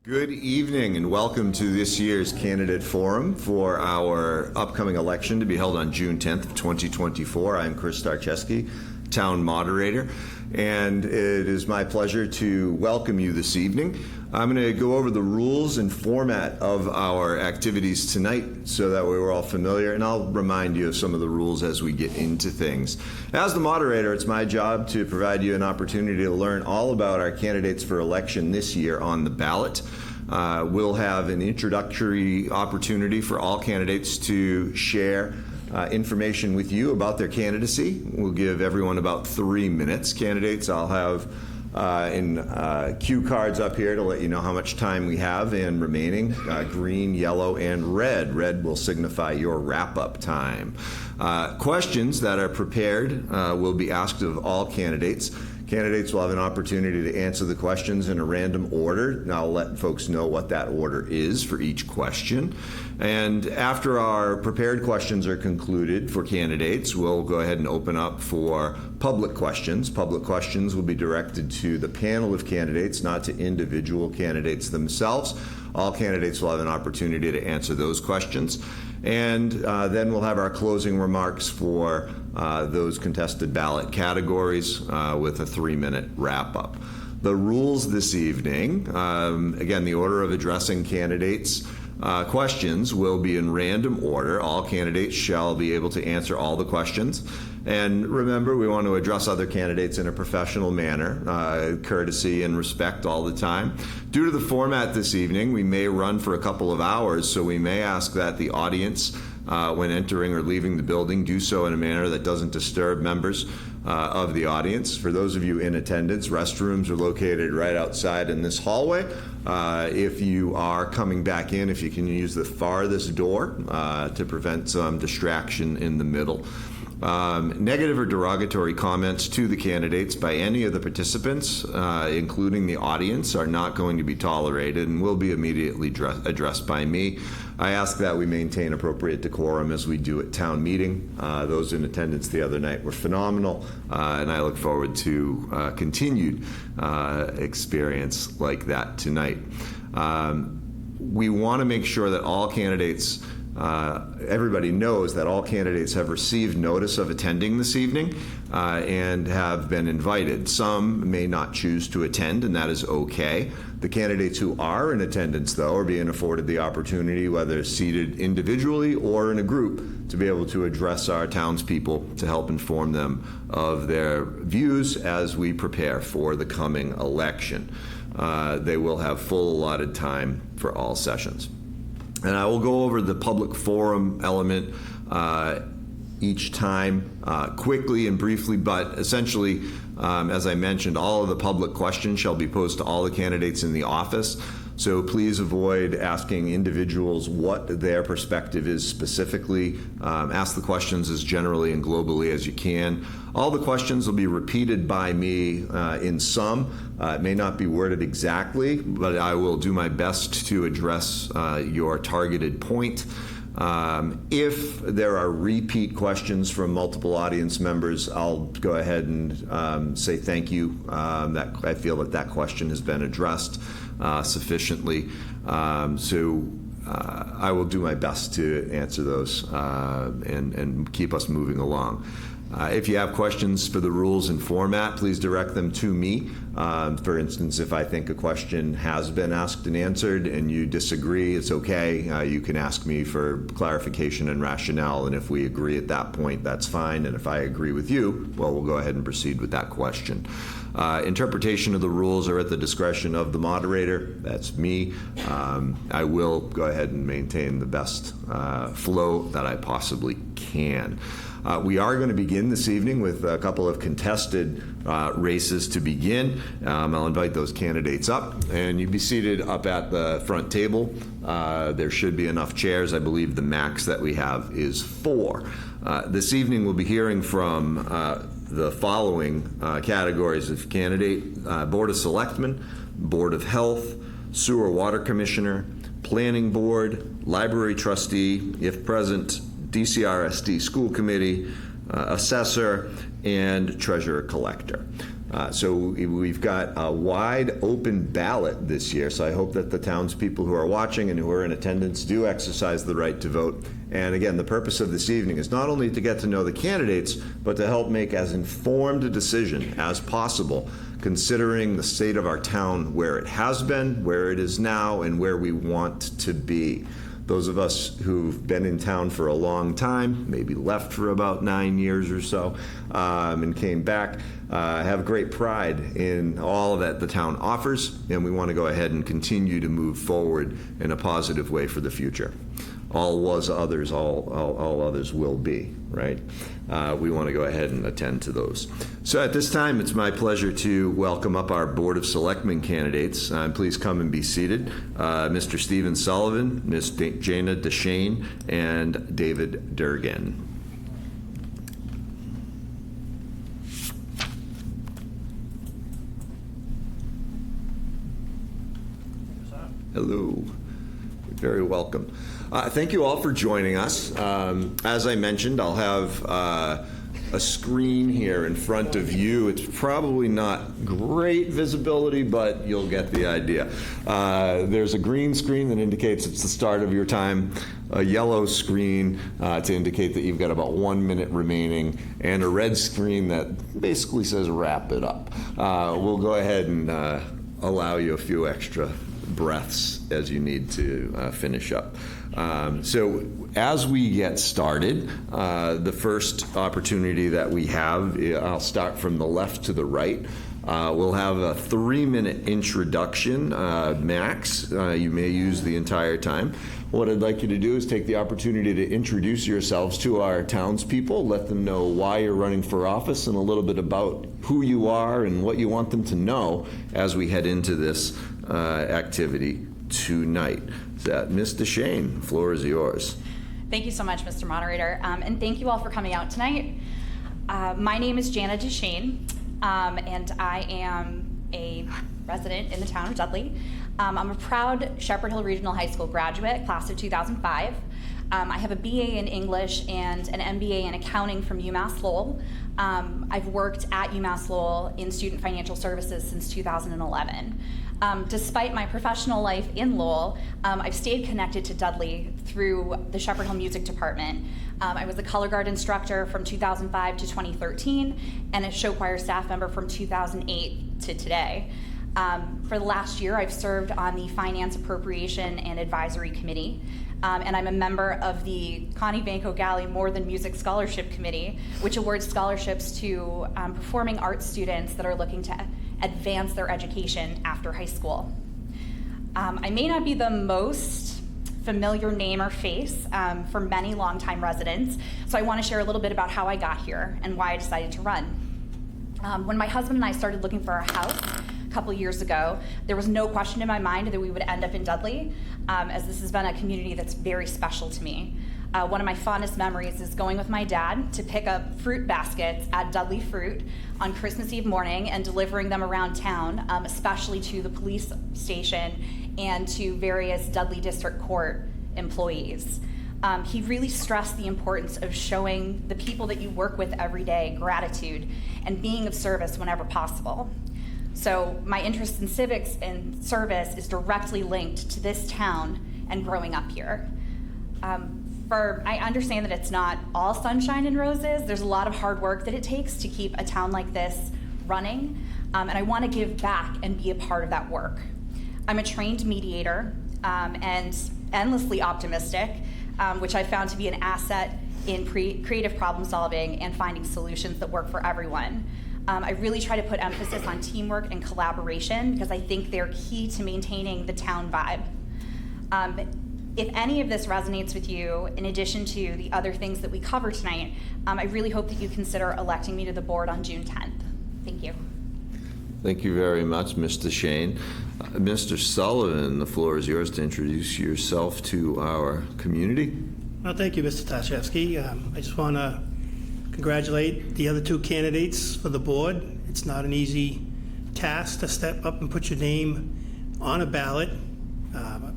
Good evening and welcome to this year's candidate forum for our upcoming election to be held on June 10th of 2024. I'm Chris Starcheski, town moderator, and it is my pleasure to welcome you this evening. I'm going to go over the rules and format of our activities tonight so that way we're all familiar, and I'll remind you of some of the rules as we get into things. As the moderator, it's my job to provide you an opportunity to learn all about our candidates for election this year on the ballot. We'll have an introductory opportunity for all candidates to share information with you about their candidacy. We'll give everyone about 3 minutes. Candidates, I'll have cue cards up here to let you know how much time we have and remaining. Green, yellow, and red. Red will signify your wrap-up time. Questions that are prepared will be asked of all candidates. Candidates will have an opportunity to answer the questions in a random order. I'll let folks know what that order is for each question. And after our prepared questions are concluded for candidates, we'll go ahead and open up for public questions. Public questions will be directed to the panel of candidates, not to individual candidates themselves. All candidates will have an opportunity to answer those questions. And then we'll have our closing remarks for those contested ballot categories with a 3-minute wrap-up. The rules this evening, again, the order of addressing candidates' questions will be in random order. All candidates shall be able to answer all the questions. And remember, we want to address other candidates in a professional manner, courtesy and respect all the time. Due to the format this evening, we may run for a couple of hours, so we may ask that the audience, when entering or leaving the building, do so in a manner that doesn't disturb members of the audience. For those of you in attendance, restrooms are located right outside in this hallway. If you are coming back in, if you can use the farthest door to prevent some distraction in the middle. Negative or derogatory comments to the candidates by any of the participants, including the audience, are not going to be tolerated and will be immediately addressed by me. I ask that we maintain appropriate decorum as we do at town meeting. Those in attendance the other night were phenomenal, and I look forward to continued experience like that tonight. We want to make sure that all candidates everybody knows that all candidates have received notice of attending this evening and have been invited. Some may not choose to attend, and that is okay. The candidates who are in attendance, though, are being afforded the opportunity, whether seated individually or in a group, to be able to address our townspeople to help inform them of their views as we prepare for the coming election. They will have full allotted time for all sessions. And I will go over the public forum element each time quickly and briefly, but essentially, as I mentioned, all of the public questions shall be posed to all the candidates in the office. So please avoid asking individuals what their perspective is specifically. Ask the questions as generally and globally as you can. All the questions will be repeated by me in sum. It may not be worded exactly, but I will do my best to address your targeted point. If there are repeat questions from multiple audience members, I'll go ahead and say thank you. That I feel that question has been addressed sufficiently. So I will do my best to answer those and keep us moving along. If you have questions for the rules and format, please direct them to me. For instance, if I think a question has been asked and answered and you disagree, it's okay. You can ask me for clarification and rationale, and if we agree at that point, that's fine. And if I agree with you, well, we'll go ahead and proceed with that question. Interpretation of the rules are at the discretion of the moderator. That's me. I will go ahead and maintain the best flow that I possibly can. We are going to begin this evening with a couple of contested races to begin. I'll invite those candidates up, and you'll be seated up at the front table. There should be enough chairs. I believe the max that we have is 4. This evening we'll be hearing from the following categories of candidate: Board of Selectmen, Board of Health, Sewer Water Commissioner, Planning Board, Library Trustee, if present, DCRSD School Committee, Assessor, and Treasurer Collector. So we've got a wide open ballot this year, so I hope that the townspeople who are watching and who are in attendance do exercise the right to vote. And again, the purpose of this evening is not only to get to know the candidates, but to help make as informed a decision as possible, considering the state of our town, where it has been, where it is now, and where we want to be. Those of us who've been in town for a long time, maybe left for about 9 years or so, and came back, have great pride in all that the town offers, and we want to go ahead and continue to move forward in a positive way for the future. All was others, all others will be, right? We want to go ahead and attend to those. So at this time, it's my pleasure to welcome up our Board of Selectmen candidates. Please come and be seated. Mr. Stephen Sullivan, Ms. Jana DeShane, and David Durgan. Hello. You're very welcome. Thank you all for joining us. As I mentioned, I'll have a screen here in front of you. It's probably not great visibility, but you'll get the idea. There's a green screen that indicates it's the start of your time, a yellow screen to indicate that you've got about 1 minute remaining, and a red screen that basically says wrap it up. We'll go ahead and allow you a few extra breaths as you need to finish up. So as we get started, the first opportunity that we have, I'll start from the left to the right. We'll have a 3-minute introduction max. You may use the entire time. What I'd like you to do is take the opportunity to introduce yourselves to our townspeople, let them know why you're running for office and a little bit about who you are and what you want them to know as we head into this activity tonight. Ms. DeShane, the floor is yours. Thank you so much, Mr. Moderator, and thank you all for coming out tonight. My name is Jana DeShane, and I am a resident in the town of Dudley. I'm a proud Shepherd Hill Regional High School graduate, class of 2005. I have a BA in English and an MBA in accounting from UMass Lowell. I've worked at UMass Lowell in student financial services since 2011. Despite my professional life in Lowell, I've stayed connected to Dudley through the Shepherd Hill Music Department. I was a color guard instructor from 2005 to 2013 and a show choir staff member from 2008 to today. For the last year, I've served on the Finance Appropriation and Advisory Committee, and I'm a member of the Connie Banco Galley More Than Music Scholarship Committee, which awards scholarships to performing arts students that are looking to advance their education after high school. I may not be the most familiar name or face for many longtime residents, so I want to share a little bit about how I got here and why I decided to run. When my husband and I started looking for a house a couple years ago, there was no question in my mind that we would end up in Dudley, as this has been a community that's very special to me. One of my fondest memories is going with my dad to pick up fruit baskets at Dudley Fruit on Christmas Eve morning and delivering them around town, especially to the police station and to various Dudley District Court employees. He really stressed the importance of showing the people that you work with every day gratitude and being of service whenever possible. So my interest in civics and service is directly linked to this town and growing up here. I understand that it's not all sunshine and roses. There's a lot of hard work that it takes to keep a town like this running, and I want to give back and be a part of that work. I'm a trained mediator and endlessly optimistic, which I found to be an asset in creative problem solving and finding solutions that work for everyone. I really try to put emphasis on teamwork and collaboration because I think they're key to maintaining the town vibe. If any of this resonates with you, in addition to the other things that we cover tonight, I really hope that you consider electing me to the board on June 10th. Thank you. Thank you very much, Ms. DeShane. Mr. Sullivan, the floor is yours to introduce yourself to our community. Well, thank you, Mr. Tashevsky. I just want to congratulate the other two candidates for the board. It's not an easy task to step up and put your name on a ballot.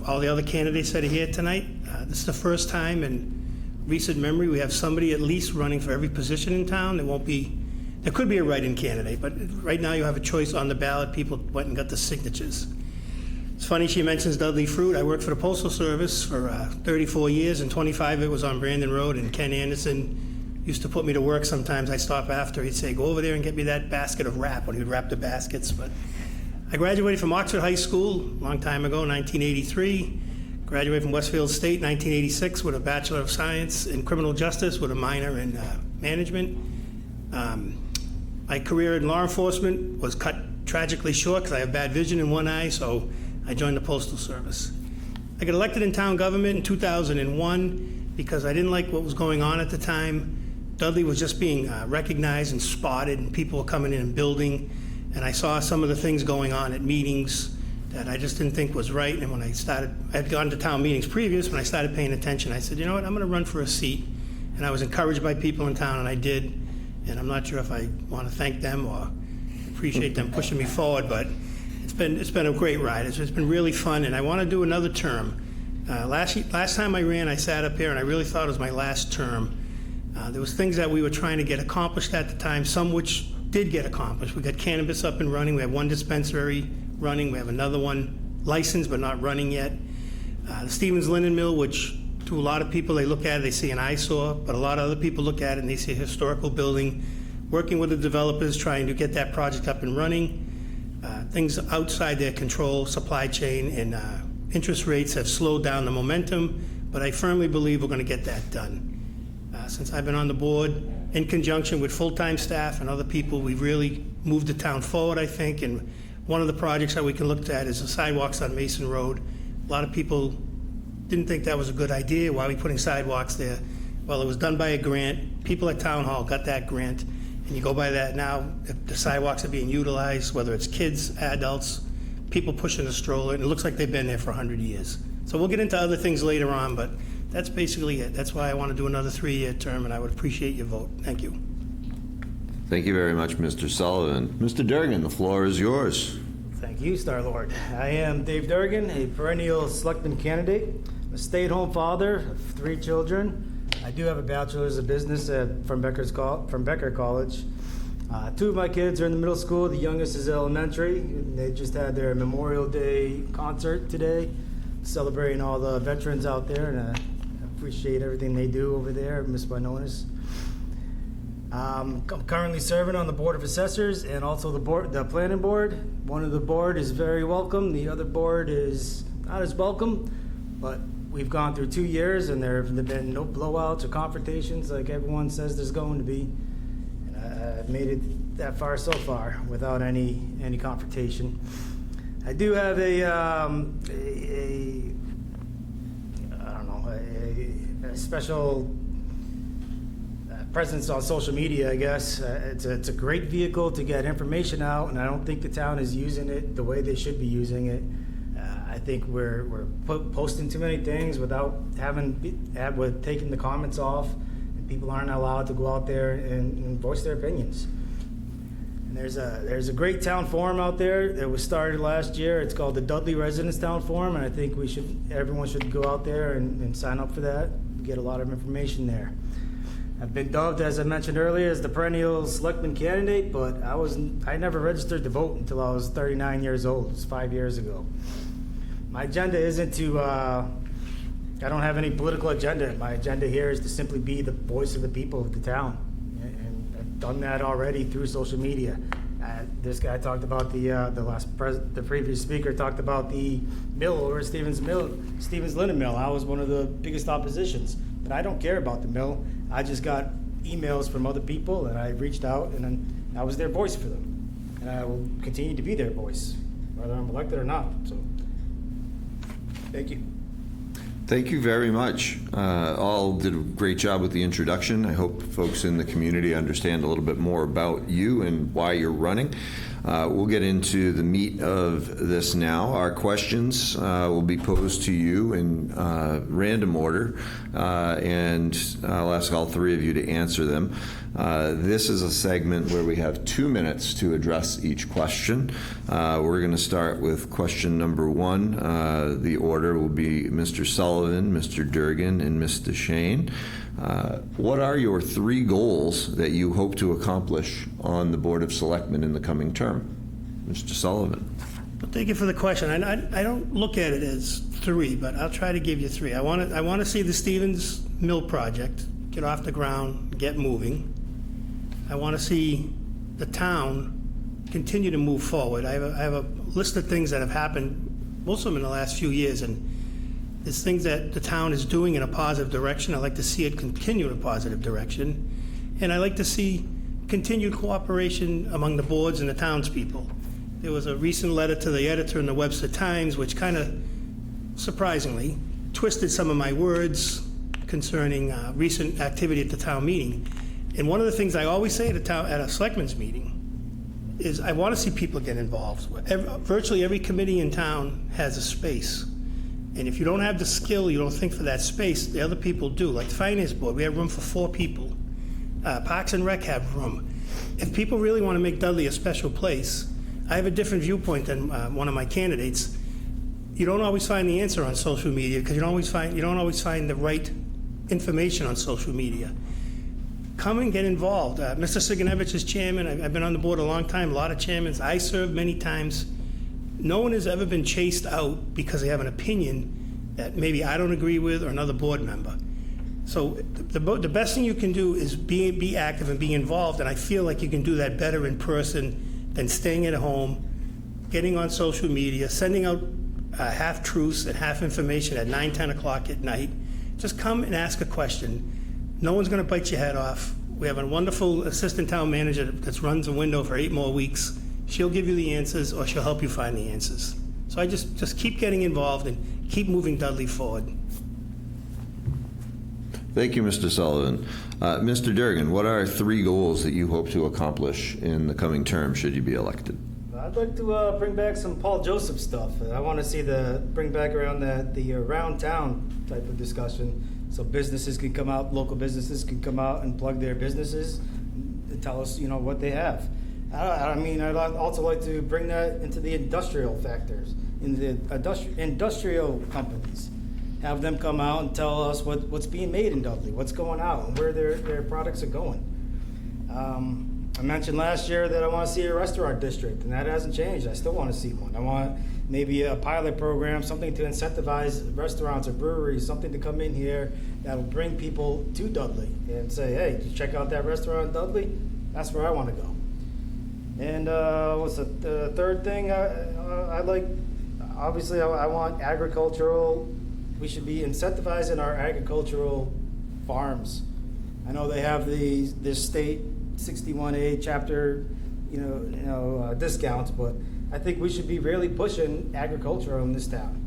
All the other candidates that are here tonight, this is the first time in recent memory we have somebody at least running for every position in town. There there could be a write-in candidate, but right now you have a choice on the ballot. People went and got the signatures. It's funny she mentions Dudley Fruit. I worked for the Postal Service for 34 years, and 25 of it was on Brandon Road, and Ken Anderson used to put me to work sometimes. I'd stop after. He'd say, go over there and get me that basket of wrap, when he would wrap the baskets. But I graduated from Oxford High School a long time ago, 1983. Graduated from Westfield State, 1986, with a Bachelor of Science in Criminal Justice with a minor in management. My career in law enforcement was cut tragically short because I have bad vision in one eye, so I joined the Postal Service. I got elected in town government in 2001 because I didn't like what was going on at the time. Dudley was just being recognized and spotted, and people were coming in and building, and I saw some of the things going on at meetings that I just didn't think was right. And when I had gone to town meetings previous, when I started paying attention, I said, you know what, I'm going to run for a seat. And I was encouraged by people in town, and I did. And I'm not sure if I want to thank them or appreciate them pushing me forward, but it's been a great ride. It's been really fun, and I want to do another term. Last time I ran, I sat up here, and I really thought it was my last term. There was things that we were trying to get accomplished at the time, some which did get accomplished. We got cannabis up and running. We have one dispensary running. We have another one licensed but not running yet. The Stevens Linen Mill, which to a lot of people, they look at it, they see an eyesore, but a lot of other people look at it and they see a historical building. Working with the developers, trying to get that project up and running. Things outside their control, supply chain, and interest rates have slowed down the momentum, but I firmly believe we're going to get that done. Since I've been on the board, in conjunction with full-time staff and other people, we've really moved the town forward, I think, and one of the projects that we can look at is the sidewalks on Mason Road. A lot of people didn't think that was a good idea. Why are we putting sidewalks there? Well, it was done by a grant. People at Town Hall got that grant, and you go by that now, the sidewalks are being utilized, whether it's kids, adults, people pushing a stroller, and it looks like they've been there for 100 years. So we'll get into other things later on, but that's basically it. That's why I want to do another 3-year term, and I would appreciate your vote. Thank you. Thank you very much, Mr. Sullivan. Mr. Durgan, the floor is yours. Thank you, Star-Lord. I am Dave Durgan, a perennial selectman candidate, a stay-at-home father of 3 children. I do have a bachelor's of business from Becker College. 2 of my kids are in the middle school. The youngest is elementary. They just had their Memorial Day concert today, celebrating all the veterans out there, and I appreciate everything they do over there, Miss Bononis. I'm currently serving on the Board of Assessors and also the Planning Board. One of the board is very welcome. The other board is not as welcome, but we've gone through 2 years and there have been no blowouts or confrontations like everyone says there's going to be. And I've made it that far so far without any confrontation. I do have a special presence on social media, I guess. It's a great vehicle to get information out, and I don't think the town is using it the way they should be using it. I think we're posting too many things without taking the comments off, and people aren't allowed to go out there and voice their opinions. And there's a great town forum out there that was started last year. It's called the Dudley Residents Town Forum, and I think everyone should go out there and sign up for that. Get a lot of information there. I've been dubbed, as I mentioned earlier, as the perennial selectman candidate, but I never registered to vote until I was 39 years old. It was 5 years ago. My agenda isn't to, I don't have any political agenda. My agenda here is to simply be the voice of the people of the town. And I've done that already through social media. This guy talked about the previous speaker talked about the mill over at Stevens Linen Mill. I was one of the biggest oppositions, but I don't care about the mill. I just got emails from other people, and I reached out, and then I was their voice for them, and I will continue to be their voice, whether I'm elected or not. So, thank you. Thank you very much. All did a great job with the introduction. I hope folks in the community understand a little bit more about you and why you're running. We'll get into the meat of this now. Our questions will be posed to you in random order, and I'll ask all three of you to answer them. This is a segment where we have 2 minutes to address each question. We're going to start with question number 1. The order will be Mr. Sullivan, Mr. Durgan, and Ms. DeShane. What are your 3 goals that you hope to accomplish on the Board of Selectmen in the coming term? Mr. Sullivan. Well, thank you for the question. I don't look at it as 3, but I'll try to give you 3. I want to see the Stevens Mill project get off the ground, get moving. I want to see the town continue to move forward. I have a list of things that have happened, most of them in the last few years, and there's things that the town is doing in a positive direction. I'd like to see it continue in a positive direction. And I'd like to see continued cooperation among the boards and the townspeople. There was a recent letter to the editor in the Webster Times, which kind of surprisingly twisted some of my words concerning recent activity at the town meeting. And one of the things I always say at a selectmen's meeting is I want to see people get involved. Virtually every committee in town has a space. And if you don't have the skill, you don't think for that space, the other people do. Like the Finance Board, we have room for 4 people. Parks and Rec have room. If people really want to make Dudley a special place, I have a different viewpoint than one of my candidates. You don't always find the answer on social media because you don't always find the right information on social media. Come and get involved. Mr. Siganevich is chairman. I've been on the board a long time, a lot of chairmans. I served many times. No one has ever been chased out because they have an opinion that maybe I don't agree with or another board member. So the best thing you can do is be active and be involved, and I feel like you can do that better in person than staying at home, getting on social media, sending out half-truths and half information at 9, 10 o'clock at night. Just come and ask a question. No one's going to bite your head off. We have a wonderful assistant town manager that runs a window for 8 more weeks. She'll give you the answers, or she'll help you find the answers. So I just keep getting involved and keep moving Dudley forward. Thank you, Mr. Sullivan. Mr. Durgan, what are 3 goals that you hope to accomplish in the coming term should you be elected? I'd like to bring back some Paul Joseph stuff. I want to see bring back around the around town type of discussion, so businesses can come out, local businesses can come out and plug their businesses and tell us, what they have. I'd also like to bring that into the industrial factors, in the industrial companies. Have them come out and tell us what's being made in Dudley, what's going out, and where their products are going. I mentioned last year that I want to see a restaurant district, and that hasn't changed. I still want to see one. I want maybe a pilot program, something to incentivize restaurants or breweries, something to come in here that will bring people to Dudley and say, hey, did you check out that restaurant in Dudley? That's where I want to go. And what's the third thing I like? Obviously, I want agricultural. We should be incentivizing our agricultural farms. I know they have this state 61A chapter, discounts, but I think we should be really pushing agriculture in this town.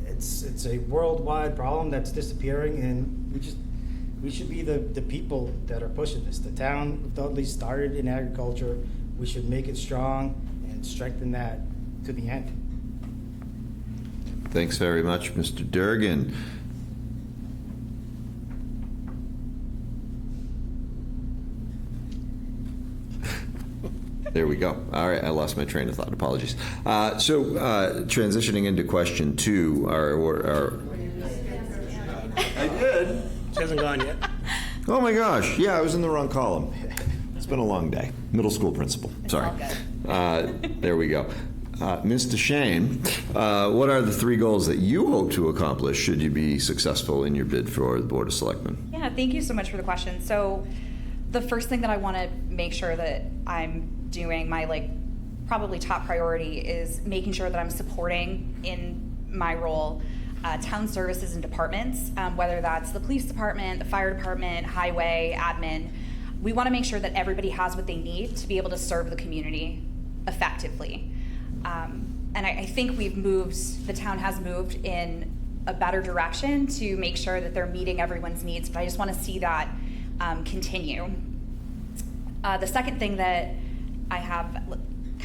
It's a worldwide problem that's disappearing, and we should be the people that are pushing this. The town of Dudley started in agriculture. We should make it strong and strengthen that to the end. Thanks very much, Mr. Durgan. There we go. All right, I lost my train of thought. Apologies. Transitioning into question 2, I did. She hasn't gone yet. Oh my gosh! Yeah, I was in the wrong column. It's been a long day. Middle school principal. Sorry. There we go. Ms. DeShane, what are the 3 goals that you hope to accomplish should you be successful in your bid for the Board of Selectmen? Yeah, thank you so much for the question. So the first thing that I want to make sure that I'm doing, my probably top priority, is making sure that I'm supporting in my role town services and departments, whether that's the police department, the fire department, highway, admin. We want to make sure that everybody has what they need to be able to serve the community effectively. And I think the town has moved in a better direction to make sure that they're meeting everyone's needs, but I just want to see that continue. The second thing that I have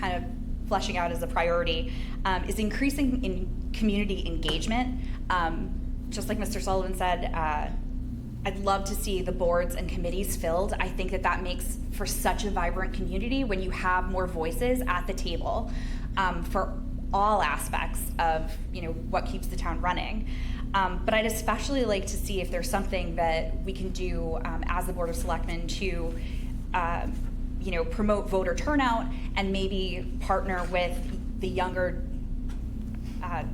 kind of fleshing out as a priority is increasing in community engagement. Just like Mr. Sullivan said, I'd love to see the boards and committees filled. I think that makes for such a vibrant community when you have more voices at the table for all aspects of what keeps the town running. But I'd especially like to see if there's something that we can do as the Board of Selectmen to promote voter turnout and maybe partner with the younger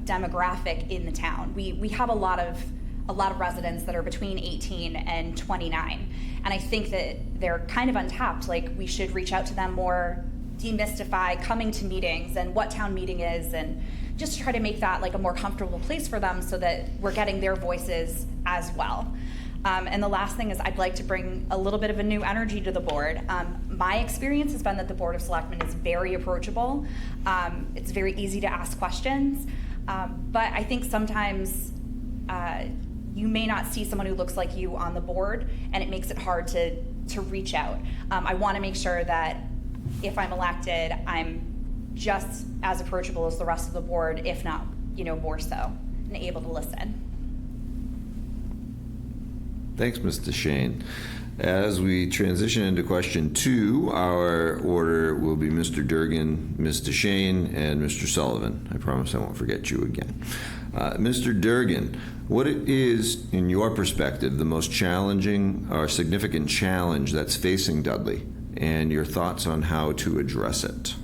demographic in the town. We have a lot of residents that are between 18 and 29, and I think that they're kind of untapped. Like, we should reach out to them more, demystify coming to meetings and what town meeting is, and just try to make that like a more comfortable place for them so that we're getting their voices as well. And the last thing is I'd like to bring a little bit of a new energy to the board. My experience has been that the Board of Selectmen is very approachable. It's very easy to ask questions, but I think sometimes you may not see someone who looks like you on the board, and it makes it hard to reach out. I want to make sure that if I'm elected, I'm just as approachable as the rest of the board, if not, more so, and able to listen. Thanks, Mr. Shane. As we transition into question 2, our order will be Mr. Durgan, Mr. Shane, and Mr. Sullivan. I promise I won't forget you again. Mr. Durgan, what is, in your perspective, the most challenging or significant challenge that's facing Dudley, and your thoughts on how to address it?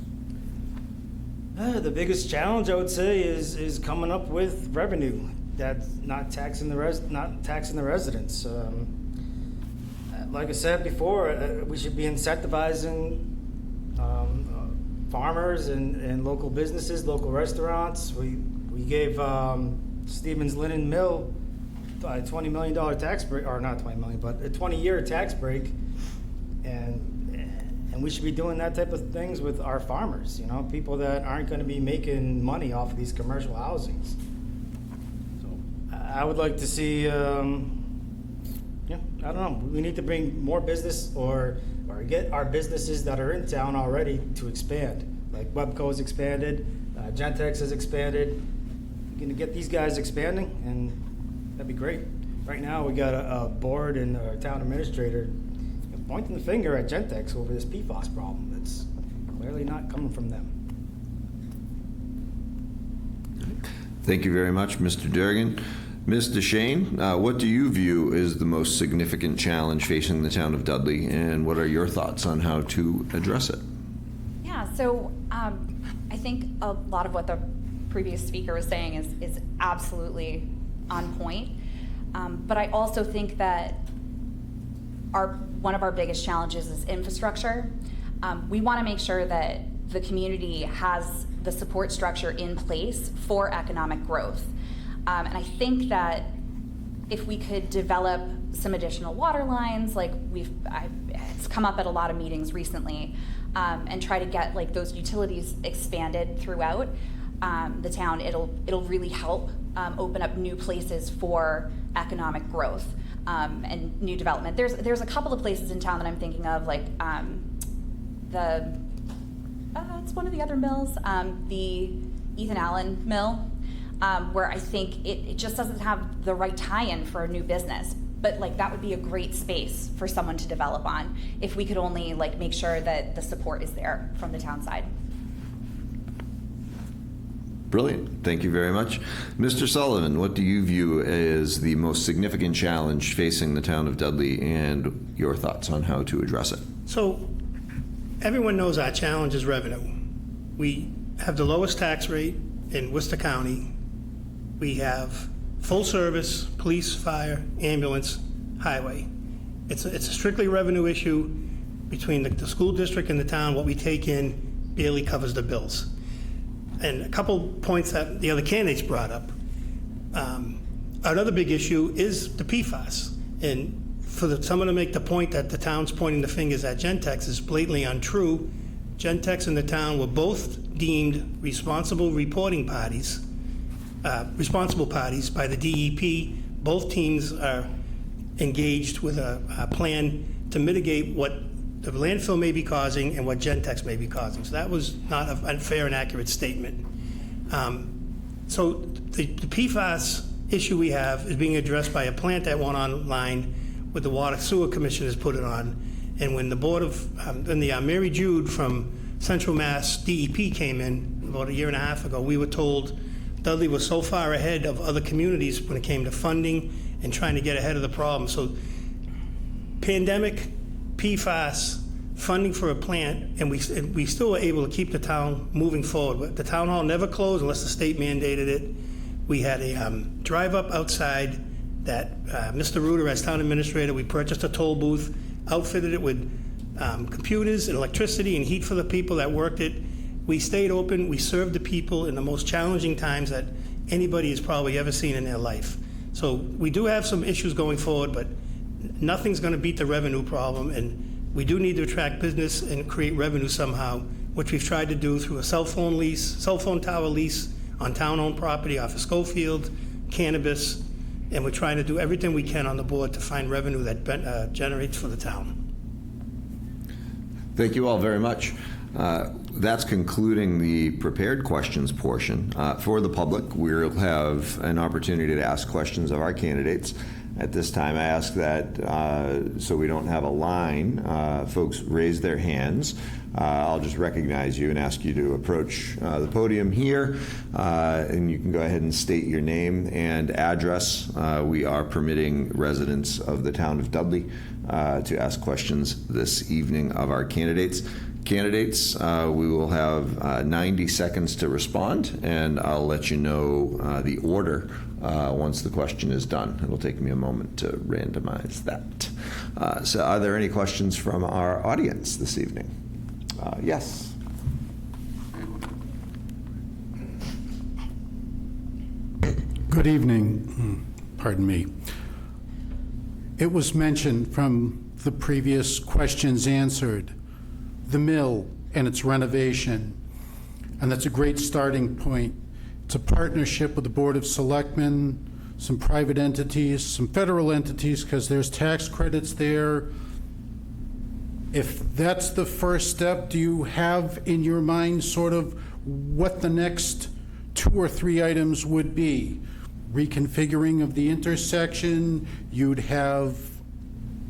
The biggest challenge, I would say, is coming up with revenue that's not taxing the residents. Like I said before, we should be incentivizing farmers and local businesses, local restaurants. We gave Stevens Linen Mill a $20 million tax break, or not 20 million, but a 20-year tax break, and we should be doing that type of things with our farmers. People that aren't going to be making money off of these commercial housings. So I would like to see. I don't know. We need to bring more business or get our businesses that are in town already to expand. Like Webco's expanded, Gentex has expanded. We're going to get these guys expanding, and that'd be great. Right now, we got a board and our town administrator pointing the finger at Gentex over this PFAS problem that's clearly not coming from them. Thank you very much, Mr. Durgan. Mr. Shane, what do you view as the most significant challenge facing the town of Dudley, and what are your thoughts on how to address it? Yeah, so I think a lot of what the previous speaker was saying is absolutely on point. But I also think that one of our biggest challenges is infrastructure. We want to make sure that the community has the support structure in place for economic growth. And I think that if we could develop some additional water lines, like it's come up at a lot of meetings recently, and try to get like those utilities expanded throughout the town, it'll really help open up new places for economic growth and new development. There's a couple of places in town that I'm thinking of, like it's one of the other mills, the Ethan Allen Mill. Where I think it just doesn't have the right tie-in for a new business. But like that would be a great space for someone to develop on if we could only like make sure that the support is there from the town side. Brilliant. Thank you very much. Mr. Sullivan, what do you view as the most significant challenge facing the town of Dudley, and your thoughts on how to address it? So everyone knows our challenge is revenue. We have the lowest tax rate in Worcester County. We have full service, police, fire, ambulance, highway. It's a strictly revenue issue between the school district and the town. What we take in barely covers the bills. And a couple points that the other candidates brought up. Another big issue is the PFAS. And for someone to make the point that the town's pointing the fingers at Gentex is blatantly untrue. Gentex and the town were both deemed responsible parties by the DEP. Both teams are engaged with a plan to mitigate what the landfill may be causing and what Gentex may be causing. So that was not a unfair and accurate statement. So the PFAS issue we have is being addressed by a plant that went online with the Water Sewer Commission has put it on. And when the board of, when the Mary Jude from Central Mass DEP came in about a year and a half ago, we were told Dudley was so far ahead of other communities when it came to funding and trying to get ahead of the problem. So pandemic, PFAS, funding for a plant, and we still were able to keep the town moving forward. The town hall never closed unless the state mandated it. We had a drive-up outside that Mr. Reuter, as town administrator, we purchased a toll booth, outfitted it with computers and electricity and heat for the people that worked it. We stayed open. We served the people in the most challenging times that anybody has probably ever seen in their life. So we do have some issues going forward, but nothing's going to beat the revenue problem, and we do need to attract business and create revenue somehow, which we've tried to do through a cell phone tower lease on town-owned property off of Schofield, cannabis, and we're trying to do everything we can on the board to find revenue that generates for the town. Thank you all very much. That's concluding the prepared questions portion. For the public, we'll have an opportunity to ask questions of our candidates. At this time, I ask that, so we don't have a line, folks raise their hands. I'll just recognize you and ask you to approach the podium here, and you can go ahead and state your name and address. We are permitting residents of the town of Dudley to ask questions this evening of our candidates. Candidates, we will have 90 seconds to respond, and I'll let you know the order once the question is done. It'll take me a moment to randomize that. So are there any questions from our audience this evening? Yes. Good evening. Pardon me. It was mentioned from the previous questions answered, the mill and its renovation, and that's a great starting point. It's a partnership with the Board of Selectmen, some private entities, some federal entities, because there's tax credits there. If that's the first step, do you have in your mind sort of what the next 2 or 3 items would be? Reconfiguring of the intersection, you'd have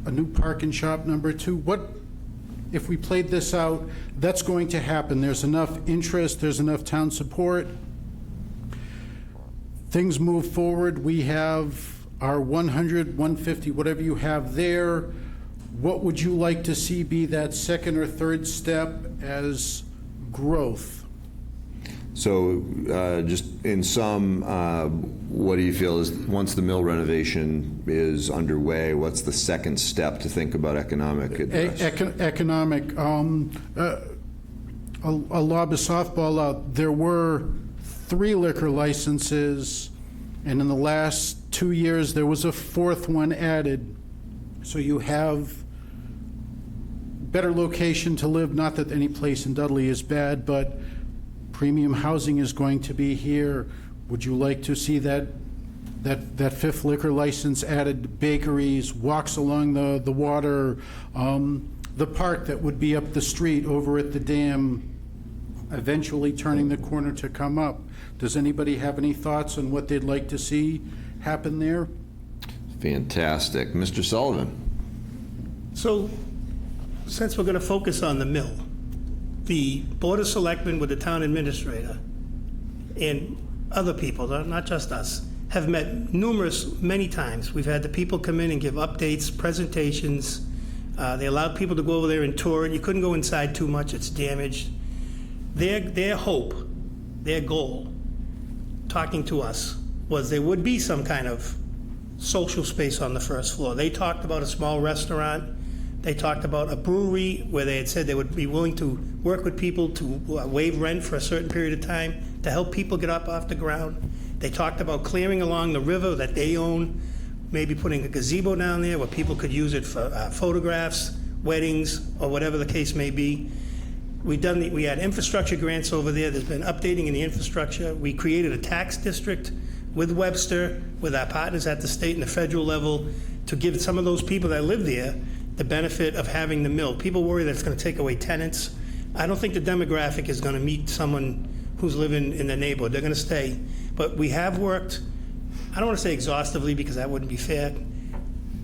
a new park and shop number 2. What, if we played this out, that's going to happen. There's enough interest, there's enough town support. Things move forward. We have our 100, 150, whatever you have there. What would you like to see be that second or third step as growth? So just in sum, what do you feel is once the mill renovation is underway, what's the second step to think about economic address? Economic. I'll lob a softball out. There were 3 liquor licenses, and in the last 2 years there was a 4th one added. So you have better location to live, not that any place in Dudley is bad, but premium housing is going to be here. Would you like to see that 5th liquor license added? Bakeries, walks along the water, the park that would be up the street over at the dam, eventually turning the corner to come up. Does anybody have any thoughts on what they'd like to see happen there? Fantastic. Mr. Sullivan. So, since we're going to focus on the mill, the Board of Selectmen with the town administrator and other people, not just us, have met many times. We've had the people come in and give updates, presentations. They allowed people to go over there and tour it. You couldn't go inside too much, it's damaged. Their hope, their goal, talking to us, was there would be some kind of social space on the first floor. They talked about a small restaurant. They talked about a brewery where they had said they would be willing to work with people to waive rent for a certain period of time to help people get up off the ground. They talked about clearing along the river that they own, maybe putting a gazebo down there where people could use it for photographs, weddings, or whatever the case may be. We had infrastructure grants over there. There's been updating in the infrastructure. We created a tax district with Webster, with our partners at the state and the federal level, to give some of those people that live there the benefit of having the mill. People worry that it's going to take away tenants. I don't think the demographic is going to meet someone who's living in the neighborhood. They're going to stay. But we have worked, I don't want to say exhaustively because that wouldn't be fair.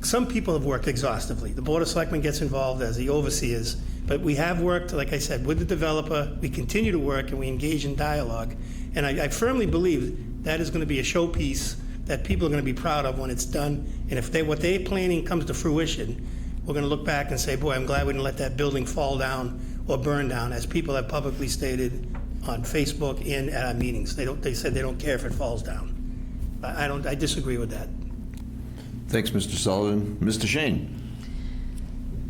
Some people have worked exhaustively. The Board of Selectmen gets involved as the overseers. But we have worked, like I said, with the developer. We continue to work and we engage in dialogue. And I firmly believe that is going to be a showpiece that people are going to be proud of when it's done. And if what they're planning comes to fruition, we're going to look back and say, boy, I'm glad we didn't let that building fall down or burn down, as people have publicly stated on Facebook and at our meetings. They said they don't care if it falls down. I disagree with that. Thanks, Mr. Sullivan. Mr. Shane?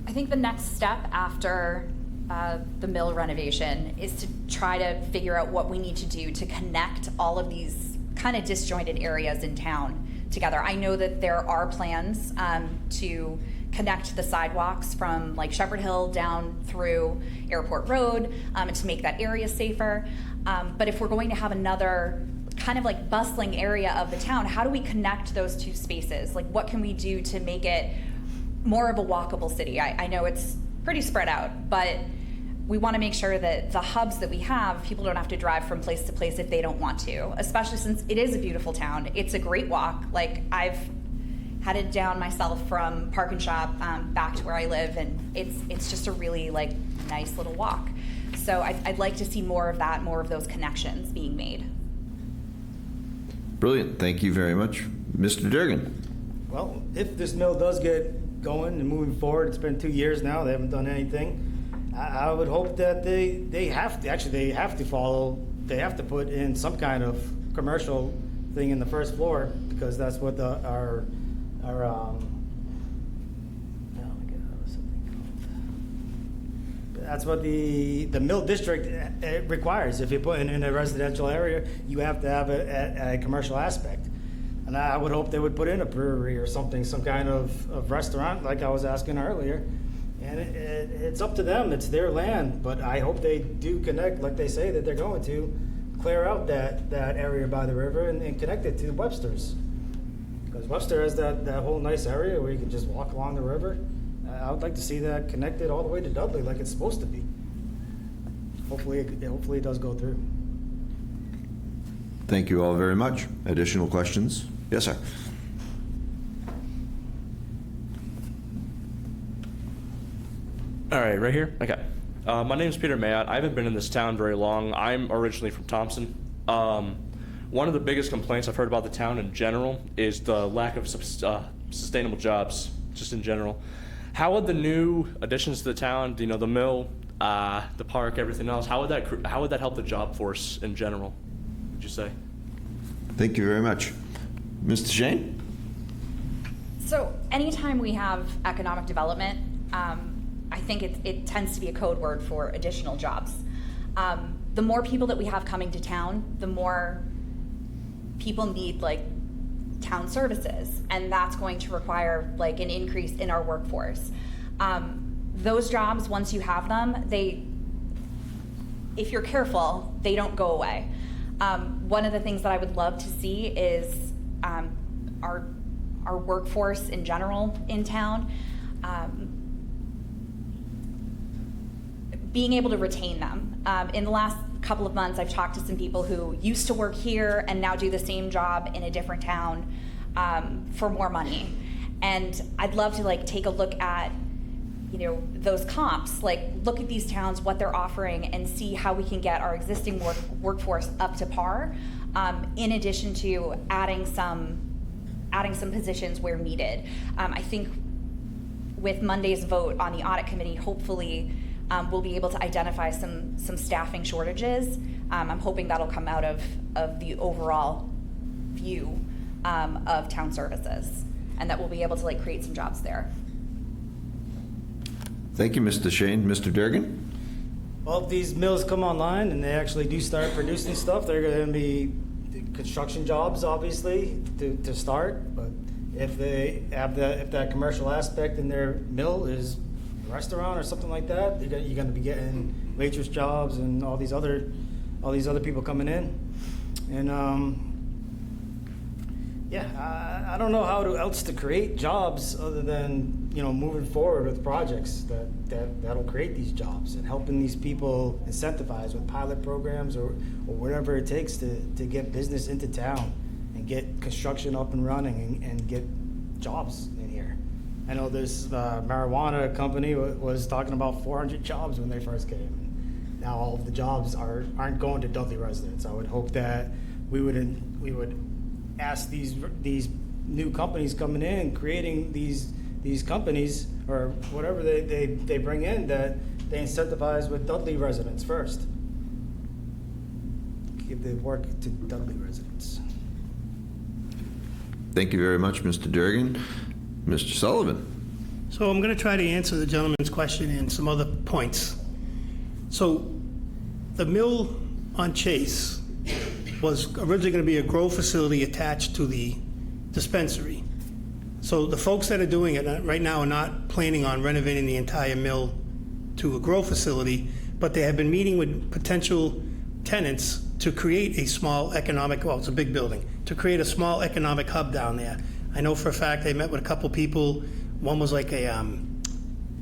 I think the next step after the mill renovation is to try to figure out what we need to do to connect all of these kind of disjointed areas in town together. I know that there are plans to connect the sidewalks from like Shepherd Hill down through Airport Road and to make that area safer. But if we're going to have another kind of like bustling area of the town, how do we connect those two spaces? Like, what can we do to make it more of a walkable city? I know it's pretty spread out, but we want to make sure that the hubs that we have, people don't have to drive from place to place if they don't want to, especially since it is a beautiful town. It's a great walk. Like, I've headed down myself from Park and Shop back to where I live, and it's just a really like nice little walk. So I'd like to see more of that, more of those connections being made. Brilliant. Thank you very much. Mr. Durgan? Well, if this mill does get going and moving forward, it's been 2 years now, they haven't done anything. I would hope that they have to put in some kind of commercial thing in the first floor, because that's what that's what the mill district requires. If you put in a residential area, you have to have a commercial aspect. And I would hope they would put in a brewery or something, some kind of restaurant, like I was asking earlier. And it's up to them, it's their land, but I hope they do connect, like they say that they're going to, clear out that area by the river and connect it to Webster's. Because Webster has that whole nice area where you can just walk along the river. I would like to see that connected all the way to Dudley like it's supposed to be. Hopefully it does go through. Thank you all very much. Additional questions? Yes, sir. All right, right here? Okay. My name's Peter Mayotte. I haven't been in this town very long. I'm originally from Thompson. One of the biggest complaints I've heard about the town in general is the lack of sustainable jobs, just in general. How would the new additions to the town, the mill, the park, everything else, how would that help the job force in general, would you say? Thank you very much. Mr. Shane? So anytime we have economic development, I think it tends to be a code word for additional jobs. The more people that we have coming to town, the more people need like town services, and that's going to require like an increase in our workforce. Those jobs, once you have them, if you're careful, they don't go away. One of the things that I would love to see is our workforce in general in town, being able to retain them. In the last couple of months, I've talked to some people who used to work here and now do the same job in a different town for more money. And I'd love to like take a look at those comps, like look at these towns, what they're offering, and see how we can get our existing workforce up to par, in addition to adding some positions where needed. I think with Monday's vote on the audit committee, hopefully we'll be able to identify some staffing shortages. I'm hoping that'll come out of the overall view of town services, and that we'll be able to like create some jobs there. Thank you, Mr. Shane. Mr. Durgan? Well, if these mills come online and they actually do start producing stuff, they're going to be construction jobs, obviously, to start. But if they have if that commercial aspect in their mill is a restaurant or something like that, you're going to be getting waitress jobs and all these other people coming in. And I don't know how else to create jobs other than, moving forward with projects that'll create these jobs and helping these people incentivize with pilot programs or whatever it takes to get business into town and get construction up and running and get jobs in here. I know this marijuana company was talking about 400 jobs when they first came. Now all of the jobs aren't going to Dudley residents. I would hope that we would ask these new companies coming in, creating these companies or whatever they bring in, that they incentivize with Dudley residents first. Give the work to Dudley residents. Thank you very much, Mr. Durgan. Mr. Sullivan. So I'm going to try to answer the gentleman's question and some other points. So the mill on Chase was originally going to be a grow facility attached to the dispensary. So the folks that are doing it right now are not planning on renovating the entire mill to a grow facility, but they have been meeting with potential tenants to create a small economic, well, it's a big building, to create a small economic hub down there. I know for a fact they met with a couple people. One was like a, I'm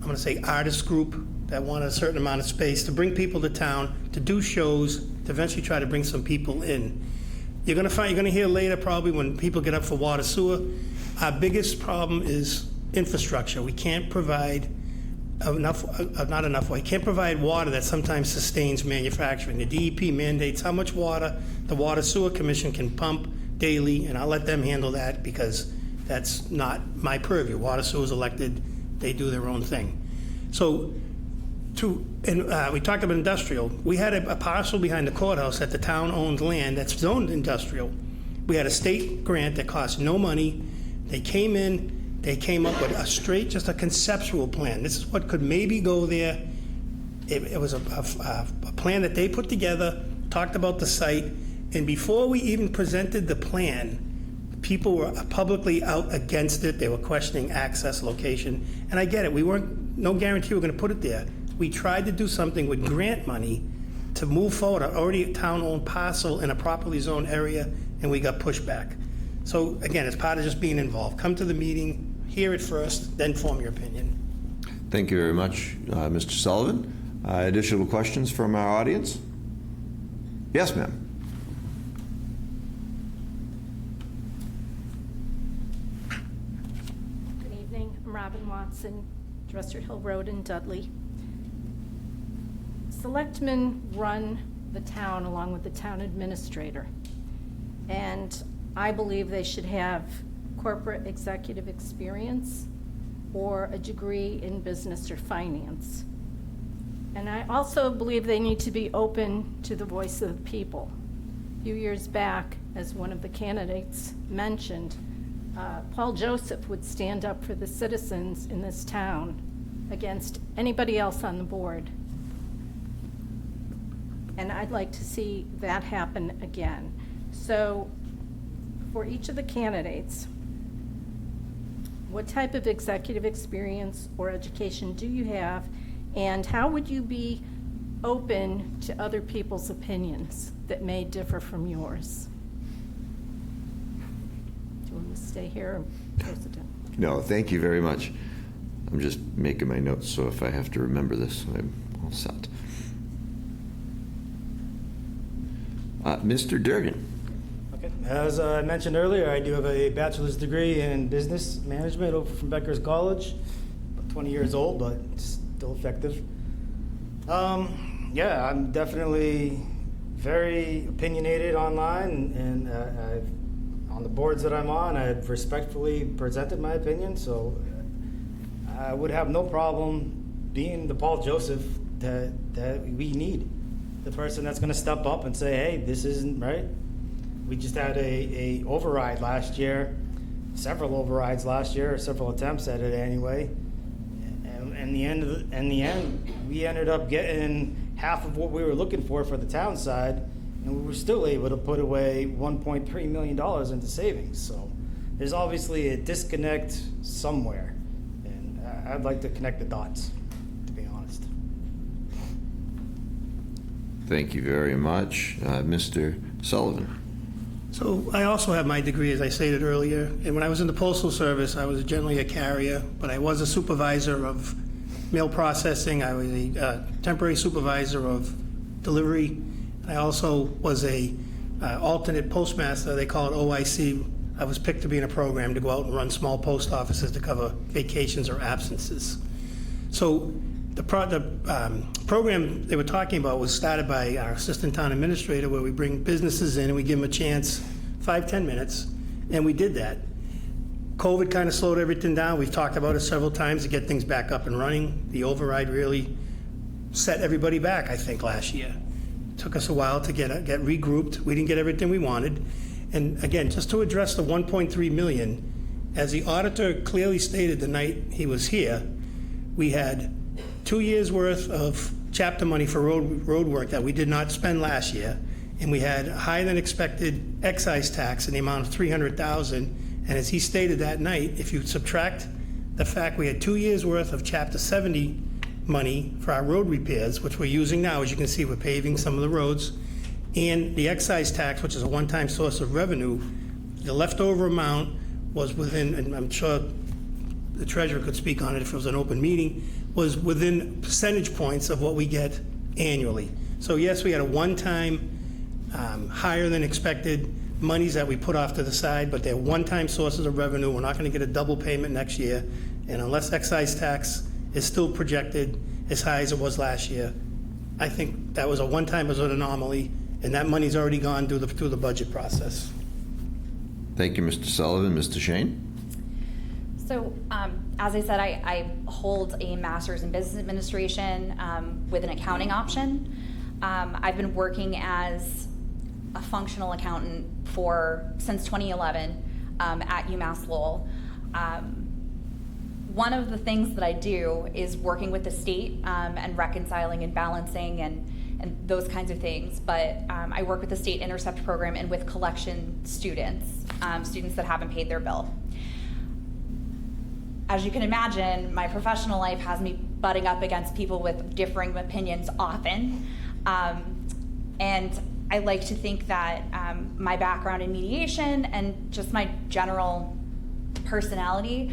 going to say artist group that wanted a certain amount of space to bring people to town, to do shows, to eventually try to bring some people in. You're going to hear later probably when people get up for water sewer, our biggest problem is infrastructure. We can't provide we can't provide water that sometimes sustains manufacturing. The DEP mandates how much water the Water Sewer Commission can pump daily, and I'll let them handle that because that's not my purview. Water Sewer's elected, they do their own thing. So, we talked about industrial. We had a parcel behind the courthouse that the town owned land that's zoned industrial. We had a state grant that cost no money. They came in, they came up with just a conceptual plan. This is what could maybe go there. It was a plan that they put together, talked about the site, and before we even presented the plan, people were publicly out against it. They were questioning access, location, and I get it. No guarantee we're going to put it there. We tried to do something with grant money to move forward, already a town-owned parcel in a properly zoned area, and we got pushback. So again, it's part of just being involved. Come to the meeting, hear it first, then form your opinion. Thank you very much, Mr. Sullivan. Additional questions from our audience? Yes, ma'am. Good evening. I'm Robin Watson, Dresser Hill Road in Dudley. Selectmen run the town along with the town administrator, and I believe they should have corporate executive experience or a degree in business or finance. And I also believe they need to be open to the voice of the people. A few years back, as one of the candidates mentioned, Paul Joseph would stand up for the citizens in this town against anybody else on the board. And I'd like to see that happen again. So for each of the candidates, what type of executive experience or education do you have, and how would you be open to other people's opinions that may differ from yours? Do you want to stay here or close it down? No, thank you very much. I'm just making my notes, so if I have to remember this, I'm all set. Mr. Durgan. Okay. As I mentioned earlier, I do have a bachelor's degree in business management over from Becker's College. About 20 years old, but still effective. Yeah, I'm definitely very opinionated online, and on the boards that I'm on, I've respectfully presented my opinion, so I would have no problem being the Paul Joseph that we need. The person that's going to step up and say, hey, this isn't right. We just had a override last year, several overrides last year, several attempts at it anyway. And in the end, we ended up getting half of what we were looking for the town side, and we were still able to put away $1.3 million into savings. So there's obviously a disconnect somewhere, and I'd like to connect the dots, to be honest. Thank you very much. Mr. Sullivan. So I also have my degree, as I stated earlier, and when I was in the Postal Service, I was generally a carrier, but I was a supervisor of mail processing. I was a temporary supervisor of delivery. I also was a alternate postmaster. They call it OIC. I was picked to be in a program to go out and run small post offices to cover vacations or absences. So the program they were talking about was started by our assistant town administrator, where we bring businesses in and we give them a chance, 5-10 minutes, and we did that. COVID kind of slowed everything down. We've talked about it several times to get things back up and running. The override really set everybody back, I think, last year. It took us a while to get regrouped. We didn't get everything we wanted. And again, just to address the 1.3 million, as the auditor clearly stated the night he was here, we had 2 years' worth of chapter money for road work that we did not spend last year, and we had higher than expected excise tax in the amount of $300,000. And as he stated that night, if you subtract the fact we had 2 years' worth of chapter 70 money for our road repairs, which we're using now, as you can see, we're paving some of the roads, and the excise tax, which is a one-time source of revenue, the leftover amount was within, and I'm sure the treasurer could speak on it if it was an open meeting, was within percentage points of what we get annually. So yes, we had a one-time higher than expected monies that we put off to the side, but they're one-time sources of revenue. We're not going to get a double payment next year. And unless excise tax is still projected as high as it was last year, I think that was a one-time as an anomaly, and that money's already gone through the budget process. Thank you, Mr. Sullivan. Mr. Shane? So, as I said, I hold a master's in business administration with an accounting option. I've been working as a functional accountant since 2011 at UMass Lowell. One of the things that I do is working with the state and reconciling and balancing and those kinds of things. But I work with the state intercept program and with collection students, students that haven't paid their bill. As you can imagine, my professional life has me butting up against people with differing opinions often. And I like to think that my background in mediation and just my general personality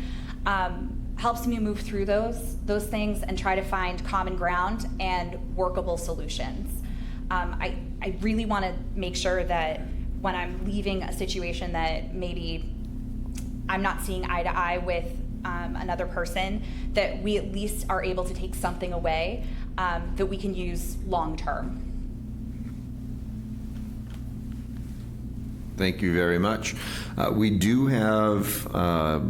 helps me move through those things and try to find common ground and workable solutions. I really want to make sure that when I'm leaving a situation that maybe I'm not seeing eye to eye with another person, that we at least are able to take something away that we can use long term. Thank you very much. We do have,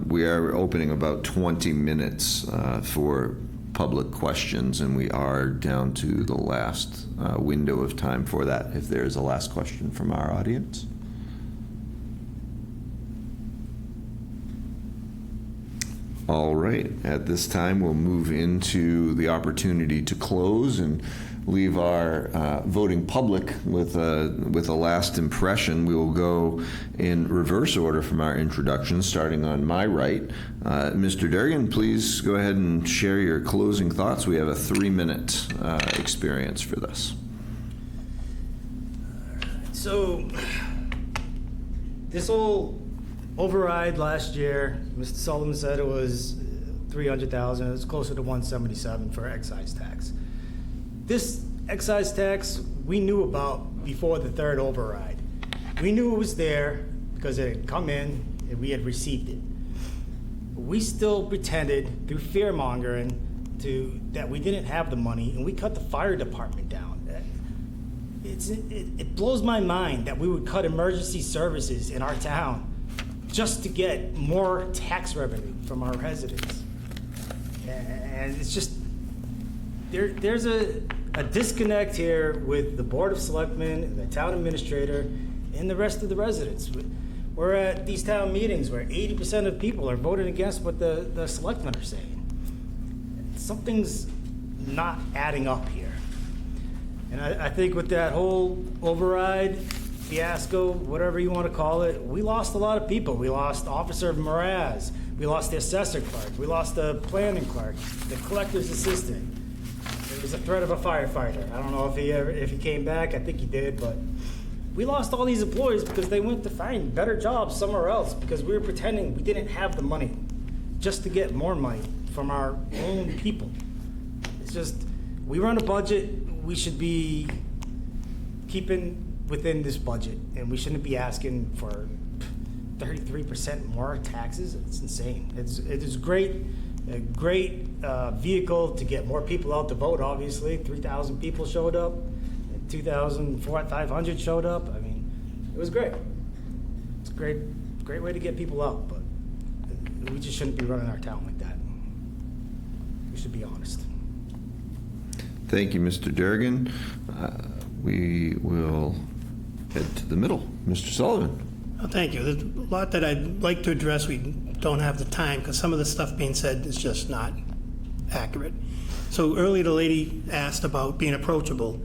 we are opening about 20 minutes for public questions, and we are down to the last window of time for that, if there is a last question from our audience. All right, at this time we'll move into the opportunity to close and leave our voting public with a last impression. We will go in reverse order from our introduction, starting on my right. Mr. Durgan, please go ahead and share your closing thoughts. We have a 3-minute experience for this. So, this whole override last year, Mr. Sullivan said it was $300,000. It was closer to $177 for excise tax. This excise tax we knew about before the third override. We knew it was there because it had come in and we had received it. We still pretended through fear mongering that we didn't have the money, and we cut the fire department down. It blows my mind that we would cut emergency services in our town just to get more tax revenue from our residents. And it's just, there's a disconnect here with the Board of Selectmen and the town administrator and the rest of the residents. We're at these town meetings where 80% of people are voting against what the selectmen are saying. Something's not adding up here. And I think with that whole override fiasco, whatever you want to call it, we lost a lot of people. We lost Officer of Mraz. We lost the assessor clerk. We lost the planning clerk, the collector's assistant. There was a threat of a firefighter. I don't know if he came back. I think he did, but We lost all these employees because they went to find better jobs somewhere else because we were pretending we didn't have the money just to get more money from our own people. It's just, we run a budget, we should be keeping within this budget, and we shouldn't be asking for 33% more taxes. It's insane. It is a great vehicle to get more people out to vote, obviously. 3,000 people showed up, 500 showed up. I mean, it was great. It's a great way to get people out, but we just shouldn't be running our town like that. We should be honest. Thank you, Mr. Durgan. We will head to the middle. Mr. Sullivan. Well, thank you. There's a lot that I'd like to address. We don't have the time because some of the stuff being said is just not accurate. So earlier the lady asked about being approachable.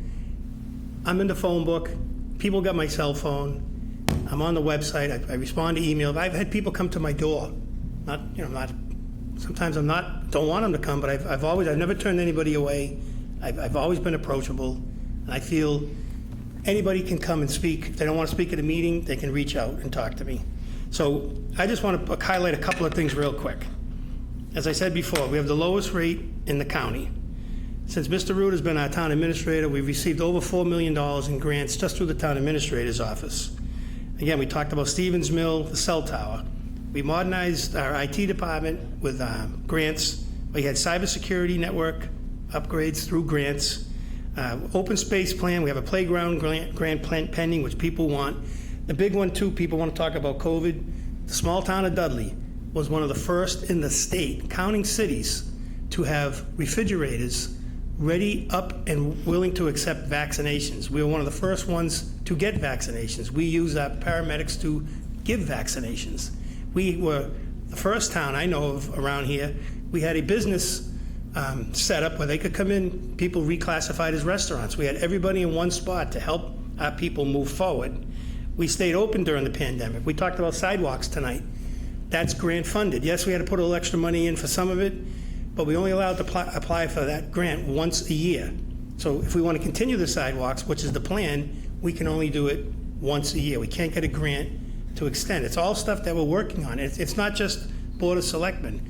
I'm in the phone book. People got my cell phone. I'm on the website. I respond to emails. I've had people come to my door. Sometimes don't want them to come, but I've never turned anybody away. I've always been approachable. And I feel anybody can come and speak. If they don't want to speak at a meeting, they can reach out and talk to me. So I just want to highlight a couple of things real quick. As I said before, we have the lowest rate in the county. Since Mr. Root has been our town administrator, we've received over $4 million in grants just through the town administrator's office. Again, we talked about Stevens Mill, the cell tower. We modernized our IT department with grants. We had cybersecurity network upgrades through grants. Open space plan, we have a playground grant pending, which people want. The big one, too, people want to talk about COVID. The small town of Dudley was one of the first in the state, counting cities, to have refrigerators ready, up, and willing to accept vaccinations. We were one of the first ones to get vaccinations. We use our paramedics to give vaccinations. We were the first town I know of around here. We had a business set up where they could come in, people reclassified as restaurants. We had everybody in one spot to help our people move forward. We stayed open during the pandemic. We talked about sidewalks tonight. That's grant funded. Yes, we had to put a little extra money in for some of it, but we only allowed to apply for that grant once a year. So if we want to continue the sidewalks, which is the plan, we can only do it once a year. We can't get a grant to extend. It's all stuff that we're working on. It's not just Board of Selectmen.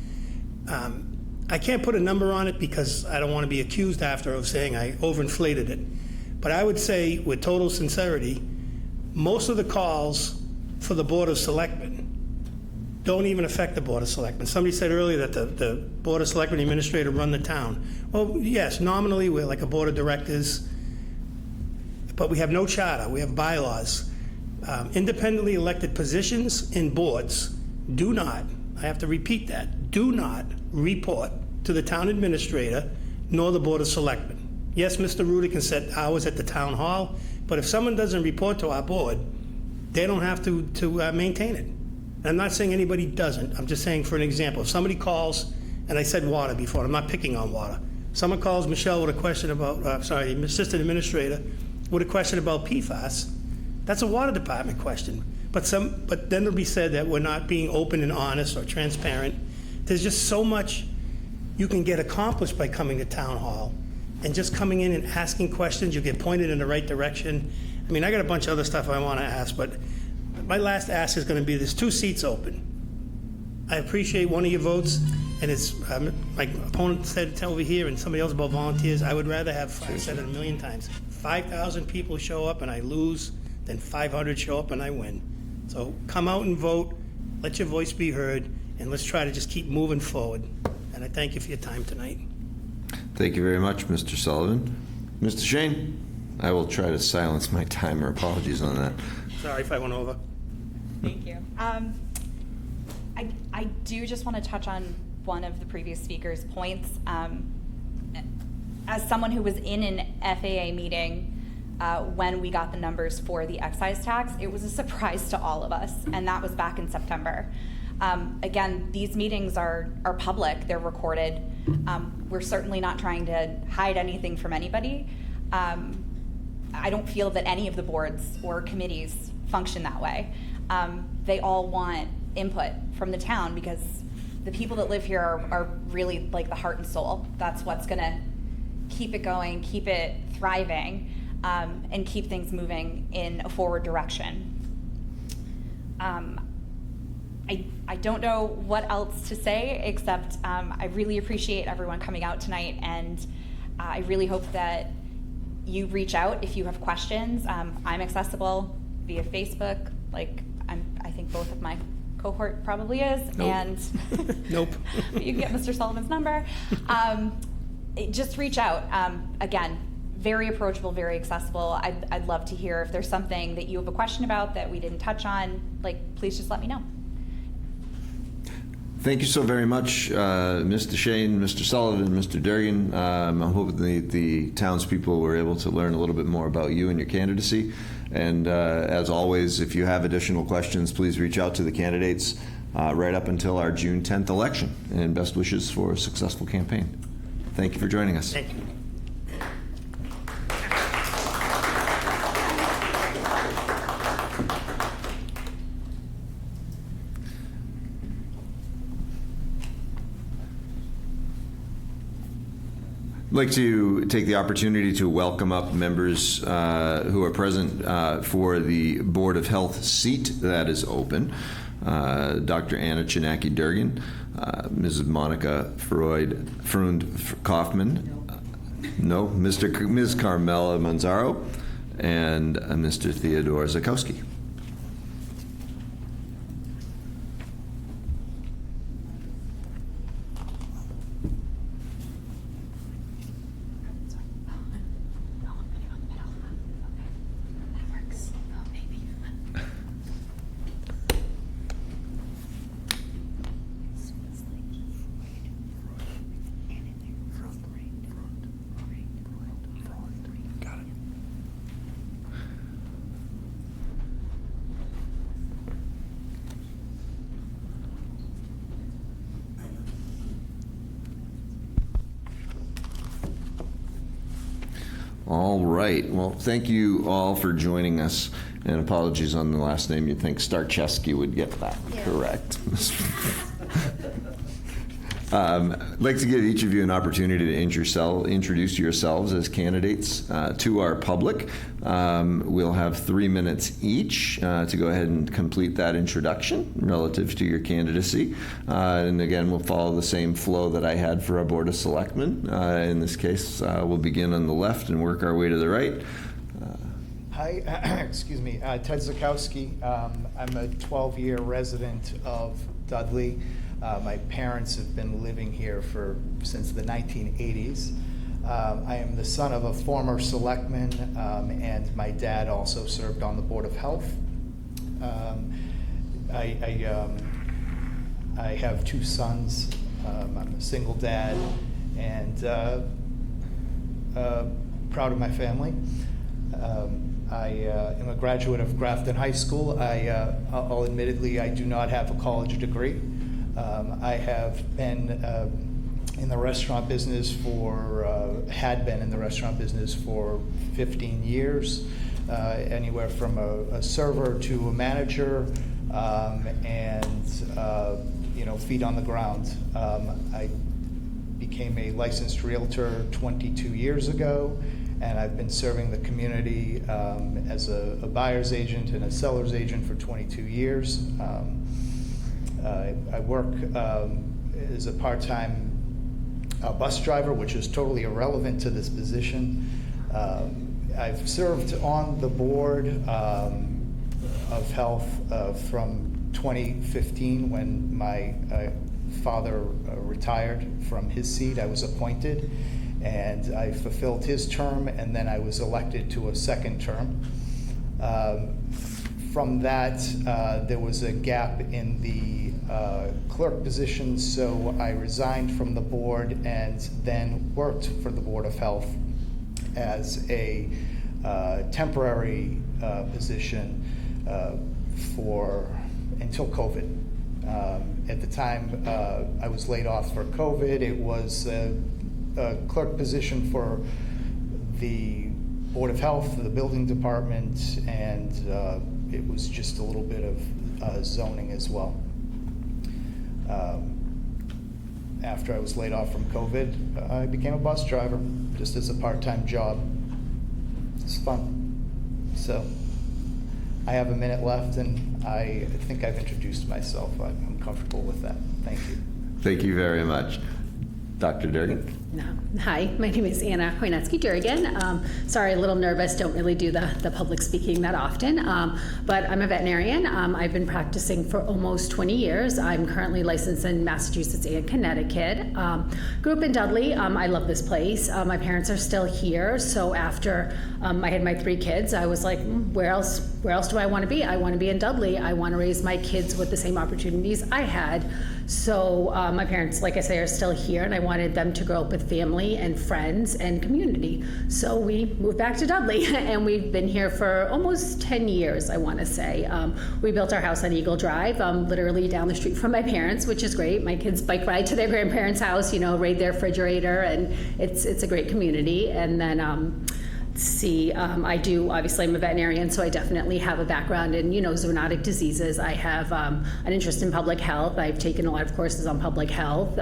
I can't put a number on it because I don't want to be accused after of saying I overinflated it. But I would say, with total sincerity, most of the calls for the Board of Selectmen don't even affect the Board of Selectmen. Somebody said earlier that the Board of Selectmen administrator run the town. Well, yes, nominally we're like a Board of Directors, but we have no charter. We have bylaws. Independently elected positions in boards do not, I have to repeat that, do not report to the town administrator nor the Board of Selectmen. Yes, Mr. Rudy can set hours at the town hall, but if someone doesn't report to our board, they don't have to maintain it. And I'm not saying anybody doesn't. I'm just saying, for an example, if somebody calls, and I said water before, I'm not picking on water. Someone calls Michelle with a question about, assistant administrator, with a question about PFAS, that's a water department question. But then it'll be said that we're not being open and honest or transparent. There's just so much you can get accomplished by coming to town hall and just coming in and asking questions. You get pointed in the right direction. I mean, I got a bunch of other stuff I want to ask, but my last ask is going to be, there's 2 seats open. I appreciate one of your votes, and it's, my opponent said over here and somebody else about volunteers. I would rather have, I said it a million times, 5,000 people show up and I lose than 500 show up and I win. So come out and vote, let your voice be heard, and let's try to just keep moving forward. And I thank you for your time tonight. Thank you very much, Mr. Sullivan. Mr. Shane, I will try to silence my timer. Apologies on that. Sorry if I went over. Thank you. I do just want to touch on one of the previous speaker's points. As someone who was in an FAA meeting when we got the numbers for the excise tax, it was a surprise to all of us, and that was back in September. Again, these meetings are public, they're recorded. We're certainly not trying to hide anything from anybody. I don't feel that any of the boards or committees function that way. They all want input from the town because the people that live here are really like the heart and soul. That's what's gonna keep it going, keep it thriving. and keep things moving in a forward direction. I don't know what else to say except I really appreciate everyone coming out tonight, and I really hope that you reach out if you have questions. I'm accessible via Facebook, like I think both of my cohort probably is, Nope. and Nope. you can get Mr. Sullivan's number. Just reach out. Again, very approachable, very accessible. I'd love to hear if there's something that you have a question about that we didn't touch on, like, please just let me know. Thank you so very much, Mr. Shane, Mr. Sullivan, Mr. Durgan. I'm hoping the townspeople were able to learn a little bit more about you and your candidacy. And as always, if you have additional questions, please reach out to the candidates right up until our June 10th election. And best wishes for a successful campaign. Thank you for joining us. Thank you. I'd like to take the opportunity to welcome up members who are present for the Board of Health seat that is open. Dr. Anna Chinaki-Durgan, Mrs. Monica Freund-Kaufman, Ms. Carmela Manzaro, and Mr. Theodore Zakowski. All right. Well, thank you all for joining us. And apologies on the last name. You'd think Starcheski would get that correct. I'd like to give each of you an opportunity to introduce yourselves as candidates to our public. We'll have 3 minutes each to go ahead and complete that introduction relative to your candidacy. And again, we'll follow the same flow that I had for our Board of Selectmen. In this case, we'll begin on the left and work our way to the right. Hi, excuse me, Ted Zakowski. I'm a 12-year resident of Dudley. My parents have been living here since the 1980s. I am the son of a former selectman, and my dad also served on the Board of Health. I have 2 sons. I'm a single dad, and proud of my family. I am a graduate of Grafton High School. I'll admittedly, I do not have a college degree. I have been in the restaurant business had been in the restaurant business for 15 years, anywhere from a server to a manager, and feet on the ground. I became a licensed realtor 22 years ago, and I've been serving the community as a buyer's agent and a seller's agent for 22 years. I work as a part-time bus driver, which is totally irrelevant to this position. I've served on the Board of Health from 2015 when my father retired from his seat. I was appointed, and I fulfilled his term, and then I was elected to a second term. From that, there was a gap in the clerk position, so I resigned from the board and then worked for the Board of Health as a temporary position until COVID. At the time I was laid off for COVID, it was a clerk position for the Board of Health, the building department, and it was just a little bit of zoning as well. After I was laid off from COVID, I became a bus driver, just as a part-time job. It's fun. So I have a minute left, and I think I've introduced myself. I'm comfortable with that. Thank you. Thank you very much. Dr. Durgan? No. Hi, my name is Anna Chojnacki-Durgan. Sorry, a little nervous, don't really do the public speaking that often, but I'm a veterinarian. I've been practicing for almost 20 years. I'm currently licensed in Massachusetts and Connecticut. Grew up in Dudley. I love this place. My parents are still here, so after I had my 3 kids, I was like, where else do I want to be? I want to be in Dudley. I want to raise my kids with the same opportunities I had. So my parents, like I say, are still here, and I wanted them to grow up with family and friends and community. So we moved back to Dudley, and we've been here for almost 10 years, I want to say. We built our house on Eagle Drive, literally down the street from my parents, which is great. My kids bike ride to their grandparents' house, raid their refrigerator, and it's a great community. And then obviously I'm a veterinarian, so I definitely have a background in, zoonotic diseases. I have an interest in public health. I've taken a lot of courses on public health.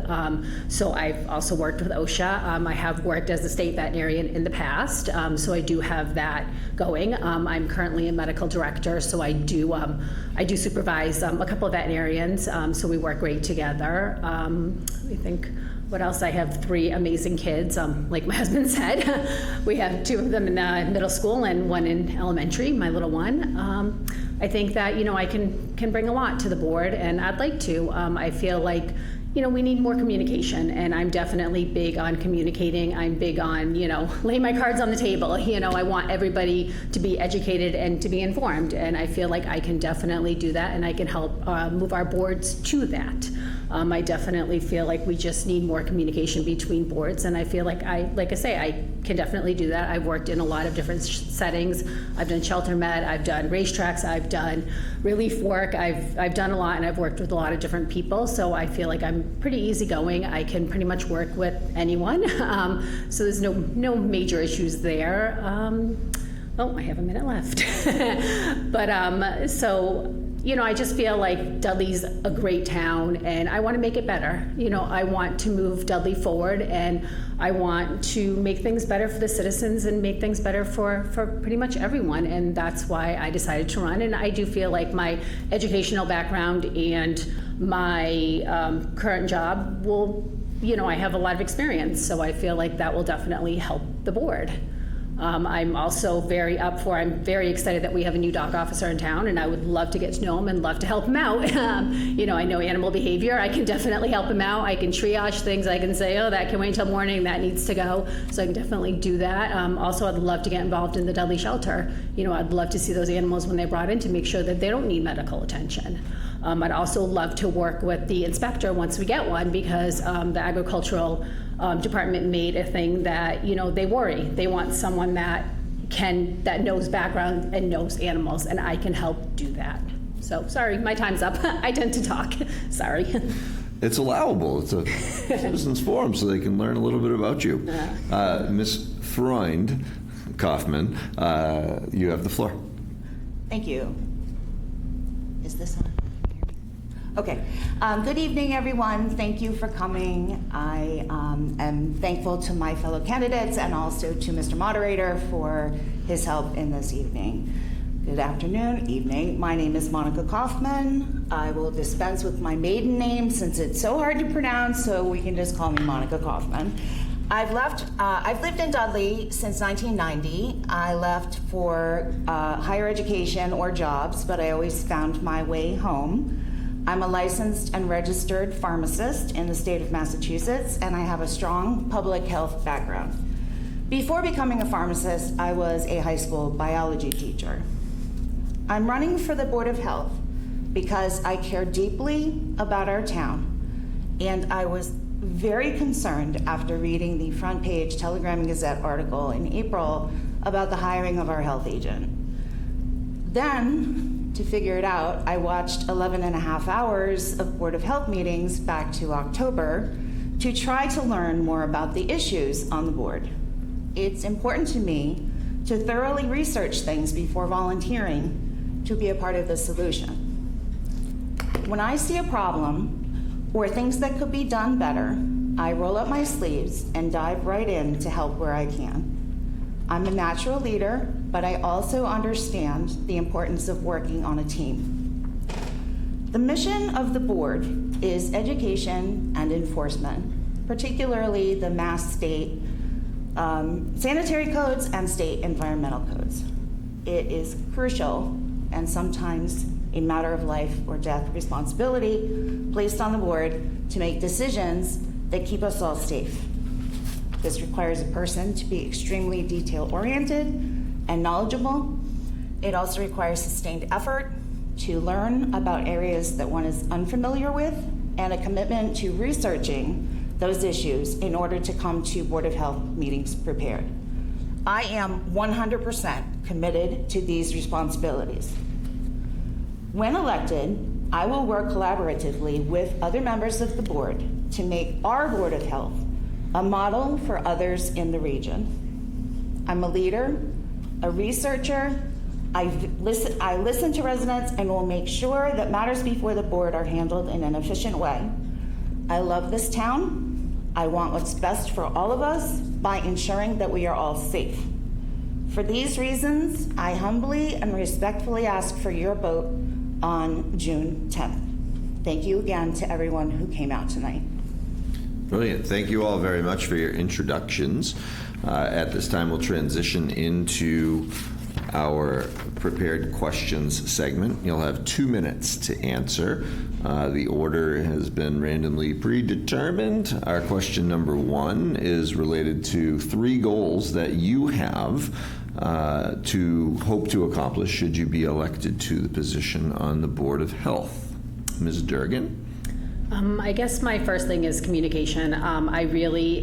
So I've also worked with OSHA. I have worked as a state veterinarian in the past, so I do have that going. I'm currently a medical director, so I do supervise a couple of veterinarians, so we work great together. I think, what else? I have 3 amazing kids. Like my husband said, we have 2 of them in middle school and 1 in elementary, my little one. I think that, I can bring a lot to the board, and I'd like to. I feel like, we need more communication, and I'm definitely big on communicating. I'm big on, laying my cards on the table. I want everybody to be educated and to be informed, and I feel like I can definitely do that, and I can help move our boards to that. I definitely feel like we just need more communication between boards, and I feel like I can definitely do that. I've worked in a lot of different settings. I've done shelter med, I've done racetracks, I've done relief work, I've done a lot, and I've worked with a lot of different people, so I feel like I'm pretty easygoing. I can pretty much work with anyone, so there's no major issues there. I have a minute left. But I just feel like Dudley's a great town, and I want to make it better. I want to move Dudley forward, and I want to make things better for the citizens and make things better for pretty much everyone, and that's why I decided to run. And I do feel like my educational background and my current job will, I have a lot of experience, so I feel like that will definitely help the board. I'm also I'm very excited that we have a new dog officer in town, and I would love to get to know him and love to help him out. I know animal behavior. I can definitely help him out. I can triage things. I can say, that can wait until morning, that needs to go. So I can definitely do that. Also, I'd love to get involved in the Dudley shelter. I'd love to see those animals when they're brought in to make sure that they don't need medical attention. I'd also love to work with the inspector once we get one, because the agricultural department made a thing that, they worry. They want someone that knows background and knows animals, and I can help do that. So, sorry, my time's up. I tend to talk. Sorry. It's allowable. It's a citizens forum, so they can learn a little bit about you. Ms. Freund Kaufman, you have the floor. Thank you. Is this on? Okay. Good evening, everyone. Thank you for coming. I am thankful to my fellow candidates and also to Mr. Moderator for his help in this evening. Good afternoon, evening. My name is Monica Kaufman. I will dispense with my maiden name since it's so hard to pronounce, so we can just call me Monica Kaufman. I've lived in Dudley since 1990. I left for higher education or jobs, but I always found my way home. I'm a licensed and registered pharmacist in the state of Massachusetts, and I have a strong public health background. Before becoming a pharmacist, I was a high school biology teacher. I'm running for the Board of Health because I care deeply about our town, and I was very concerned after reading the front page Telegram and Gazette article in April about the hiring of our health agent. Then, to figure it out, I watched 11 and a half hours of Board of Health meetings back to October to try to learn more about the issues on the board. It's important to me to thoroughly research things before volunteering to be a part of the solution. When I see a problem or things that could be done better, I roll up my sleeves and dive right in to help where I can. I'm a natural leader, but I also understand the importance of working on a team. The mission of the board is education and enforcement, particularly the Mass state sanitary codes and state environmental codes. It is crucial and sometimes a matter of life or death responsibility placed on the board to make decisions that keep us all safe. This requires a person to be extremely detail-oriented and knowledgeable. It also requires sustained effort to learn about areas that one is unfamiliar with and a commitment to researching those issues in order to come to Board of Health meetings prepared. I am 100% committed to these responsibilities. When elected, I will work collaboratively with other members of the board to make our Board of Health a model for others in the region. I'm a leader, a researcher. I listen to residents and will make sure that matters before the board are handled in an efficient way. I love this town. I want what's best for all of us by ensuring that we are all safe. For these reasons, I humbly and respectfully ask for your vote on June 10th. Thank you again to everyone who came out tonight. Brilliant. Thank you all very much for your introductions. At this time, we'll transition into our prepared questions segment. You'll have 2 minutes to answer. The order has been randomly predetermined. Our question number 1 is related to 3 goals that you have to hope to accomplish should you be elected to the position on the Board of Health. Ms. Durgan? I guess my first thing is communication. I really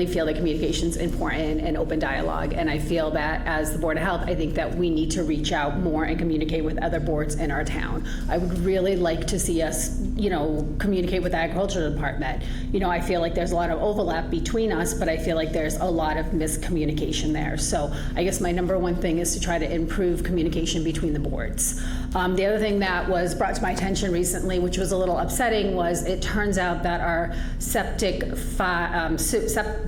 feel that communication is important and open dialogue. And I feel that as the Board of Health, I think that we need to reach out more and communicate with other boards in our town. I would really like to see us, communicate with the Agriculture Department. I feel like there's a lot of overlap between us, but I feel like there's a lot of miscommunication there. So I guess my number 1 thing is to try to improve communication between the boards. The other thing that was brought to my attention recently, which was a little upsetting, was it turns out that our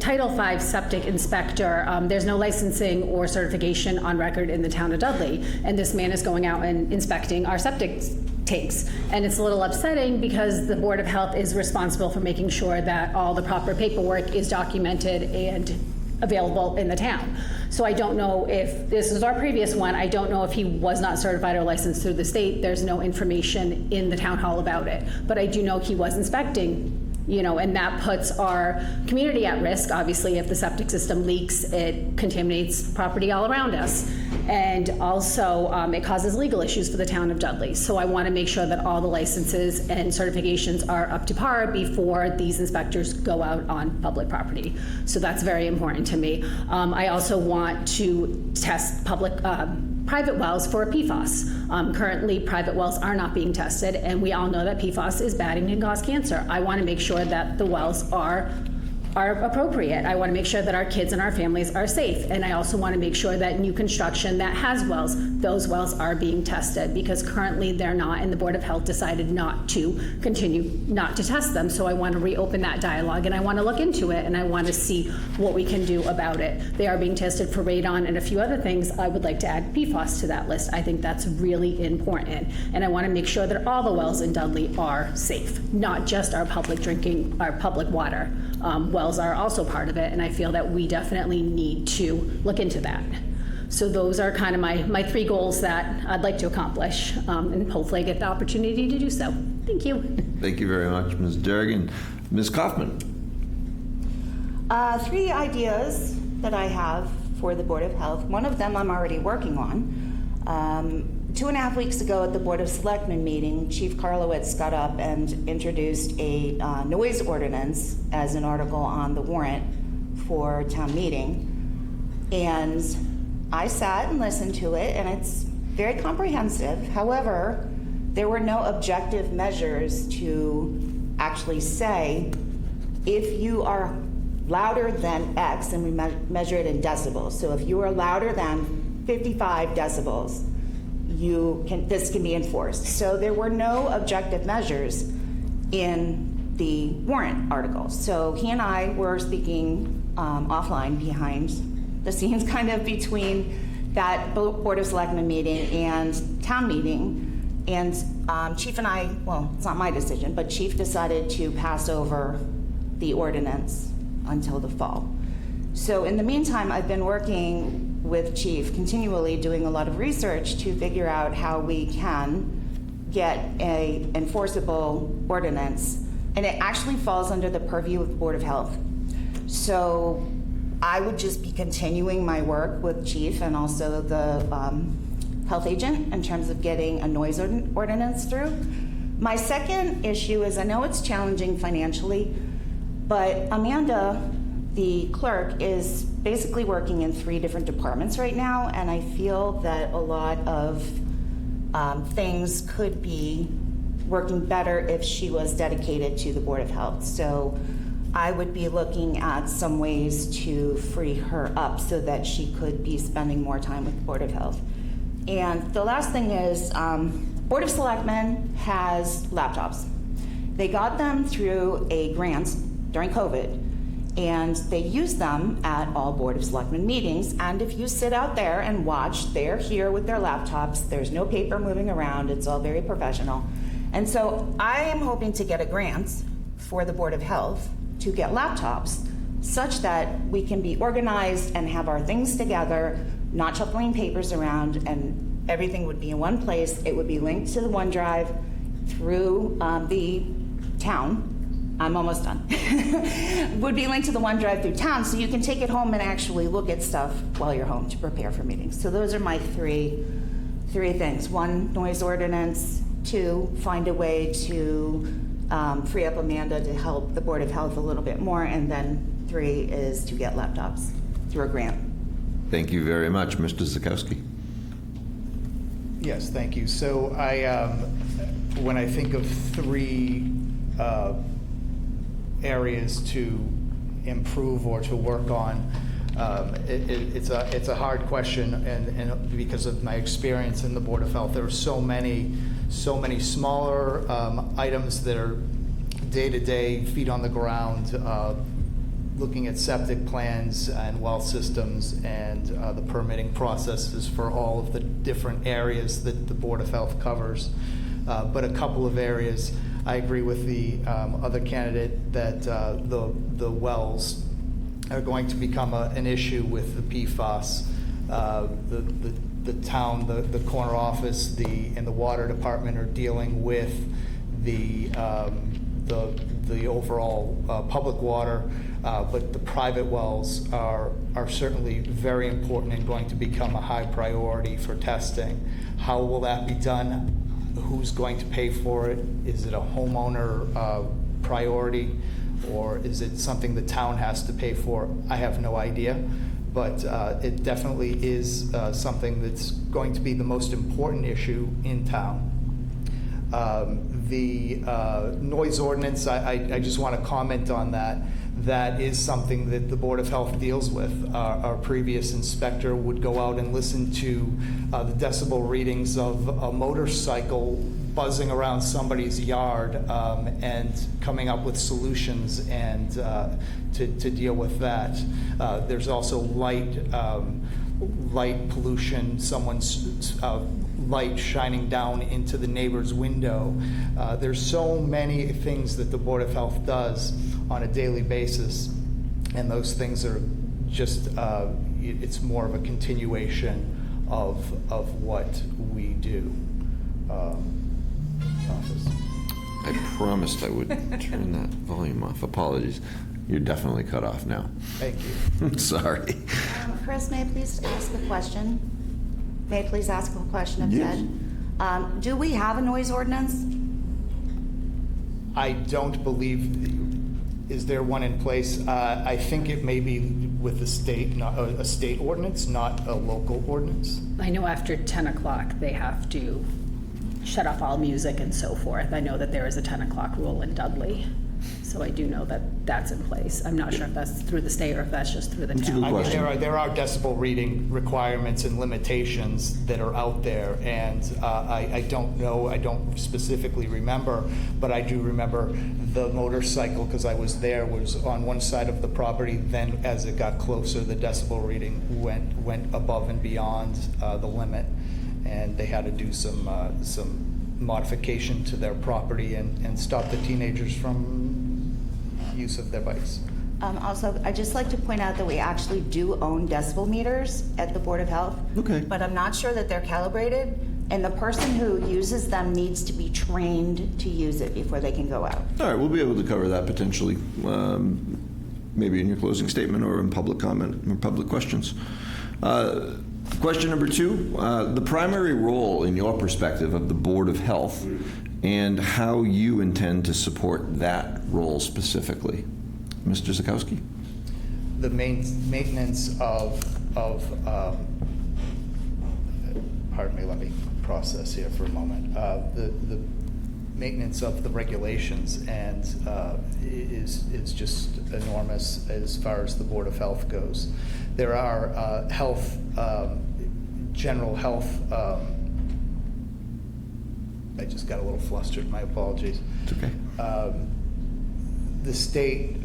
Title V septic inspector, there's no licensing or certification on record in the town of Dudley, and this man is going out and inspecting our septic tanks. And it's a little upsetting because the Board of Health is responsible for making sure that all the proper paperwork is documented and available in the town. So I don't know if, this is our previous one, I don't know if he was not certified or licensed through the state. There's no information in the town hall about it. But I do know he was inspecting, and that puts our community at risk. Obviously, if the septic system leaks, it contaminates property all around us. And also, it causes legal issues for the town of Dudley. So I want to make sure that all the licenses and certifications are up to par before these inspectors go out on public property. So that's very important to me. I also want to test private wells for PFAS. Currently, private wells are not being tested, and we all know that PFAS is bad and can cause cancer. I want to make sure that the wells are appropriate. I want to make sure that our kids and our families are safe. And I also want to make sure that new construction that has wells, those wells are being tested, because currently they're not, and the Board of Health decided not to test them. So I want to reopen that dialogue, and I want to look into it, and I want to see what we can do about it. They are being tested for radon and a few other things. I would like to add PFAS to that list. I think that's really important. And I want to make sure that all the wells in Dudley are safe, not just our public water. Wells are also part of it, and I feel that we definitely need to look into that. So those are kind of my 3 goals that I'd like to accomplish, and hopefully I get the opportunity to do so. Thank you. Thank you very much, Ms. Durgan. Ms. Kaufman? 3 ideas that I have for the Board of Health. One of them I'm already working on. 2.5 weeks ago at the Board of Selectmen meeting, Chief Karlowitz got up and introduced a noise ordinance as an article on the warrant for town meeting. And I sat and listened to it, and it's very comprehensive. However, there were no objective measures to actually say, if you are louder than X, and we measure it in decibels. So if you are louder than 55 decibels, this can be enforced. So there were no objective measures in the warrant article. So he and I were speaking offline behind the scenes, kind of between that Board of Selectmen meeting and town meeting. And Chief and I, well, it's not my decision, but Chief decided to pass over the ordinance until the fall. So in the meantime, I've been working with Chief, continually doing a lot of research to figure out how we can get a enforceable ordinance, and it actually falls under the purview of the Board of Health. So I would just be continuing my work with Chief and also the health agent in terms of getting a noise ordinance through. My second issue is, I know it's challenging financially, but Amanda, the clerk, is basically working in 3 different departments right now, and I feel that a lot of things could be working better if she was dedicated to the Board of Health. So I would be looking at some ways to free her up so that she could be spending more time with the Board of Health. And the last thing is, Board of Selectmen has laptops. They got them through a grant during COVID, and they use them at all Board of Selectmen meetings. And if you sit out there and watch, they're here with their laptops. There's no paper moving around. It's all very professional. And so I am hoping to get a grant for the Board of Health to get laptops such that we can be organized and have our things together, not shuffling papers around, and everything would be in one place. It would be linked to the OneDrive through the town. I'm almost done. Would be linked to the OneDrive through town, so you can take it home and actually look at stuff while you're home to prepare for meetings. So those are my three things. 1, noise ordinance. 2, find a way to free up Amanda to help the Board of Health a little bit more. And then 3 is to get laptops through a grant. Thank you very much. Mr. Zakowski. Yes, thank you. So when I think of 3 areas to improve or to work on, it's a hard question, and because of my experience in the Board of Health, there are so many smaller items that are day-to-day, feet on the ground, looking at septic plans and well systems and the permitting processes for all of the different areas that the Board of Health covers. But a couple of areas, I agree with the other candidate that the wells are going to become an issue with the PFAS. The town, the corner office, and the water department are dealing with the overall public water, but the private wells are certainly very important and going to become a high priority for testing. How will that be done? Who's going to pay for it? Is it a homeowner priority, or is it something the town has to pay for? I have no idea, but it definitely is something that's going to be the most important issue in town. The noise ordinance, I just want to comment on that. That is something that the Board of Health deals with. Our previous inspector would go out and listen to the decibel readings of a motorcycle buzzing around somebody's yard and coming up with solutions and to deal with that. There's also light pollution, someone's light shining down into the neighbor's window. There's so many things that the Board of Health does on a daily basis, and those things are just, it's more of a continuation of what we do. Office. I promised I would turn that volume off. Apologies. You're definitely cut off now. Thank you. Sorry. Chris, may I please ask a question? May I please ask a question of Yes. Ted? Do we have a noise ordinance? I don't believe, is there one in place? I think it may be with the state, not a state ordinance, not a local ordinance. I know after 10 o'clock, they have to shut off all music and so forth. I know that there is a 10 o'clock rule in Dudley. So I do know that that's in place. I'm not sure if that's through the state or if that's just through the That's a town. good I mean, question. there are decibel reading requirements and limitations that are out there, and I don't know, I don't specifically remember, but I do remember the motorcycle, because I was there, was on one side of the property. Then as it got closer, the decibel reading went above and beyond the limit, and they had to do some modification to their property and stop the teenagers from use of their bikes. Also, I'd just like to point out that we actually do own decibel meters at the Board of Health. Okay. But I'm not sure that they're calibrated, and the person who uses them needs to be trained to use it before they can go out. All right, we'll be able to cover that potentially, maybe in your closing statement or in public comment or public questions. Question number 2, the primary role in your perspective of the Board of Health and how you intend to support that role specifically. Mr. Zakowski? The maintenance of pardon me, let me process here for a moment. The maintenance of the regulations and is just enormous as far as the Board of Health goes. There are general health, I just got a little flustered, my apologies. It's okay. The state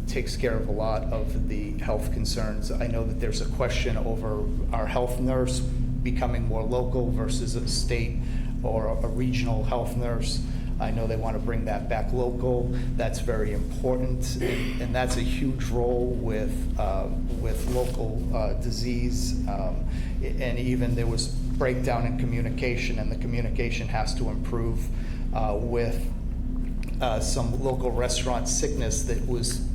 takes care of a lot of the health concerns. I know that there's a question over our health nurse becoming more local versus a state or a regional health nurse. I know they want to bring that back local. That's very important, and that's a huge role with local disease. And even there was breakdown in communication, and the communication has to improve with some local restaurant sickness that was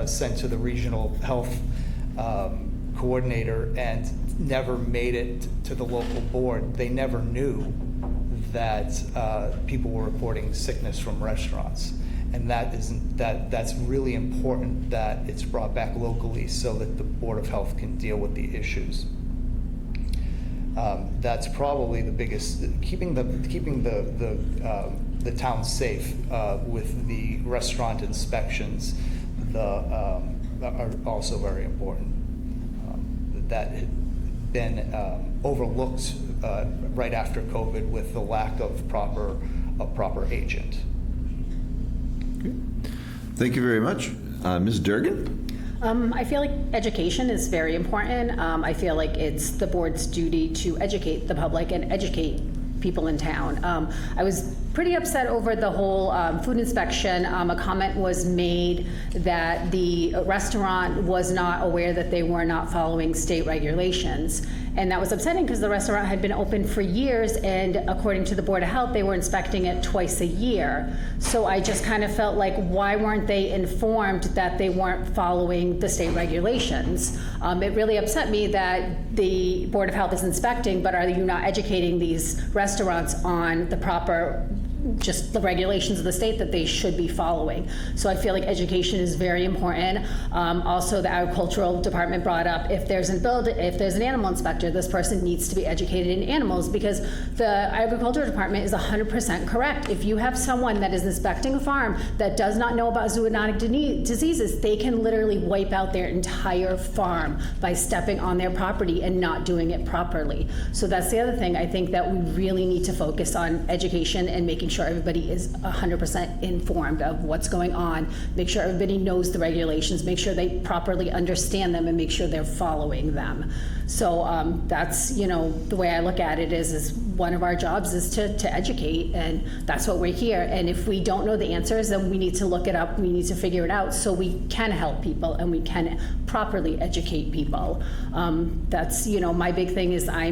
sent to the regional health coordinator and never made it to the local board. They never knew that people were reporting sickness from restaurants, and that's really important that it's brought back locally so that the Board of Health can deal with the issues. That's probably the biggest, keeping the town safe with the restaurant inspections are also very important. That had been overlooked right after COVID with the lack of a proper agent. Thank you very much. Ms. Durgan? I feel like education is very important. I feel like it's the board's duty to educate the public and educate people in town. I was pretty upset over the whole food inspection. A comment was made that the restaurant was not aware that they were not following state regulations. And that was upsetting because the restaurant had been open for years, and according to the Board of Health, they were inspecting it twice a year. So I just kind of felt like, why weren't they informed that they weren't following the state regulations? It really upset me that the Board of Health is inspecting, but are you not educating these restaurants on the proper, just the regulations of the state that they should be following? So I feel like education is very important. Also, the agricultural department brought up, if there's an animal inspector, this person needs to be educated in animals, because the agricultural department is 100% correct. If you have someone that is inspecting a farm that does not know about zoonotic diseases, they can literally wipe out their entire farm by stepping on their property and not doing it properly. So that's the other thing. I think that we really need to focus on education and making sure everybody is 100% informed of what's going on, make sure everybody knows the regulations, make sure they properly understand them, and make sure they're following them. So that's, the way I look at it is one of our jobs is to educate, and that's what we're here. And if we don't know the answers, then we need to look it up, we need to figure it out so we can help people and we can properly educate people. That's, my big thing is I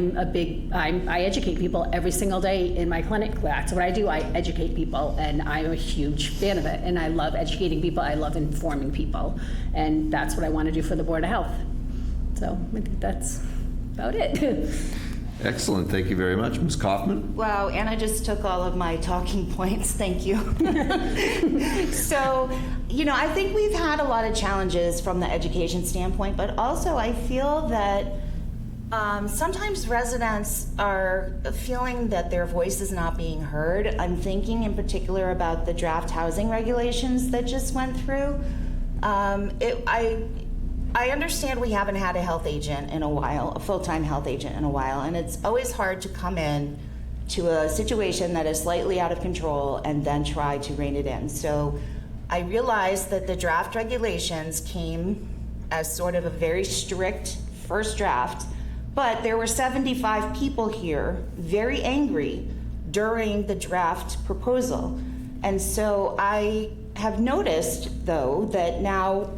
educate people every single day in my clinic. That's what I do. I educate people, and I'm a huge fan of it. And I love educating people. I love informing people. And that's what I want to do for the Board of Health. So I think that's about it. Excellent. Thank you very much. Ms. Kaufman? Wow, Anna just took all of my talking points. Thank you. So, I think we've had a lot of challenges from the education standpoint, but also I feel that Sometimes residents are feeling that their voice is not being heard. I'm thinking in particular about the draft housing regulations that just went through. I understand we haven't had a health agent in a while, a full-time health agent in a while, and it's always hard to come in to a situation that is slightly out of control and then try to rein it in. So I realized that the draft regulations came as sort of a very strict first draft, but there were 75 people here very angry during the draft proposal. And so I have noticed, though, that now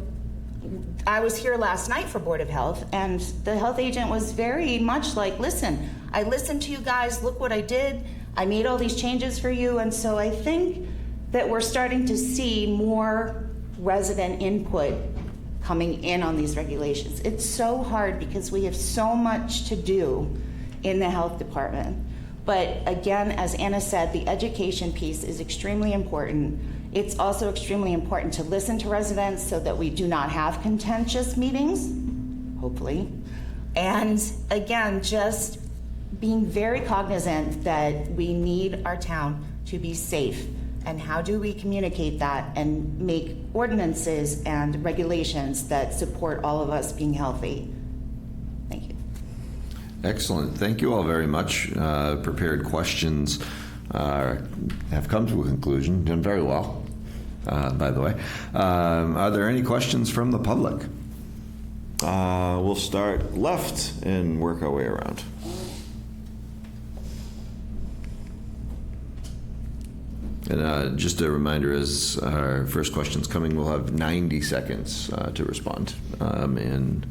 I was here last night for Board of Health, and the health agent was very much like, listen, I listened to you guys, look what I did, I made all these changes for you. And so I think that we're starting to see more resident input coming in on these regulations. It's so hard because we have so much to do in the health department. But again, as Anna said, the education piece is extremely important. It's also extremely important to listen to residents so that we do not have contentious meetings, hopefully. And again, just being very cognizant that we need our town to be safe. And how do we communicate that and make ordinances and regulations that support all of us being healthy? Thank you. Excellent. Thank you all very much. Prepared questions have come to a conclusion. Done very well, by the way. Are there any questions from the public? We'll start left and work our way around. And just a reminder, as our first question's coming, we'll have 90 seconds to respond in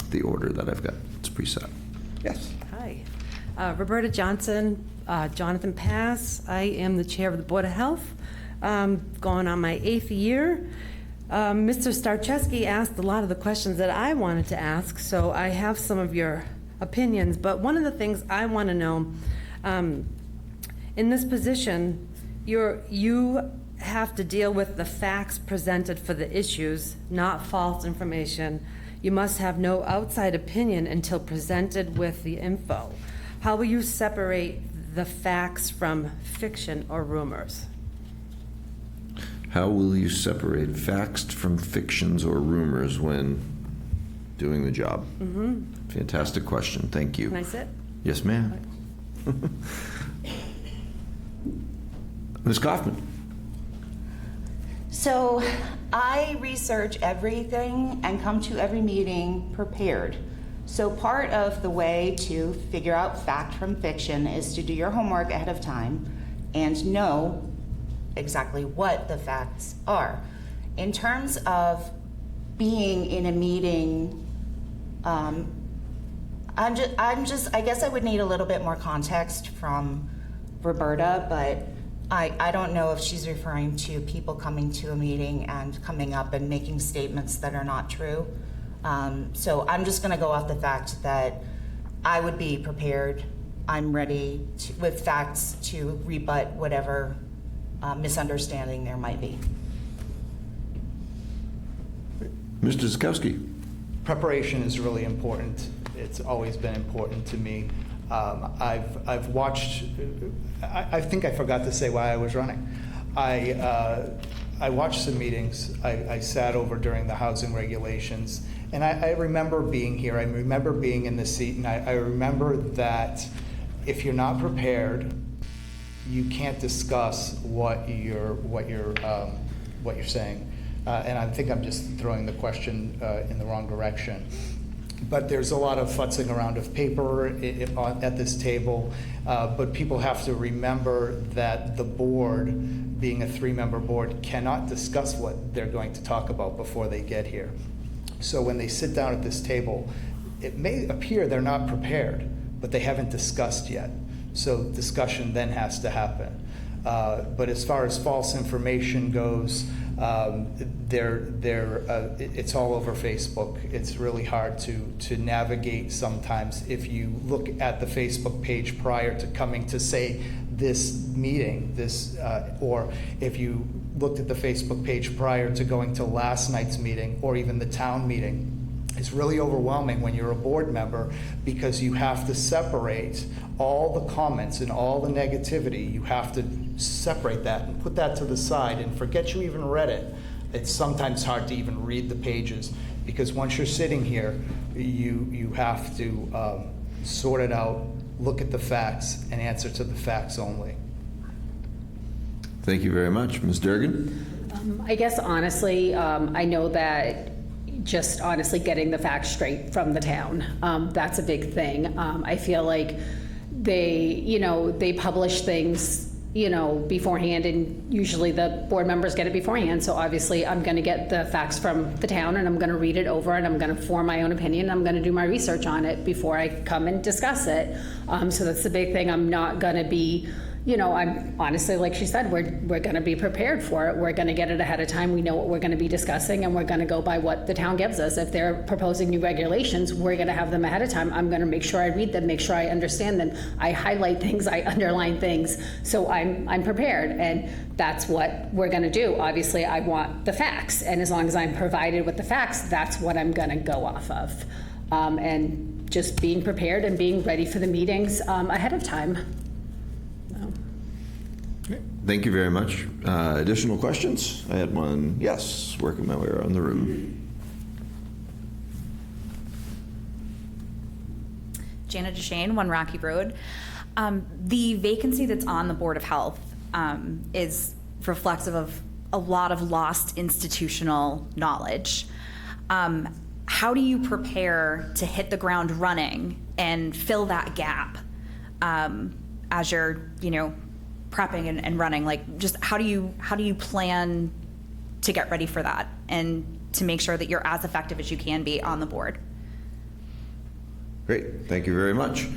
the order that I've got. It's preset. Yes. Hi. Roberta Johnson, Jonathan Pass. I am the chair of the Board of Health, going on my 8th year. Mr. Starczewski asked a lot of the questions that I wanted to ask, so I have some of your opinions. But one of the things I want to know, in this position, you have to deal with the facts presented for the issues, not false information. You must have no outside opinion until presented with the info. How will you separate the facts from fiction or rumors? How will you separate facts from fictions or rumors when doing the job? Mm-hmm. Fantastic question. Thank you. Can I sit? Yes, ma'am. Ms. Kaufman. So I research everything and come to every meeting prepared. So part of the way to figure out fact from fiction is to do your homework ahead of time and know exactly what the facts are. In terms of being in a meeting, I guess I would need a little bit more context from Roberta, but I don't know if she's referring to people coming to a meeting and coming up and making statements that are not true. So I'm just going to go off the fact that I would be prepared. I'm ready with facts to rebut whatever misunderstanding there might be. Mr. Zukowski. Preparation is really important. It's always been important to me. I've watched. I think I forgot to say why I was running. I watched some meetings. I sat over during the housing regulations, and I remember being here. I remember being in the seat, and I remember that if you're not prepared, you can't discuss what you're saying. And I think I'm just throwing the question in the wrong direction. But there's a lot of futzing around of paper at this table. But people have to remember that the board, being a 3-member board, cannot discuss what they're going to talk about before they get here. So when they sit down at this table, it may appear they're not prepared, but they haven't discussed yet. So discussion then has to happen. But as far as false information goes, it's all over Facebook. It's really hard to navigate sometimes. If you look at the Facebook page prior to coming to, say, this meeting, or if you looked at the Facebook page prior to going to last night's meeting or even the town meeting, is really overwhelming when you're a board member, because you have to separate all the comments and all the negativity. You have to separate that and put that to the side and forget you even read it. It's sometimes hard to even read the pages, because once you're sitting here, you have to sort it out, look at the facts, and answer to the facts only. Thank you very much. Ms. Durgan? I guess honestly, I know that just honestly getting the facts straight from the town, that's a big thing. I feel like they publish things, beforehand, and usually the board members get it beforehand. So obviously I'm going to get the facts from the town, and I'm going to read it over, and I'm going to form my own opinion. I'm going to do my research on it before I come and discuss it. So that's the big thing. I'm not going to be, I'm honestly, like she said, we're going to be prepared for it. We're going to get it ahead of time. We know what we're going to be discussing, and we're going to go by what the town gives us. If they're proposing new regulations, we're going to have them ahead of time. I'm going to make sure I read them, make sure I understand them. I highlight things, I underline things, so I'm prepared, and that's what we're going to do. Obviously, I want the facts, and as long as I'm provided with the facts, that's what I'm going to go off of. And just being prepared and being ready for the meetings ahead of time. Thank you very much. Additional questions? I had one. Yes, working my way around the room. Jana DeShane, 1 Rocky Road. The vacancy that's on the Board of Health is reflexive of a lot of lost institutional knowledge. How do you prepare to hit the ground running and fill that gap as you're, prepping and running? Like, just how do you plan to get ready for that and to make sure that you're as effective as you can be on the board? Great. Thank you very much.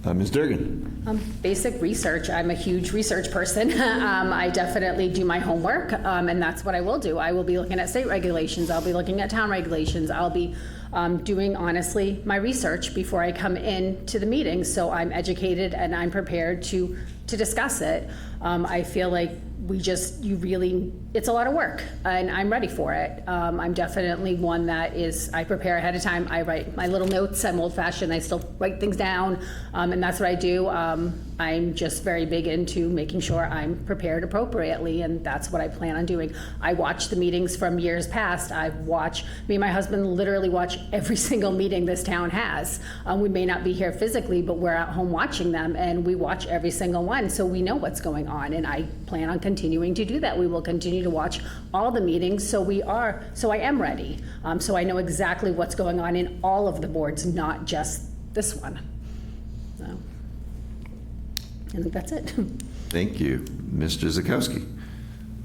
Ms. Durgan? Basic research. I'm a huge research person. I definitely do my homework, and that's what I will do. I will be looking at state regulations. I'll be looking at town regulations. I'll be doing, honestly, my research before I come in to the meeting, so I'm educated and I'm prepared to discuss it. I feel like it's a lot of work, and I'm ready for it. I'm definitely one that I prepare ahead of time. I write my little notes. I'm old-fashioned. I still write things down, and that's what I do. I'm just very big into making sure I'm prepared appropriately, and that's what I plan on doing. I watch the meetings from years past. Me and my husband literally watch every single meeting this town has. We may not be here physically, but we're at home watching them, and we watch every single one, so we know what's going on, and I plan on continuing to do that. We will continue to watch all the meetings, so I am ready. So I know exactly what's going on in all of the boards, not just this one. So I think that's it. Thank you. Mr. Zakowski?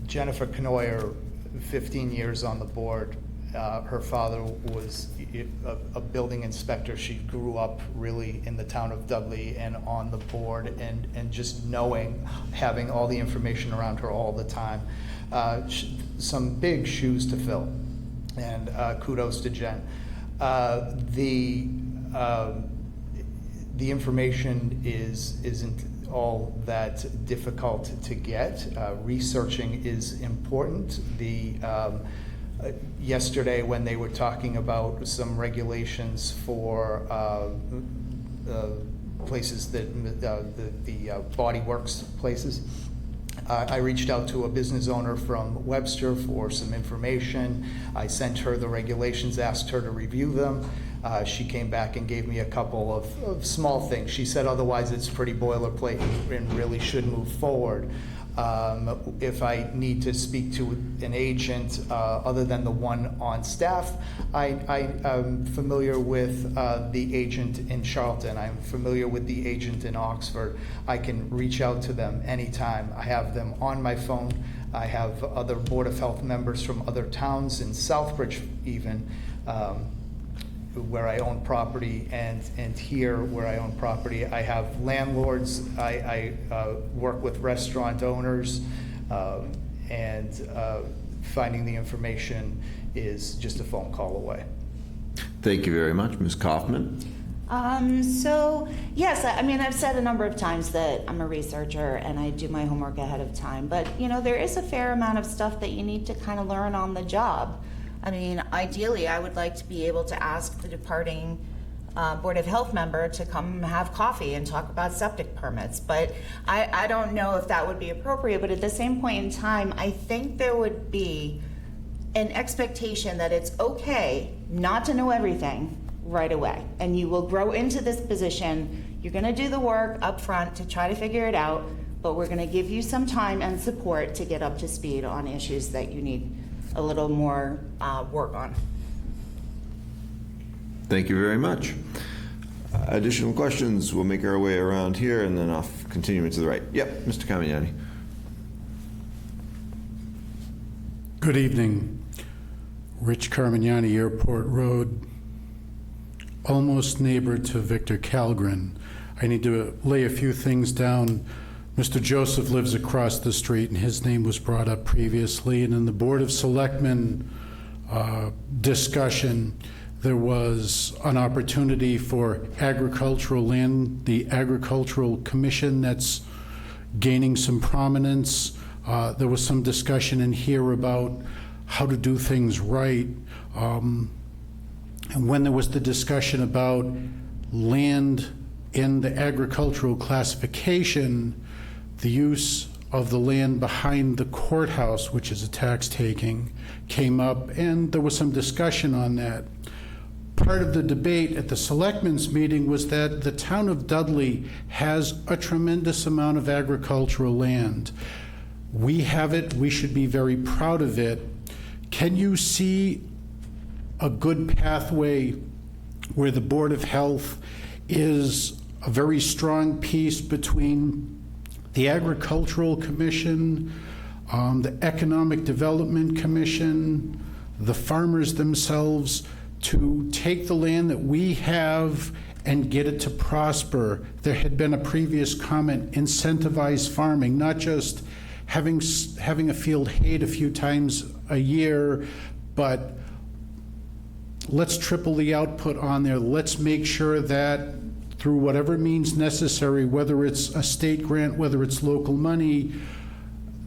Jennifer Knoyer, 15 years on the board. Her father was a building inspector. She grew up really in the town of Dudley and on the board, and just having all the information around her all the time. Some big shoes to fill, and kudos to Jen. The information isn't all that difficult to get. Researching is important. Yesterday, when they were talking about some regulations for places that the Body Works places, I reached out to a business owner from Webster for some information. I sent her the regulations, asked her to review them. She came back and gave me a couple of small things. She said otherwise it's pretty boilerplate and really should move forward. If I need to speak to an agent other than the one on staff, I'm familiar with the agent in Charlton. I'm familiar with the agent in Oxford. I can reach out to them anytime. I have them on my phone. I have other Board of Health members from other towns in Southbridge even, where I own property, and here where I own property. I have landlords. I work with restaurant owners, and finding the information is just a phone call away. Thank you very much. Ms. Kaufman? So yes, I mean, I've said a number of times that I'm a researcher and I do my homework ahead of time, but there is a fair amount of stuff that you need to kind of learn on the job. I mean, ideally, I would like to be able to ask the departing Board of Health member to come have coffee and talk about septic permits. But I don't know if that would be appropriate, but at the same point in time, I think there would be an expectation that it's okay not to know everything right away. And you will grow into this position. You're gonna do the work up front to try to figure it out, but we're gonna give you some time and support to get up to speed on issues that you need a little more work on. Thank you very much. Additional questions, we'll make our way around here and then off, continuing to the right. Yep, Mr. Camignani. Good evening. Rich Carmignani, Airport Road, almost neighbor to Victor Calgren. I need to lay a few things down. Mr. Joseph lives across the street, and his name was brought up previously. And in the Board of Selectmen discussion, there was an opportunity for agricultural land, the Agricultural Commission that's gaining some prominence. There was some discussion in here about how to do things right. And when there was the discussion about land in the agricultural classification, the use of the land behind the courthouse, which is a tax taking, came up, and there was some discussion on that. Part of the debate at the selectmen's meeting was that the town of Dudley has a tremendous amount of agricultural land. We have it, we should be very proud of it. Can you see a good pathway where the Board of Health is a very strong piece between the Agricultural Commission, the Economic Development Commission, the farmers themselves, to take the land that we have and get it to prosper? There had been a previous comment, incentivize farming, not just having a field hayed a few times a year, but let's triple the output on there. Let's make sure that through whatever means necessary, whether it's a state grant, whether it's local money,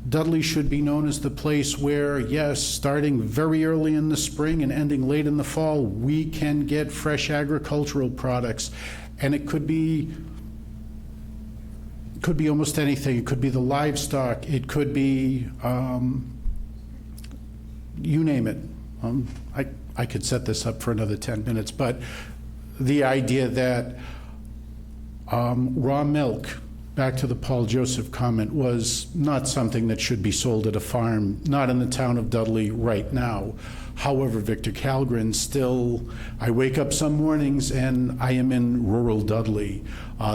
Dudley should be known as the place where, yes, starting very early in the spring and ending late in the fall, we can get fresh agricultural products. And it could be almost anything. It could be the livestock. It could be, you name it. I could set this up for another 10 minutes, but the idea that raw milk, back to the Paul Joseph comment, was not something that should be sold at a farm, not in the town of Dudley right now. However, Victor Calgren still, I wake up some mornings and I am in rural Dudley.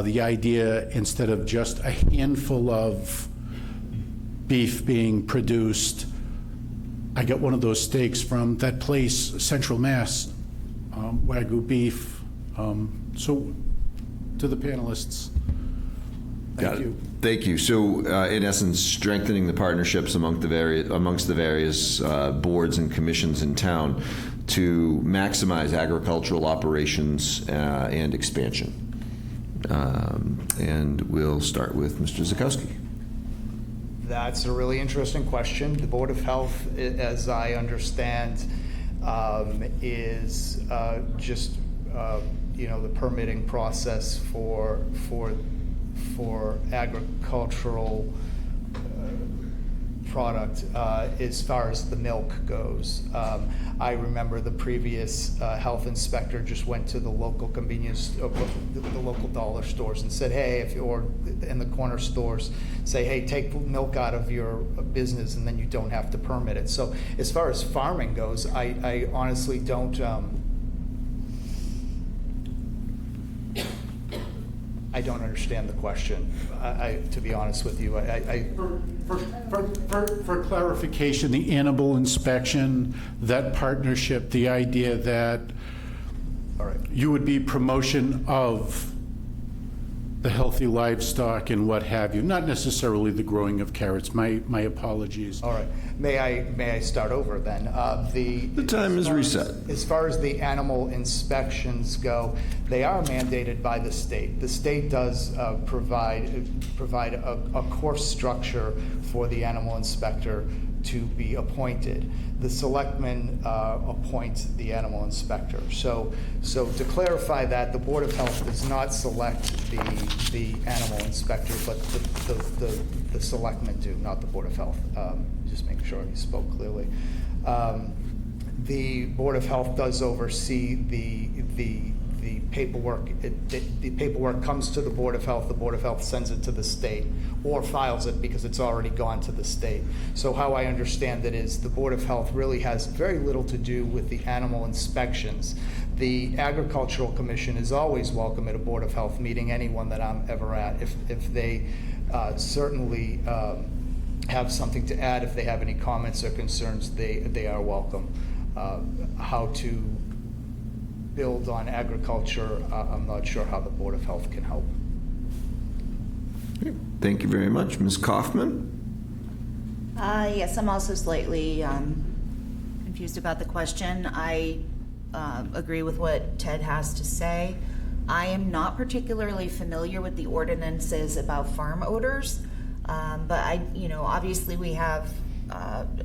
The idea, instead of just a handful of beef being produced, I get one of those steaks from that place, Central Mass, Wagyu beef. So, to the panelists, thank you. Thank you. So, in essence, strengthening the partnerships amongst the various boards and commissions in town to maximize agricultural operations and expansion. And we'll start with Mr. Zukowski. That's a really interesting question. The Board of Health, as I understand, is just the permitting process for agricultural product as far as the milk goes. I remember the previous health inspector just went to the local convenience, the local dollar stores and said, hey, or in the corner stores, say, hey, take milk out of your business and then you don't have to permit it. So as far as farming goes, I honestly don't, I don't understand the question. To be honest with you, For clarification, the animal inspection, that partnership, the idea that all right. you would be promotion of the healthy livestock and what have you, not necessarily the growing of carrots. My apologies. All right. May I start over then? The time is reset. As far as the animal inspections go, they are mandated by the state. The state does provide a course structure for the animal inspector to be appointed. The selectmen appoint the animal inspector. So to clarify that, the Board of Health does not select the animal inspector, but the selectmen do, not the Board of Health. Just making sure he spoke clearly. The Board of Health does oversee the paperwork. The paperwork comes to the Board of Health. The Board of Health sends it to the state or files it because it's already gone to the state. So how I understand it is the Board of Health really has very little to do with the animal inspections. The Agricultural Commission is always welcome at a Board of Health meeting, anyone that I'm ever at. If they certainly have something to add, if they have any comments or concerns, they are welcome. How to build on agriculture, I'm not sure how the Board of Health can help. Thank you very much. Ms. Kaufman? Yes, I'm also slightly confused about the question. I agree with what Ted has to say. I am not particularly familiar with the ordinances about farm odors, but obviously we have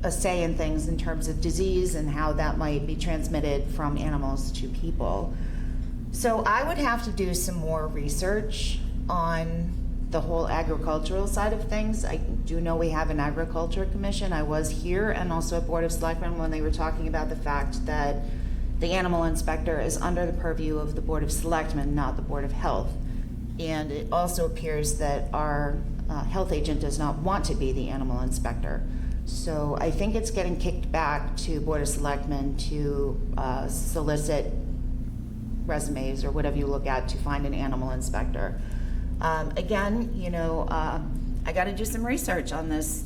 a say in things in terms of disease and how that might be transmitted from animals to people. So I would have to do some more research on the whole agricultural side of things. I do know we have an agriculture commission. I was here and also at Board of Selectmen when they were talking about the fact that the animal inspector is under the purview of the Board of Selectmen, not the Board of Health. And it also appears that our health agent does not want to be the animal inspector. So I think it's getting kicked back to Board of Selectmen to solicit resumes or whatever you look at to find an animal inspector. Again, I got to do some research on this,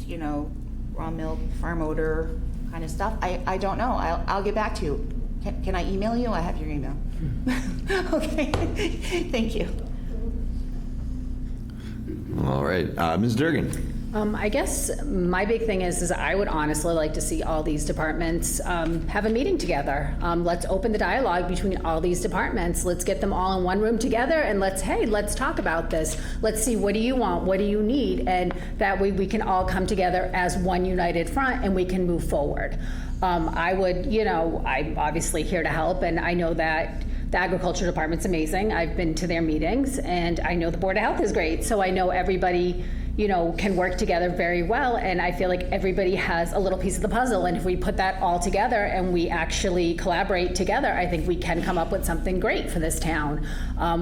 raw milk, farm odor kind of stuff. I don't know. I'll get back to you. Can I email you? I have your email. Okay. Thank you. All right. Ms. Durgan? I guess my big thing is I would honestly like to see all these departments have a meeting together. Let's open the dialogue between all these departments. Let's get them all in one room together and let's talk about this. Let's see, what do you want? What do you need? And that way we can all come together as one united front and we can move forward. I'm obviously here to help, and I know that the agriculture department's amazing. I've been to their meetings, and I know the Board of Health is great. So I know everybody can work together very well, and I feel like everybody has a little piece of the puzzle, and if we put that all together and we actually collaborate together, I think we can come up with something great for this town.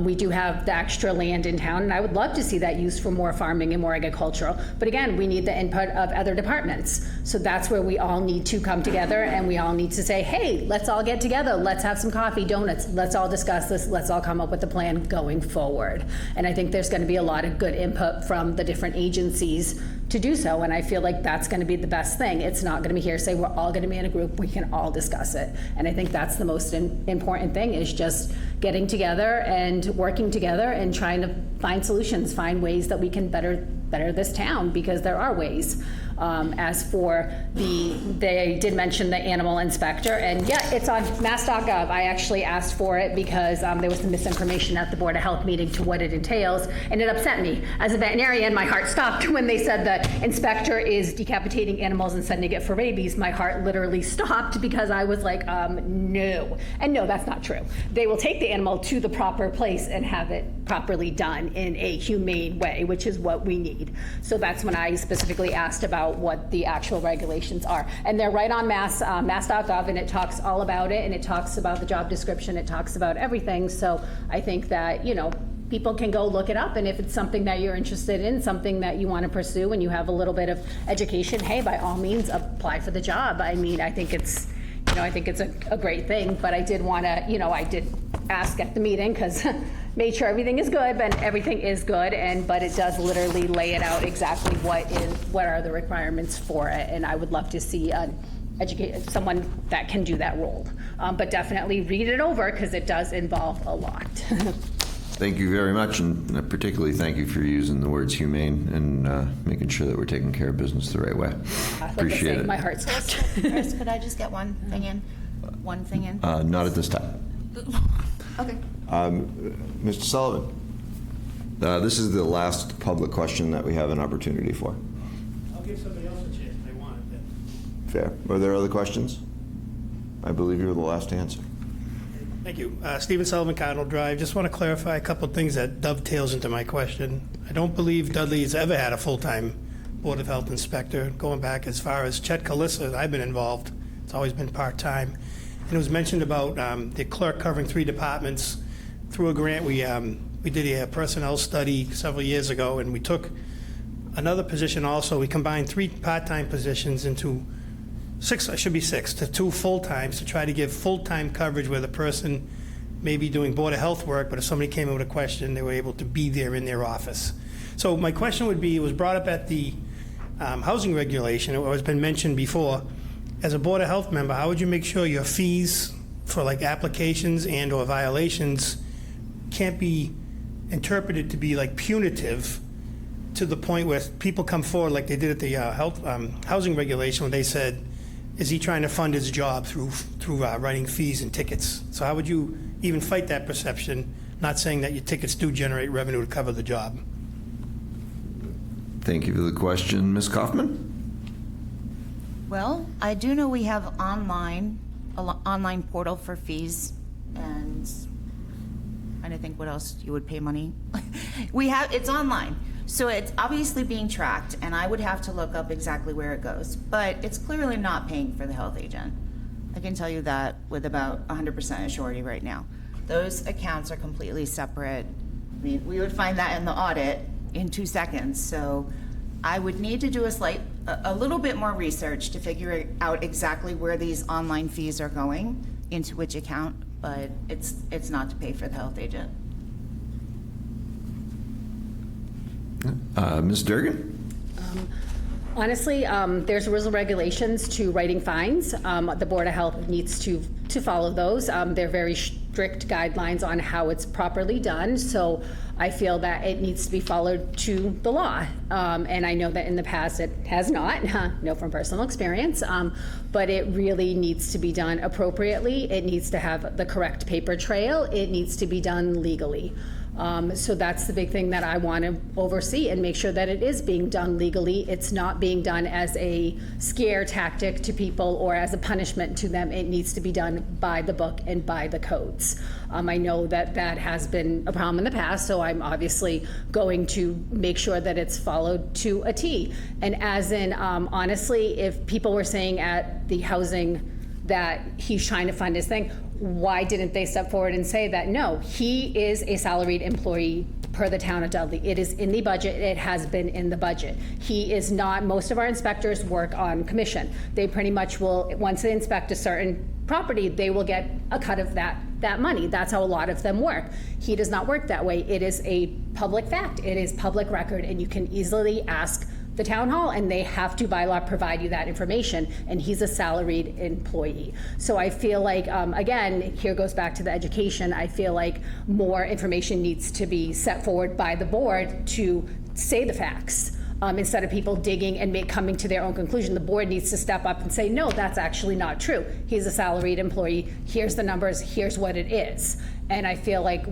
We do have the extra land in town, and I would love to see that used for more farming and more agricultural, but again, we need the input of other departments. So that's where we all need to come together, and we all need to say, hey, let's all get together, let's have some coffee, donuts, let's all discuss this, let's all come up with a plan going forward. And I think there's going to be a lot of good input from the different agencies to do so, and I feel like that's going to be the best thing. It's not going to be hearsay. We're all going to be in a group. We can all discuss it, and I think that's the most important thing, is just getting together and working together and trying to find solutions, find ways that we can better this town, because there are ways. As for they did mention the animal inspector, and yeah, it's on mass.gov. I actually asked for it because there was some misinformation at the Board of Health meeting to what it entails, and it upset me. As a veterinarian, my heart stopped when they said the inspector is decapitating animals and sending it for rabies. My heart literally stopped because I was like, no. And no, that's not true. They will take the animal to the proper place and have it properly done in a humane way, which is what we need. So that's when I specifically asked about what the actual regulations are. And they're right on mass.gov, and it talks all about it, and it talks about the job description, it talks about everything. So I think that, people can go look it up, and if it's something that you're interested in, something that you want to pursue, and you have a little bit of education, hey, by all means, apply for the job. I mean, I think it's a great thing, but I did want to, I did ask at the meeting, because made sure everything is good, but everything is good, but it does literally lay it out exactly what are the requirements for it, and I would love to see someone that can do that role. But definitely read it over, because it does involve a lot. Thank you very much, and particularly thank you for using the words humane and making sure that we're taking care of business the right way. Appreciate it. My heart stopped. Chris, could I just get one thing in? Not at this time. Okay. Mr. Sullivan, this is the last public question that we have an opportunity for. I'll give somebody else a chance if they want it then. Fair. Are there other questions? I believe you were the last to answer. Thank you. Stephen Sullivan, Cardinal Drive. Just want to clarify a couple of things that dovetails into my question. I don't believe Dudley has ever had a full-time Board of Health inspector. Going back as far as Chet Kalissa, I've been involved. It's always been part-time. And it was mentioned about the clerk covering 3 departments. Through a grant, we did a personnel study several years ago, and we took another position also. We combined 3 part-time positions into 6 to 2 full-times to try to give full-time coverage where the person may be doing Board of Health work, but if somebody came in with a question, they were able to be there in their office. So my question would be, it was brought up at the housing regulation, it has been mentioned before. As a Board of Health member, how would you make sure your fees for like applications and or violations can't be interpreted to be like punitive to the point where people come forward like they did at the housing regulation when they said, is he trying to fund his job through writing fees and tickets? So how would you even fight that perception, not saying that your tickets do generate revenue to cover the job? Thank you for the question. Ms. Kaufman? Well, I do know we have online portal for fees, and I'm trying to think what else you would pay money. It's online. So it's obviously being tracked, and I would have to look up exactly where it goes. But it's clearly not paying for the health agent. I can tell you that with about 100% surety right now. Those accounts are completely separate. I mean, we would find that in the audit in 2 seconds. So I would need to do a little bit more research to figure out exactly where these online fees are going, into which account, but it's not to pay for the health agent. Ms. Durgan? Honestly, there's rules and regulations to writing fines. The Board of Health needs to follow those. They're very strict guidelines on how it's properly done. So I feel that it needs to be followed to the law. And I know that in the past it has not, know from personal experience, but it really needs to be done appropriately. It needs to have the correct paper trail. It needs to be done legally. So that's the big thing that I want to oversee and make sure that it is being done legally. It's not being done as a scare tactic to people or as a punishment to them. It needs to be done by the book and by the codes. I know that that has been a problem in the past, so I'm obviously going to make sure that it's followed to a T. And as in, honestly, if people were saying at the housing that he's trying to fund his thing, why didn't they step forward and say that? No, he is a salaried employee per the town of Dudley. It is in the budget. It has been in the budget. He is not, most of our inspectors work on commission. They pretty much will, once they inspect a certain property, they will get a cut of that money. That's how a lot of them work. He does not work that way. It is a public fact. It is public record, and you can easily ask the town hall, and they have to by law provide you that information, and he's a salaried employee. So I feel like, again, here goes back to the education. I feel like more information needs to be set forward by the board to say the facts. Instead of people digging and coming to their own conclusion, the board needs to step up and say, no, that's actually not true. He's a salaried employee. Here's the numbers. Here's what it is. And I feel like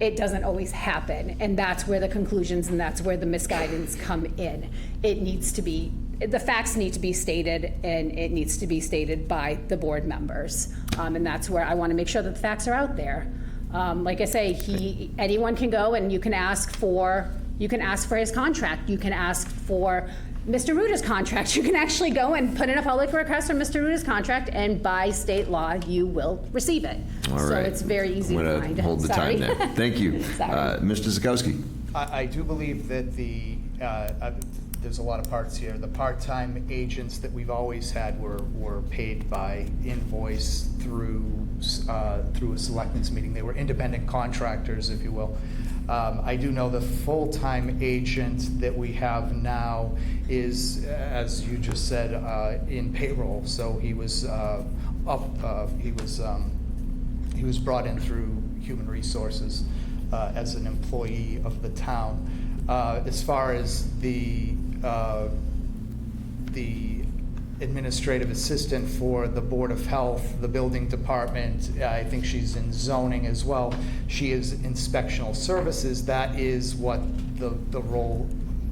it doesn't always happen. And that's where the conclusions and that's where the misguidance come in. The facts need to be stated, and it needs to be stated by the board members. And that's where I want to make sure that the facts are out there. Like I say, anyone can go and you can ask for his contract. You can ask for Mr. Ruta's contract. You can actually go and put in a public request for Mr. Ruta's contract, and by state law, you will receive it. All right. So it's very easy to find. I'm going to hold the Sorry. time there. Thank you. Mr. Zakowski. I do believe that there's a lot of parts here. The part-time agents that we've always had were paid by invoice through a selectmen's meeting. They were independent contractors, if you will. I do know the full-time agent that we have now is, as you just said, in payroll. So he was he was brought in through human resources as an employee of the town. As far as the administrative assistant for the Board of Health, the building department, I think she's in zoning as well. She is inspectional services. That is what the role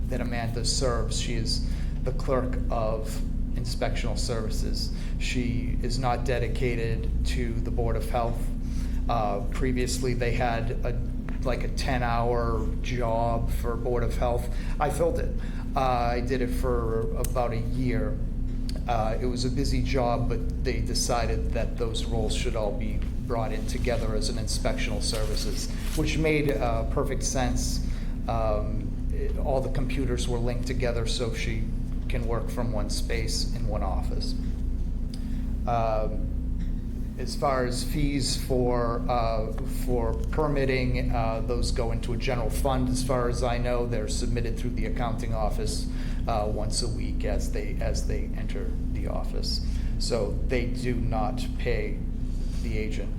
that Amanda serves. She is the clerk of inspectional services. She is not dedicated to the Board of Health. Previously, they had a 10-hour job for Board of Health. I filled it. I did it for about a year. It was a busy job, but they decided that those roles should all be brought in together as an inspectional services, which made perfect sense. All the computers were linked together so she can work from one space in one office. As far as fees for permitting, those go into a general fund. As far as I know, they're submitted through the accounting office once a week as they enter the office. So they do not pay the agent.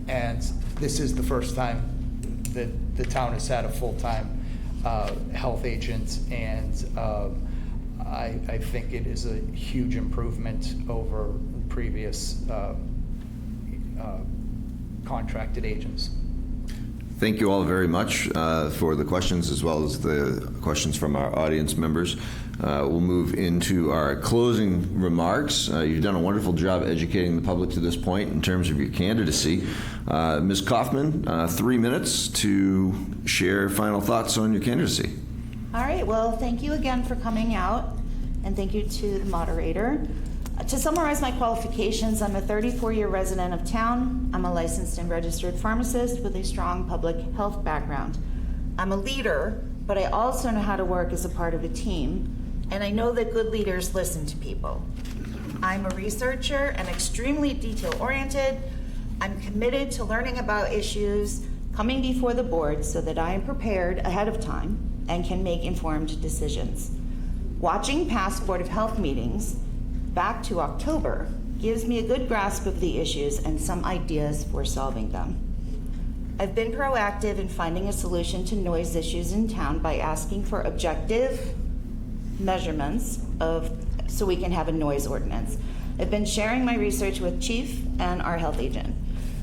And this is the first time that the town has had a full-time health agent, and I think it is a huge improvement over previous contracted agents. Thank you all very much for the questions, as well as the questions from our audience members. We'll move into our closing remarks. You've done a wonderful job educating the public to this point in terms of your candidacy. Ms. Kaufman, 3 minutes to share final thoughts on your candidacy. All right, well, thank you again for coming out, and thank you to the moderator. To summarize my qualifications, I'm a 34-year resident of town. I'm a licensed and registered pharmacist with a strong public health background. I'm a leader, but I also know how to work as a part of a team, and I know that good leaders listen to people. I'm a researcher and extremely detail-oriented. I'm committed to learning about issues coming before the board so that I am prepared ahead of time and can make informed decisions. Watching past Board of Health meetings back to October gives me a good grasp of the issues and some ideas for solving them. I've been proactive in finding a solution to noise issues in town by asking for objective measurements so we can have a noise ordinance. I've been sharing my research with Chief and our health agent.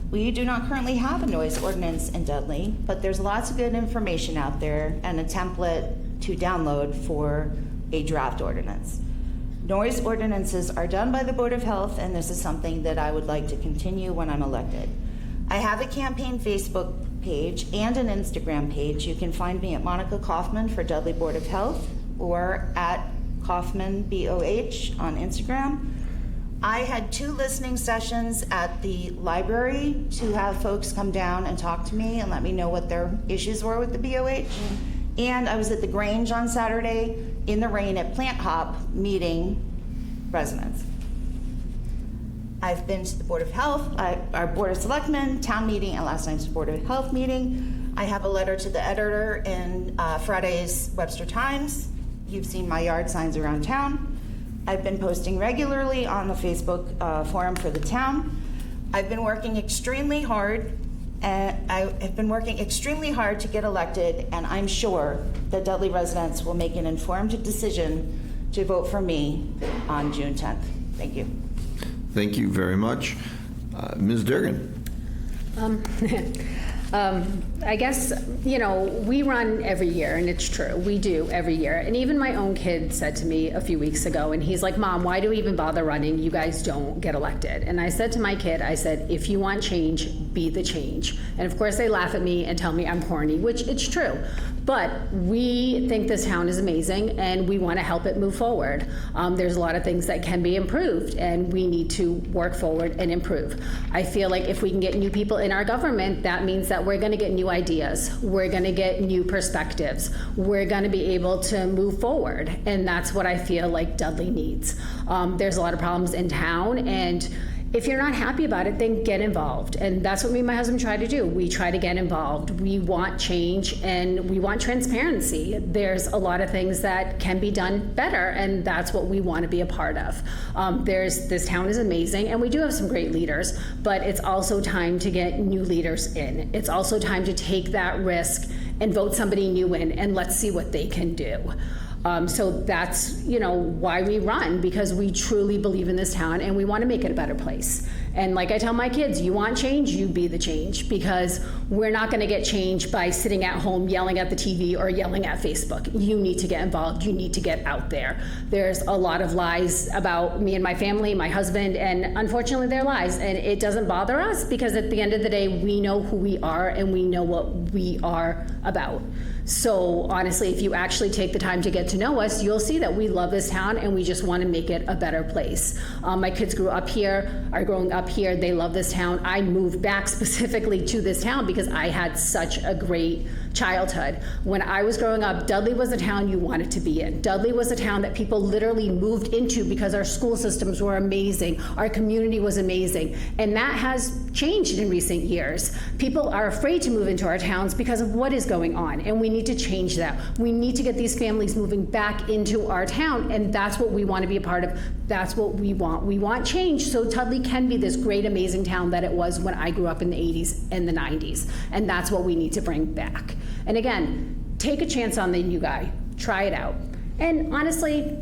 We do not currently have a noise ordinance in Dudley, but there's lots of good information out there and a template to download for a draft ordinance. Noise ordinances are done by the Board of Health, and this is something that I would like to continue when I'm elected. I have a campaign Facebook page and an Instagram page. You can find me at Monica Kaufman for Dudley Board of Health or at Kaufman BOH on Instagram. I had 2 listening sessions at the library to have folks come down and talk to me and let me know what their issues were with the BOH. And I was at the Grange on Saturday in the rain at Plant Hop meeting residents. I've been to the Board of Health, our Board of Selectmen, town meeting, and last night's Board of Health meeting. I have a letter to the editor in Friday's Webster Times. You've seen my yard signs around town. I've been posting regularly on the Facebook forum for the town. I've been working extremely hard. I have been working extremely hard to get elected, and I'm sure that Dudley residents will make an informed decision to vote for me on June 10th. Thank you. Thank you very much. Ms. Durgan. I guess, we run every year, and it's true. We do every year. And even my own kid said to me a few weeks ago, and he's like, Mom, why do we even bother running? You guys don't get elected. And I said to my kid, I said, if you want change, be the change. And of course, they laugh at me and tell me I'm corny, which it's true. But we think this town is amazing, and we want to help it move forward. There's a lot of things that can be improved, and we need to work forward and improve. I feel like if we can get new people in our government, that means that we're going to get new ideas. We're going to get new perspectives. We're going to be able to move forward, and that's what I feel like Dudley needs. There's a lot of problems in town, and if you're not happy about it, then get involved. And that's what me and my husband try to do. We try to get involved. We want change, and we want transparency. There's a lot of things that can be done better, and that's what we want to be a part of. This town is amazing, and we do have some great leaders, but it's also time to get new leaders in. It's also time to take that risk and vote somebody new in, and let's see what they can do. So that's, why we run, because we truly believe in this town and we want to make it a better place. And like I tell my kids, you want change, you be the change, because we're not going to get change by sitting at home yelling at the TV or yelling at Facebook. You need to get involved. You need to get out there. There's a lot of lies about me and my family, my husband, and unfortunately they're lies. And it doesn't bother us because at the end of the day, we know who we are and we know what we are about. So honestly, if you actually take the time to get to know us, you'll see that we love this town and we just want to make it a better place. My kids are growing up here. They love this town. I moved back specifically to this town because I had such a great childhood. When I was growing up, Dudley was a town you wanted to be in. Dudley was a town that people literally moved into because our school systems were amazing. Our community was amazing. And that has changed in recent years. People are afraid to move into our towns because of what is going on. And we need to change that. We need to get these families moving back into our town. And that's what we want to be a part of. That's what we want. We want change so Dudley can be this great, amazing town that it was when I grew up in the 80s and the 90s. And that's what we need to bring back. And again, take a chance on the new guy. Try it out. And honestly,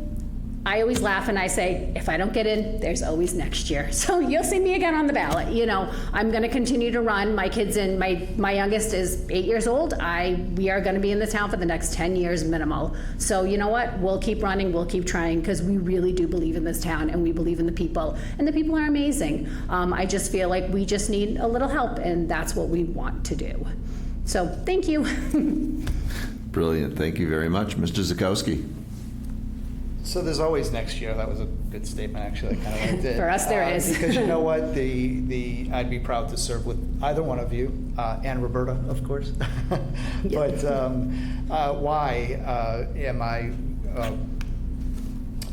I always laugh and I say, if I don't get in, there's always next year. So you'll see me again on the ballot. I'm going to continue to run. My kids and my youngest is 8 years old. We are going to be in the town for the next 10 years minimal. So you know what? We'll keep running. We'll keep trying because we really do believe in this town and we believe in the people. And the people are amazing. I just feel like we just need a little help and that's what we want to do. So thank you. Brilliant. Thank you very much. Mr. Zukowski. So there's always next year. That was a good statement, actually. I kind of liked it. For us, there is. Because you know what? I'd be proud to serve with either one of you, and Roberta, of course. But why am I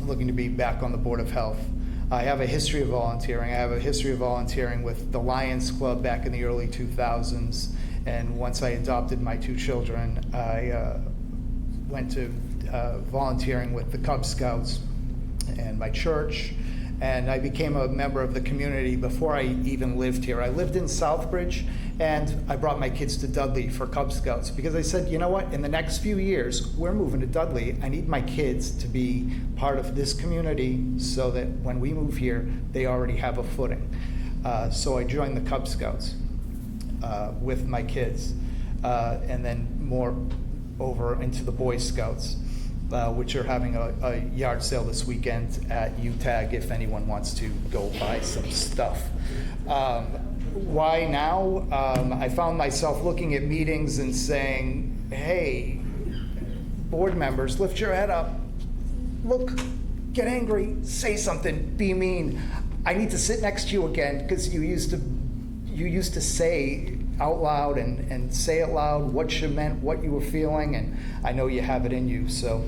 looking to be back on the Board of Health? I have a history of volunteering. I have a history of volunteering with the Lions Club back in the early 2000s. And once I adopted my two children, I went to volunteering with the Cub Scouts and my church, and I became a member of the community before I even lived here. I lived in Southbridge, and I brought my kids to Dudley for Cub Scouts because I said, you know what, in the next few years, we're moving to Dudley. I need my kids to be part of this community so that when we move here, they already have a footing. So I joined the Cub Scouts with my kids, and then more over into the Boy Scouts, which are having a yard sale this weekend at UTAG if anyone wants to go buy some stuff. Why now? I found myself looking at meetings and saying, hey, board members, lift your head up, look, get angry, say something, be mean. I need to sit next to you again because you used to say out loud and say it loud what you meant, what you were feeling, and I know you have it in you. So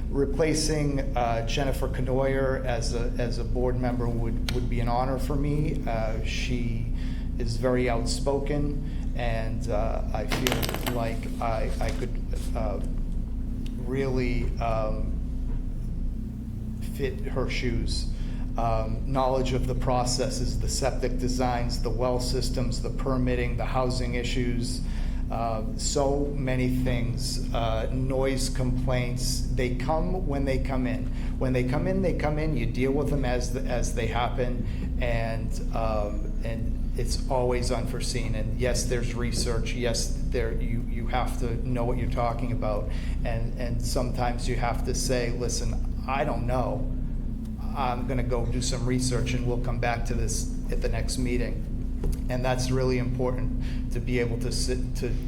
replacing Jennifer Canoyer as a board member would be an honor for me. She is very outspoken, and I feel like I could really fit her shoes. Knowledge of the processes, the septic designs, the well systems, the permitting, the housing issues, so many things. Noise complaints, they come when they come in. When they come in, you deal with them as they happen, and it's always unforeseen. And yes, there's research. Yes, you have to know what you're talking about, and sometimes you have to say, listen, I don't know. I'm going to go do some research and we'll come back to this at the next meeting. And that's really important, to be able to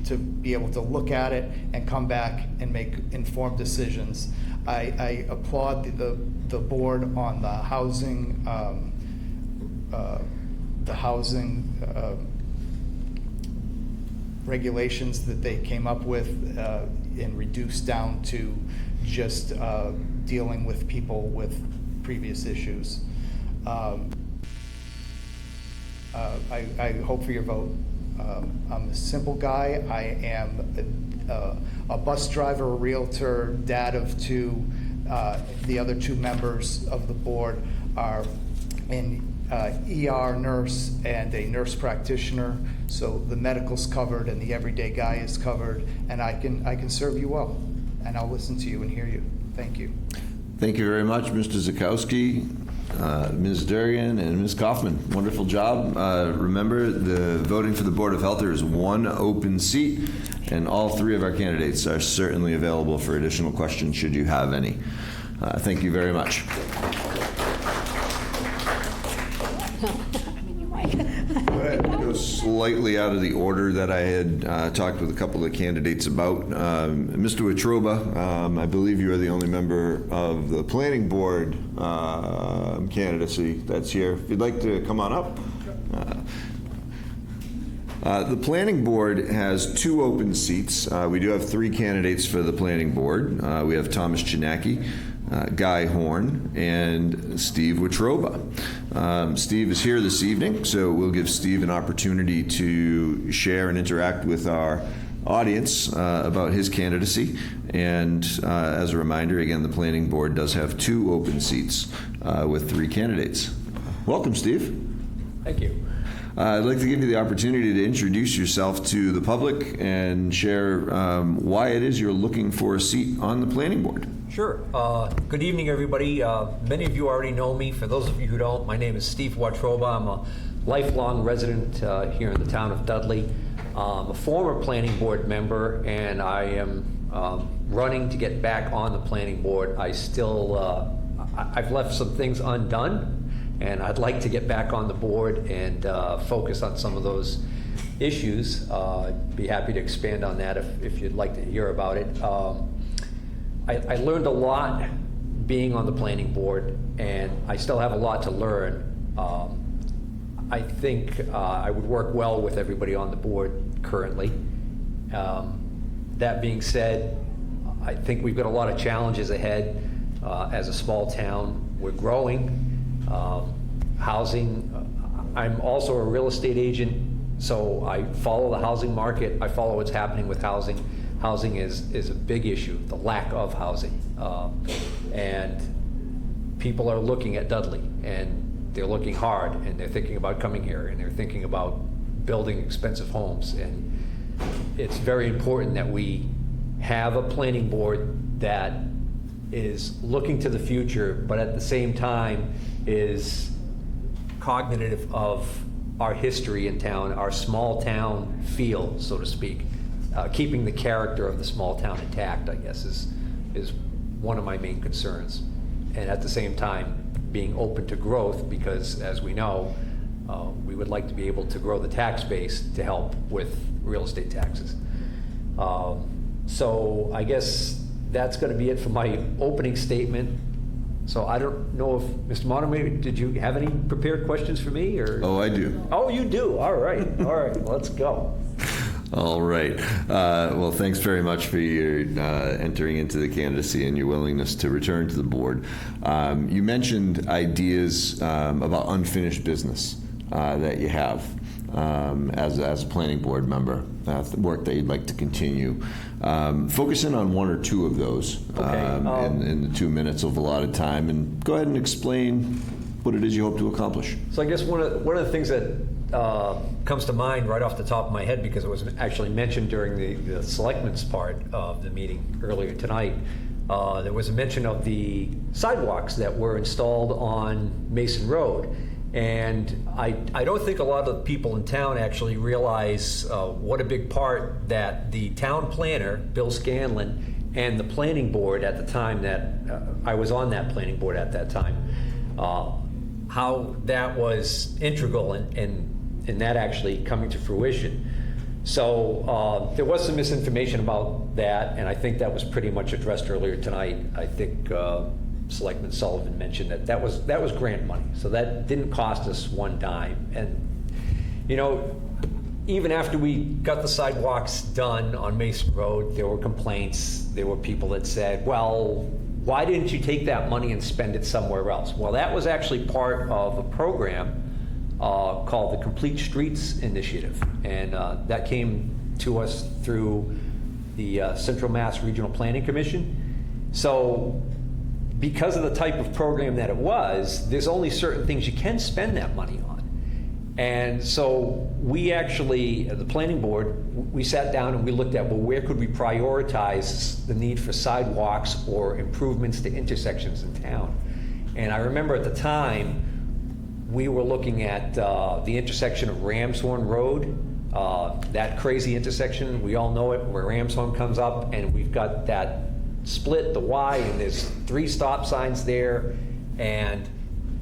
to be able to look at it and come back and make informed decisions. I applaud the board on the housing regulations that they came up with and reduced down to just dealing with people with previous issues. I hope for your vote. I'm a simple guy. I am a bus driver, a realtor, dad of two. The other two members of the board are an ER nurse and a nurse practitioner. So the medical's covered and the everyday guy is covered, and I can serve you well. and I'll listen to you and hear you. Thank you. Thank you very much, Mr. Zakowski, Ms. Durgan, and Ms. Kaufman. Wonderful job. Remember, the voting for the Board of Health, there is one open seat, and all three of our candidates are certainly available for additional questions should you have any. Thank you very much. Go slightly out of the order that I had talked with a couple of the candidates about. Mr. Wetruba, I believe you are the only member of the planning board candidacy that's here. If you'd like to come on up. The planning board has two open seats. We do have three candidates for the planning board. We have Thomas Chinaki, Guy Horn, and Steve Wetruba. Steve is here this evening, so we'll give Steve an opportunity to share and interact with our audience about his candidacy. And as a reminder, again, the planning board does have two open seats with three candidates. Welcome, Steve. Thank you. I'd like to give you the opportunity to introduce yourself to the public and share why it is you're looking for a seat on the planning board. Sure. Good evening, everybody. Many of you already know me. For those of you who don't, my name is Steve Wetruba. I'm a lifelong resident here in the town of Dudley. I'm a former planning board member, and I am running to get back on the planning board. I've left some things undone, and I'd like to get back on the board and focus on some of those issues. I'd be happy to expand on that if you'd like to hear about it. I learned a lot being on the planning board, and I still have a lot to learn. I think I would work well with everybody on the board currently. That being said, I think we've got a lot of challenges ahead as a small town. We're growing. Housing, I'm also a real estate agent, so I follow the housing market. I follow what's happening with housing. Housing is a big issue, the lack of housing. And people are looking at Dudley, and they're looking hard, and they're thinking about coming here, and they're thinking about building expensive homes. And it's very important that we have a planning board that is looking to the future, but at the same time is cognitive of our history in town, our small town feel, so to speak. Keeping the character of the small town intact, I guess, is one of my main concerns. And at the same time, being open to growth, because as we know, we would like to be able to grow the tax base to help with real estate taxes. So I guess that's going to be it for my opening statement. So I don't know if, Mr. Monomer, did you have any prepared questions for me? Or? Oh, I do. Oh, you do? All right. All right. Let's go. All right. Well, thanks very much for your entering into the candidacy and your willingness to return to the board. You mentioned ideas about unfinished business that you have as a planning board member, work that you'd like to continue. Focus in on one or two of those in the 2 minutes of allotted time, and go ahead and explain what it is you hope to accomplish. So I guess one of the things that comes to mind right off the top of my head, because it was actually mentioned during the selectmen's part of the meeting earlier tonight, there was a mention of the sidewalks that were installed on Mason Road. And I don't think a lot of the people in town actually realize what a big part that the town planner, Bill Scanlon, and the planning board at the time that I was on that planning board at that time, how that was integral in that actually coming to fruition. So there was some misinformation about that, and I think that was pretty much addressed earlier tonight. I think Selectman Sullivan mentioned that was grant money, so that didn't cost us one dime. And you know, even after we got the sidewalks done on Mason Road, there were complaints. There were people that said, well, why didn't you take that money and spend it somewhere else? Well, that was actually part of a program called the Complete Streets Initiative, and that came to us through the Central Mass Regional Planning Commission. So because of the type of program that it was, there's only certain things you can spend that money on. And so we actually, the planning board, we sat down and we looked at, well, where could we prioritize the need for sidewalks or improvements to intersections in town? And I remember at the time, we were looking at the intersection of Ramshorn Road, that crazy intersection, we all know it, where Ramshorn comes up, and we've got that split, the Y, and there's 3 stop signs there, and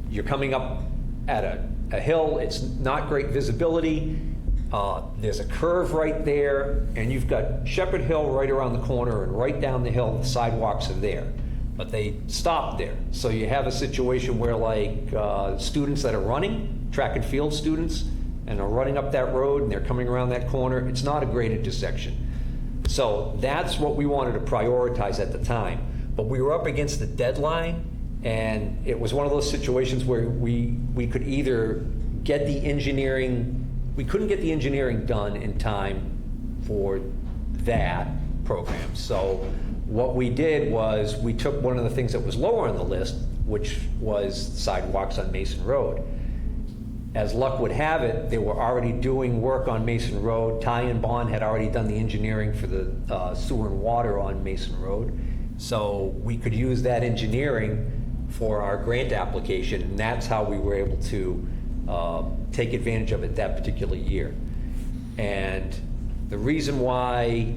you're coming up at a hill, it's not great visibility, there's a curve right there, and you've got Shepherd Hill right around the corner, and right down the hill, the sidewalks are there. But they stopped there. So you have a situation where, like, students that are running, track and field students, and are running up that road and they're coming around that corner, it's not a great intersection. So that's what we wanted to prioritize at the time. But we were up against the deadline, and it was one of those situations where we could either get the engineering, we couldn't get the engineering done in time for that program. So what we did was we took one of the things that was lower on the list, which was sidewalks on Mason Road. As luck would have it, they were already doing work on Mason Road. Ty and Bond had already done the engineering for the sewer and water on Mason Road. So we could use that engineering for our grant application, and that's how we were able to take advantage of it that particular year. And the reason why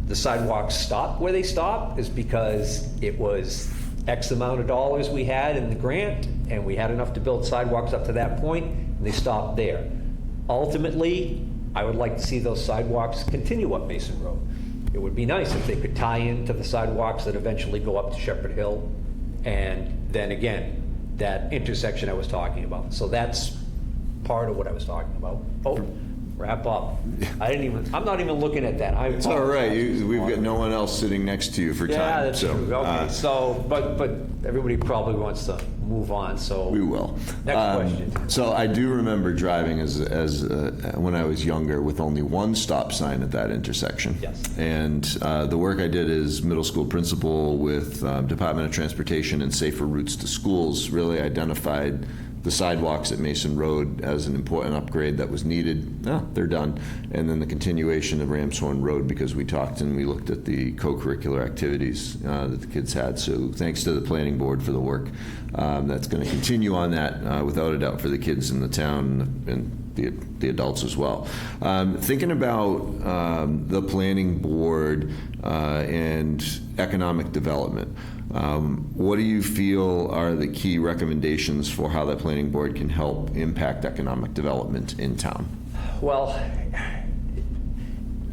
the sidewalks stopped where they stopped is because it was X amount of dollars we had in the grant, and we had enough to build sidewalks up to that point, and they stopped there. Ultimately, I would like to see those sidewalks continue up Mason Road. It would be nice if they could tie into the sidewalks that eventually go up to Shepherd Hill, and then again, that intersection I was talking about. So that's part of what I was talking about. Oh, wrap up. I'm not even looking at that. It's all right. We've got no one else sitting next to you for time. Yeah, that's true. Okay, but everybody probably wants to move on, so. We will. Next question. So I do remember driving as when I was younger with only one stop sign at that intersection. Yes. And the work I did as middle school principal with Department of Transportation and Safer Routes to Schools really identified the sidewalks at Mason Road as an important upgrade that was needed. They're done. And then the continuation of Ramshorn Road, because we talked and we looked at the co-curricular activities that the kids had. So thanks to the planning board for the work. That's going to continue on that without a doubt for the kids in the town and the adults as well. Thinking about the planning board and economic development, what do you feel are the key recommendations for how the planning board can help impact economic development in town? Well,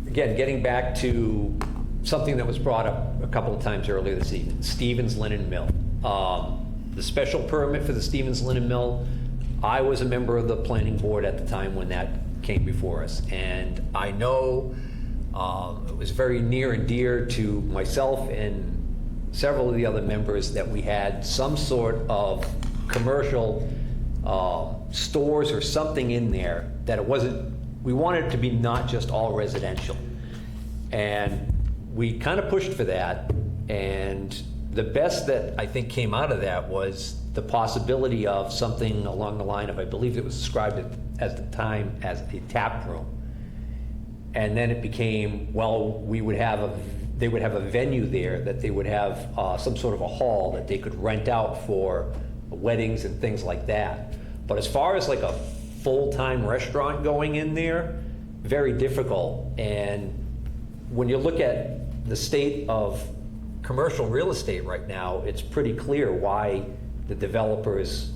again, getting back to something that was brought up a couple of times earlier this evening, Stevens Linen Mill. The special permit for the Stevens Linen Mill, I was a member of the planning board at the time when that came before us. And I know it was very near and dear to myself and several of the other members that we had some sort of commercial stores or something in there that it wasn't, we wanted it to be not just all residential. And we kind of pushed for that, and the best that I think came out of that was the possibility of something along the line of, I believe it was described at the time as a tap room. And then it became, well, they would have a venue there, that they would have some sort of a hall that they could rent out for weddings and things like that. But as far as like a full-time restaurant going in there, very difficult. And when you look at the state of commercial real estate right now, it's pretty clear why the developers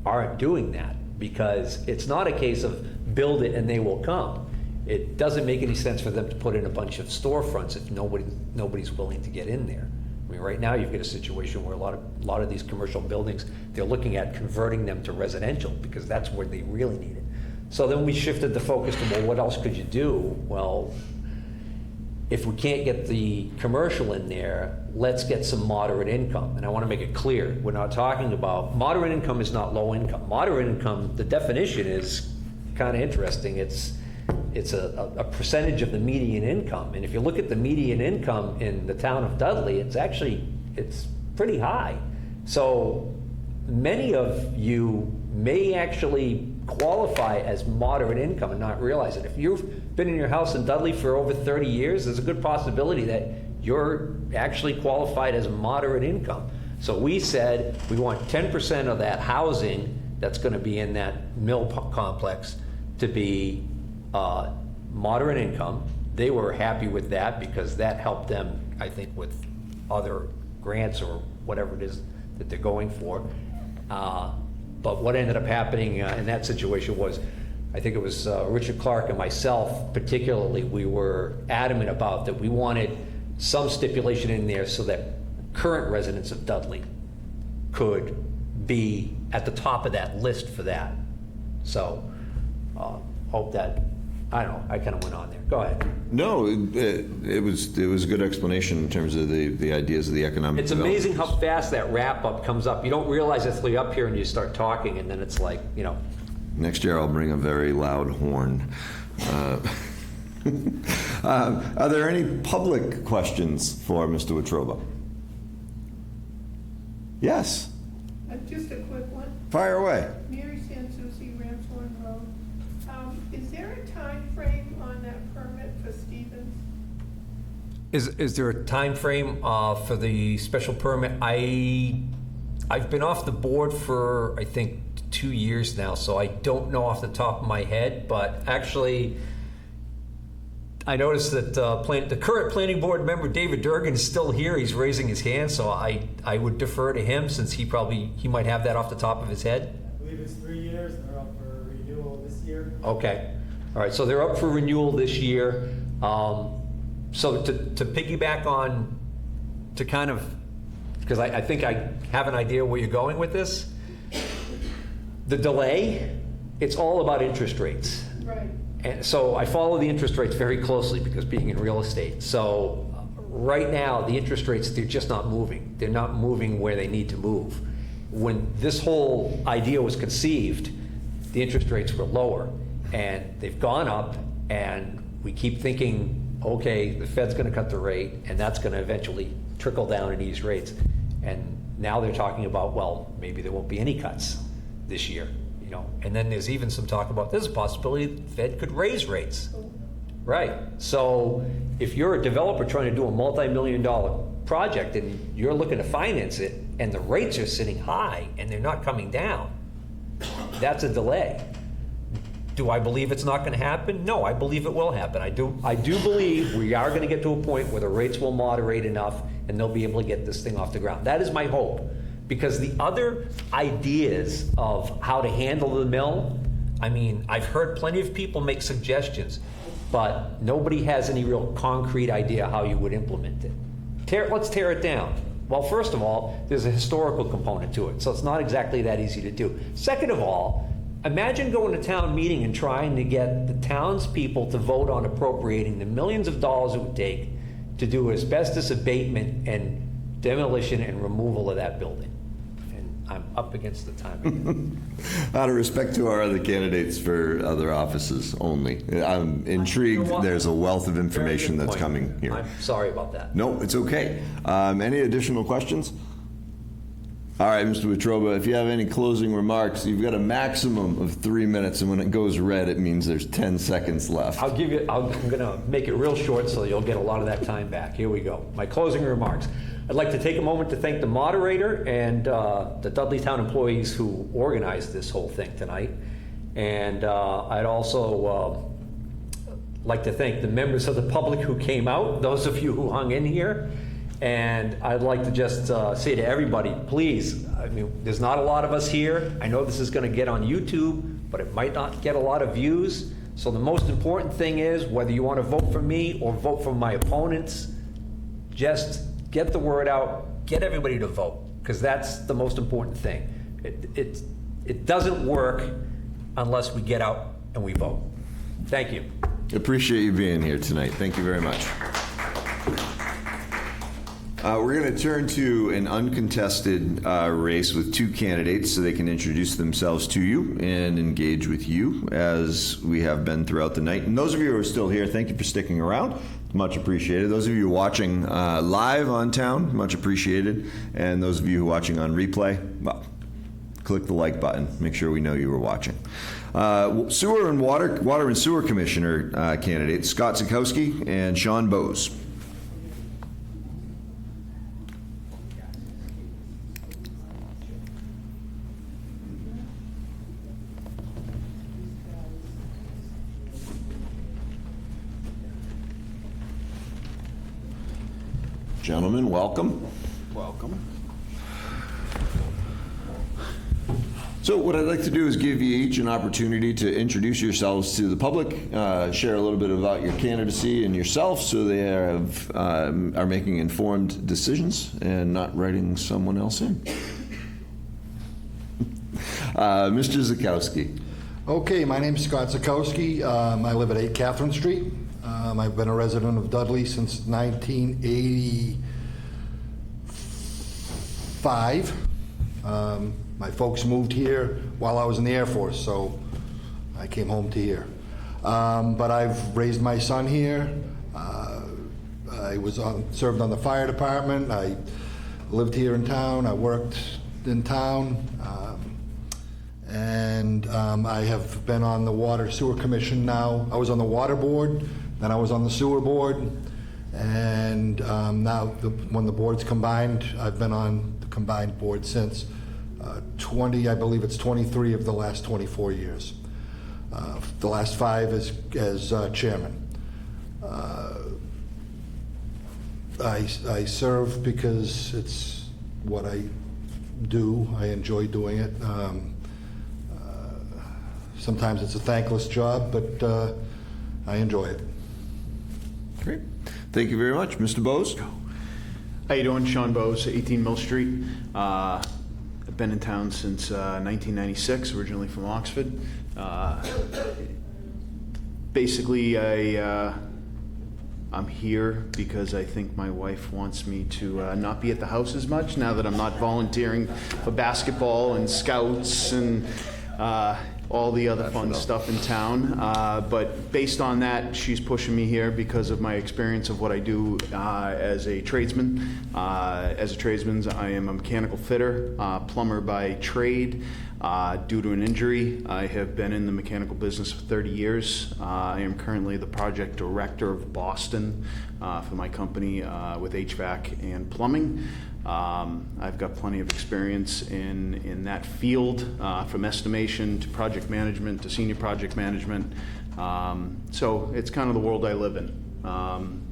aren't doing that, because it's not a case of build it and they will come. It doesn't make any sense for them to put in a bunch of storefronts if nobody's willing to get in there. I mean, right now you've got a situation where a lot of these commercial buildings, they're looking at converting them to residential because that's where they really need it. So then we shifted the focus to, well, what else could you do? Well, if we can't get the commercial in there, let's get some moderate income. And I want to make it clear, we're not talking about, moderate income is not low income. Moderate income, the definition is kind of interesting. It's a percentage of the median income. And if you look at the median income in the town of Dudley, it's pretty high. So many of you may actually qualify as moderate income and not realize it. If you've been in your house in Dudley for over 30 years, there's a good possibility that you're actually qualified as moderate income. So we said we want 10% of that housing that's going to be in that mill complex to be moderate income. They were happy with that because that helped them, I think, with other grants or whatever it is that they're going for. But what ended up happening in that situation was, I think it was Richard Clark and myself particularly, we were adamant about that we wanted some stipulation in there so that current residents of Dudley could be at the top of that list for that. So hope that, I don't know, I kind of went on there. Go ahead. No, it was a good explanation in terms of the ideas of the economic It's development. amazing how fast that wrap-up comes up. You don't realize it's like up here and you start talking, and then it's like, you know. Next year I'll bring a very loud horn. Are there any public questions for Mr. Wetruba? Yes, Just a quick one. fire away. Mary Sansucci, Ramshorn Road. Is there a time frame on that permit for Stevens? Is there a time frame for the special permit? I've been off the board for, I think, 2 years now, so I don't know off the top of my head, but actually, I noticed that the current planning board member, David Durgan, is still here. He's raising his hand, so I would defer to him since he might have that off the top of his head. I believe it's 3 years, and they're up for renewal this year. Okay. All right, so they're up for renewal this year. So to piggyback on, to kind of, because I think I have an idea where you're going with this. The delay, it's all about interest rates. Right. And so I follow the interest rates very closely because being in real estate. So right now, the interest rates, they're just not moving. They're not moving where they need to move. When this whole idea was conceived, the interest rates were lower and they've gone up, and we keep thinking, okay, the Fed's going to cut the rate and that's going to eventually trickle down and ease rates. And now they're talking about, well, maybe there won't be any cuts this year. You know, and then there's even some talk about there's a possibility the Fed could raise rates. Right. So if you're a developer trying to do a multi-million-dollar project and you're looking to finance it and the rates are sitting high and they're not coming down, that's a delay. Do I believe it's not going to happen? No, I believe it will happen. I do believe we are going to get to a point where the rates will moderate enough and they'll be able to get this thing off the ground. That is my hope. Because the other ideas of how to handle the mill, I mean, I've heard plenty of people make suggestions, but nobody has any real concrete idea how you would implement it. Let's tear it down. Well, first of all, there's a historical component to it, so it's not exactly that easy to do. Second of all, imagine going to town meeting and trying to get the townspeople to vote on appropriating the millions of dollars it would take to do asbestos abatement and demolition and removal of that building. I'm up against the time again. Out of respect to our other candidates for other offices only, I'm intrigued. There's a wealth of information that's coming here. I'm sorry about that. No, it's okay. Any additional questions? All right, Mr. Wetruba, if you have any closing remarks, you've got a maximum of 3 minutes, and when it goes red, it means there's 10 seconds left. I'm going to make it real short so you'll get a lot of that time back. Here we go. My closing remarks. I'd like to take a moment to thank the moderator and the Dudley Town employees who organized this whole thing tonight. And I'd also like to thank the members of the public who came out, those of you who hung in here. And I'd like to just say to everybody, please, I mean, there's not a lot of us here. I know this is going to get on YouTube, but it might not get a lot of views. So the most important thing is, whether you want to vote for me or vote for my opponents, just get the word out, get everybody to vote, because that's the most important thing. It doesn't work unless we get out and we vote. Thank you. Appreciate you being here tonight. Thank you very much. We're going to turn to an uncontested race with two candidates so they can introduce themselves to you and engage with you as we have been throughout the night. And those of you who are still here, thank you for sticking around. Much appreciated. Those of you watching live on town, much appreciated. And those of you who are watching on replay, well, click the like button. Make sure we know you were watching. Sewer and Water and Sewer Commissioner candidates Scott Zukowski and Sean Bowes. Gentlemen, welcome. Welcome. So what I'd like to do is give you each an opportunity to introduce yourselves to the public, share a little bit about your candidacy and yourself so they are making informed decisions and not writing someone else in. Mr. Zukowski. Okay, my name is Scott Zukowski. I live at 8 Catherine Street. I've been a resident of Dudley since 1985. My folks moved here while I was in the Air Force, so I came home to here. But I've raised my son here. I served on the fire department. I lived here in town. I worked in town. And I have been on the Water Sewer Commission now. I was on the Water Board, then I was on the Sewer Board, and now when the boards combined, I've been on the combined board since 20, I believe it's 23 of the last 24 years. The last 5 as chairman. I serve because it's what I do. I enjoy doing it. Sometimes it's a thankless job, but I enjoy it. Great. Thank you very much. Mr. Bowes? How you doing? Sean Bowes, 18 Mill Street. I've been in town since 1996, originally from Oxford. Basically, I'm here because I think my wife wants me to not be at the house as much now that I'm not volunteering for basketball and scouts and all the other fun stuff in town. But based on that, she's pushing me here because of my experience of what I do as a tradesman. As a tradesman, I am a mechanical fitter, plumber by trade. Due to an injury, I have been in the mechanical business for 30 years. I am currently the project director of Boston for my company with HVAC and plumbing. I've got plenty of experience in that field, from estimation to project management to senior project management. So it's kind of the world I live in.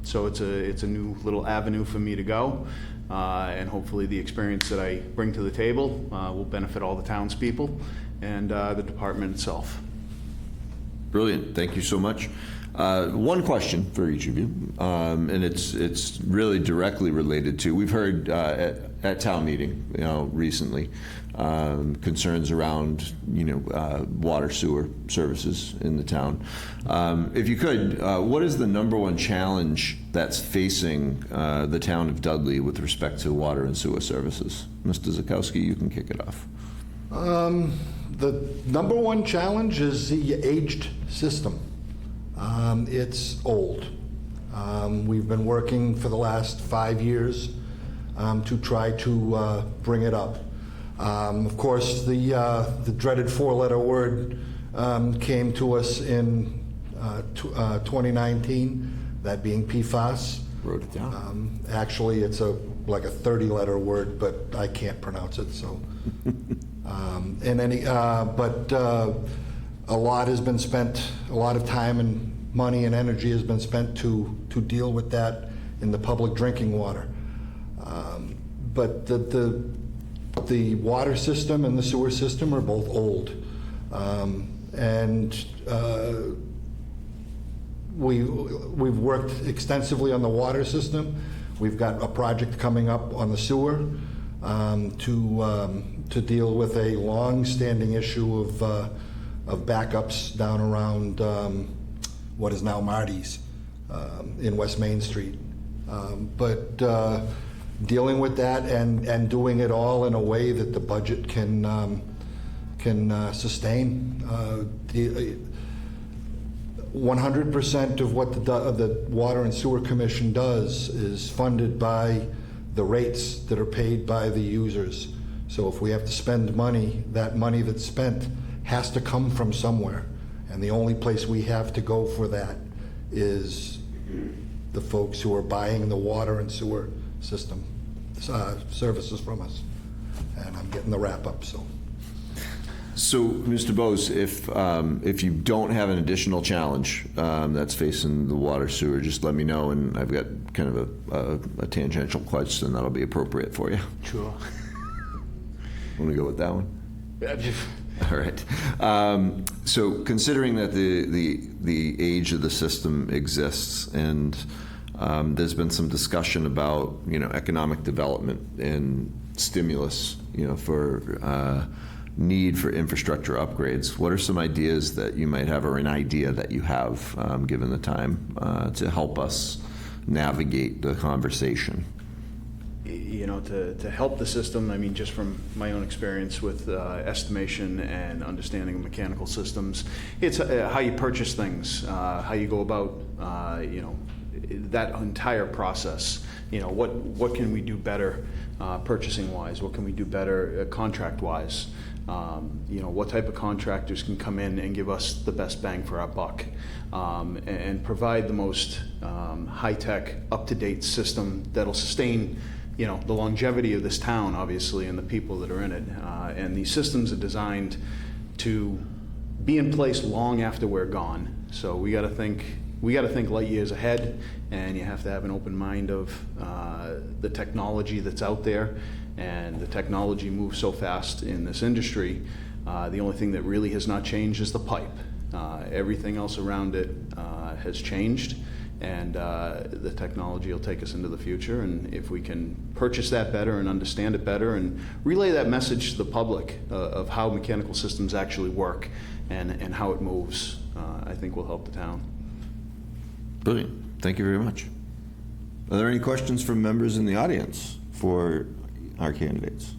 So it's a new little avenue for me to go, and hopefully the experience that I bring to the table will benefit all the townspeople and the department itself. Brilliant. Thank you so much. One question for each of you, and it's really directly related to, we've heard at town meeting, recently, concerns around, water sewer services in the town. If you could, what is the number one challenge that's facing the town of Dudley with respect to water and sewer services? Mr. Zukowski, you can kick it off. The number one challenge is the aged system. It's old. We've been working for the last 5 years to try to bring it up. Of course, the dreaded 4-letter word came to us in 2019, that being PFAS. Wrote it down. Actually, it's like a 30-letter word, but I can't pronounce it, so. A lot has been spent, a lot of time and money and energy has been spent to deal with that in the public drinking water. But the water system and the sewer system are both old. We've worked extensively on the water system. We've got a project coming up on the sewer to deal with a long-standing issue of backups down around what is now Marty's in West Main Street. But dealing with that and doing it all in a way that the budget can sustain. 100% of what the Water and Sewer Commission does is funded by the rates that are paid by the users. So if we have to spend money, that money that's spent has to come from somewhere. And the only place we have to go for that is the folks who are buying the water and sewer system services from us. And I'm getting the wrap up, so. So, Mr. Bose, if you don't have an additional challenge that's facing the water sewer, just let me know, and I've got kind of a tangential question that'll be appropriate for you. Sure. Want to go with that one? All right. So, considering that the age of the system exists, and there's been some discussion about economic development and stimulus, for need for infrastructure upgrades. What are some ideas that you might have, or an idea that you have, given the time, to help us navigate the conversation? To help the system, I mean, just from my own experience with estimation and understanding of mechanical systems, it's how you purchase things, how you go about, that entire process. What can we do better purchasing-wise? What can we do better contract-wise? What type of contractors can come in and give us the best bang for our buck, and provide the most high-tech, up-to-date system that'll sustain the longevity of this town, obviously, and the people that are in it. And these systems are designed to be in place long after we're gone. So we got to think light years ahead, and you have to have an open mind of the technology that's out there. And the technology moves so fast in this industry. The only thing that really has not changed is the pipe. Everything else around it has changed, and the technology will take us into the future. And if we can purchase that better and understand it better and relay that message to the public of how mechanical systems actually work and how it moves, I think will help the town. Brilliant. Thank you very much. Are there any questions from members in the audience for our candidates?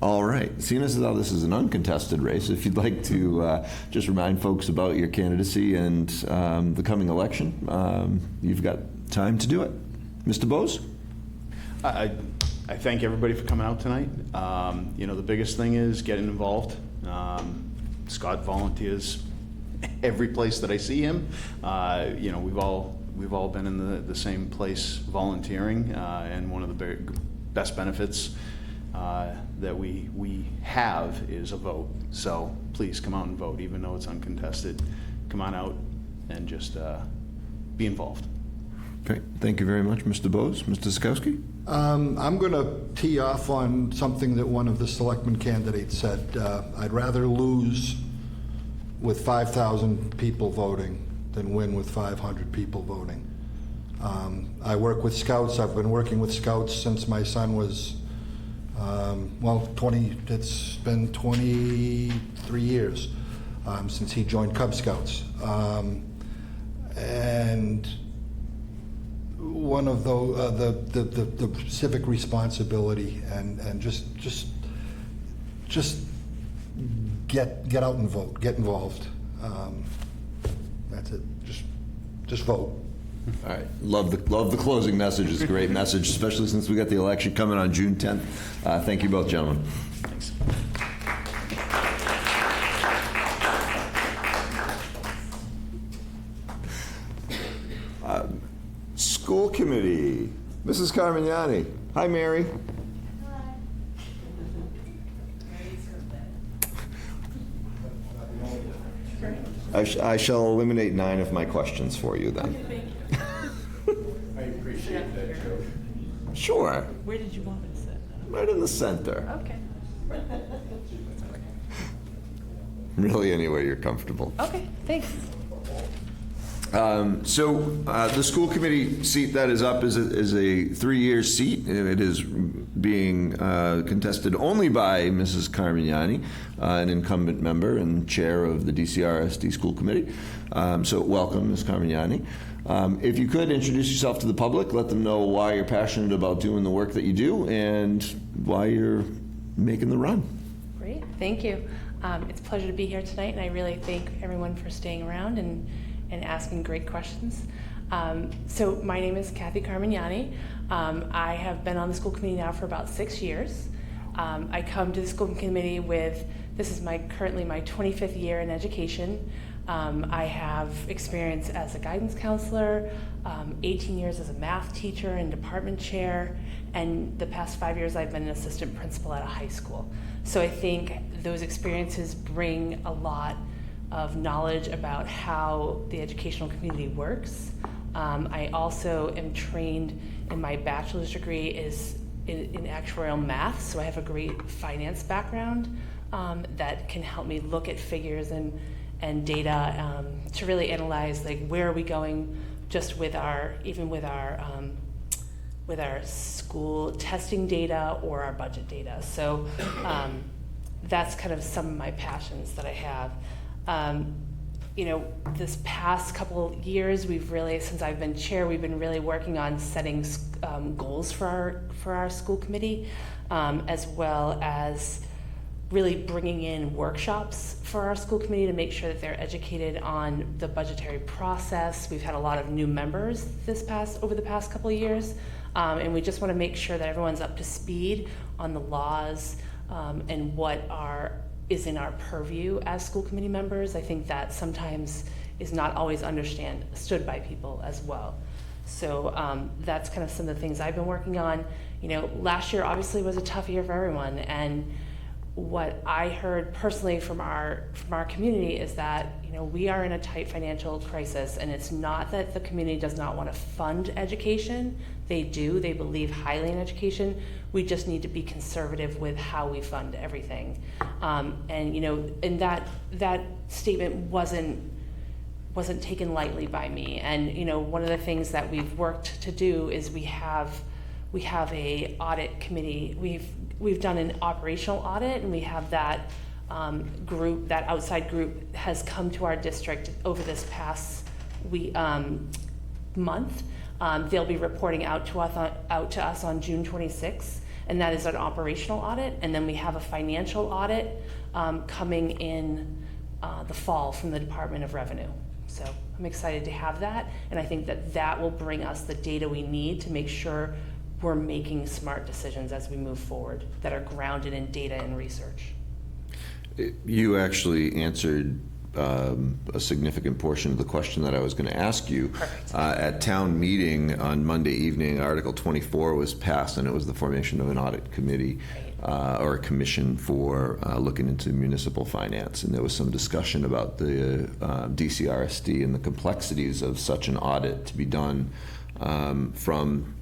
All right. Seeing as though this is an uncontested race, if you'd like to just remind folks about your candidacy and the coming election, you've got time to do it. Mr. Bose? I thank everybody for coming out tonight. The biggest thing is getting involved. Scott volunteers every place that I see him. We've all been in the same place volunteering, and one of the best benefits that we have is a vote. So please come out and vote, even though it's uncontested. Come on out and just be involved. Great. Thank you very much, Mr. Bose. Mr. Sikowski? I'm going to tee off on something that one of the selectmen candidates said. I'd rather lose with 5,000 people voting than win with 500 people voting. I work with Scouts. I've been working with Scouts since my son was, it's been 23 years since he joined Cub Scouts. And one of the civic responsibility and just get out and vote, get involved. That's it. Just vote. All right. Love the closing message. It's a great message, especially since we got the election coming on June 10th. Thank you both, gentlemen. Thanks. School committee. Mrs. Carmignani. Hi, Mary. I shall eliminate 9 of my questions for you then. I appreciate that, Joe. Sure. Where did you want me to sit? Right in the center. Okay. Really, anywhere you're comfortable. Okay, thanks. The school committee seat that is up is a 3-year seat. It is being contested only by Mrs. Carmignani, an incumbent member and chair of the DCRSD school committee. So welcome, Ms. Carmignani. If you could introduce yourself to the public, let them know why you're passionate about doing the work that you do and why you're making the run. Great, thank you. It's a pleasure to be here tonight, and I really thank everyone for staying around and asking great questions. So my name is Kathy Carmignani. I have been on the school committee now for about 6 years. I come to the school committee this is currently my 25th year in education. I have experience as a guidance counselor, 18 years as a math teacher and department chair, and the past 5 years I've been an assistant principal at a high school. So I think those experiences bring a lot of knowledge about how the educational community works. I also am trained in my bachelor's degree in actuarial math, so I have a great finance background that can help me look at figures and data to really analyze where are we going just with our school testing data or our budget data. So that's kind of some of my passions that I have. This past couple years, since I've been chair, we've been really working on setting goals for our school committee, as well as really bringing in workshops for our school committee to make sure that they're educated on the budgetary process. We've had a lot of new members over the past couple of years, and we just want to make sure that everyone's up to speed on the laws and what is in our purview as school committee members. I think that sometimes is not always understood by people as well. So that's kind of some of the things I've been working on. Last year obviously was a tough year for everyone, and what I heard personally from our community is that we are in a tight financial crisis, and it's not that the community does not want to fund education. They do. They believe highly in education. We just need to be conservative with how we fund everything. And that statement wasn't taken lightly by me. And one of the things that we've worked to do is we have a audit committee. We've done an operational audit, and we have that group, that outside group has come to our district over this past month. They'll be reporting out to us on June 26th, and that is an operational audit. And then we have a financial audit coming in the fall from the Department of Revenue. So I'm excited to have that, and I think that will bring us the data we need to make sure we're making smart decisions as we move forward that are grounded in data and research. You actually answered a significant portion of the question that I was going to ask you. At town meeting on Monday evening, Article 24 was passed, and it was the formation of an audit committee or a commission for looking into municipal finance. And there was some discussion about the DCRSD and the complexities of such an audit to be done from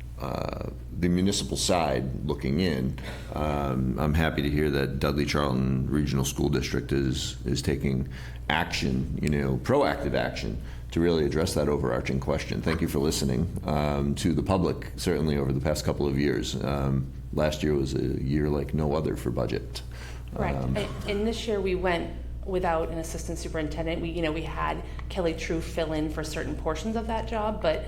the municipal side looking in. I'm happy to hear that Dudley Charlton Regional School District is taking action, proactive action to really address that overarching question. Thank you for listening to the public, certainly over the past couple of years. Last year was a year like no other for budget. Correct. And this year we went without an assistant superintendent. We had Kelly True fill in for certain portions of that job, but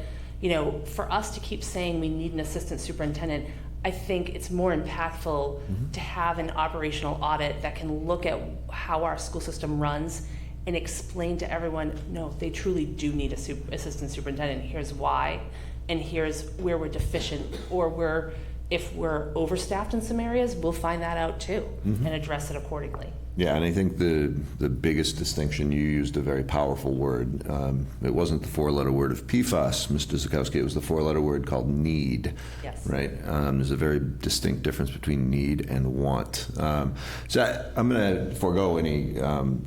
for us to keep saying we need an assistant superintendent, I think it's more impactful to have an operational audit that can look at how our school system runs and explain to everyone, no, they truly do need a assistant superintendent. Here's why, and here's where we're deficient, or if we're overstaffed in some areas, we'll find that out too and address it accordingly. Yeah, and I think the biggest distinction, you used a very powerful word. It wasn't the four-letter word of PFAS, Mr. Zukowski, it was the four-letter word called need. Yes. Right? There's a very distinct difference between need and want. So I'm going to forego any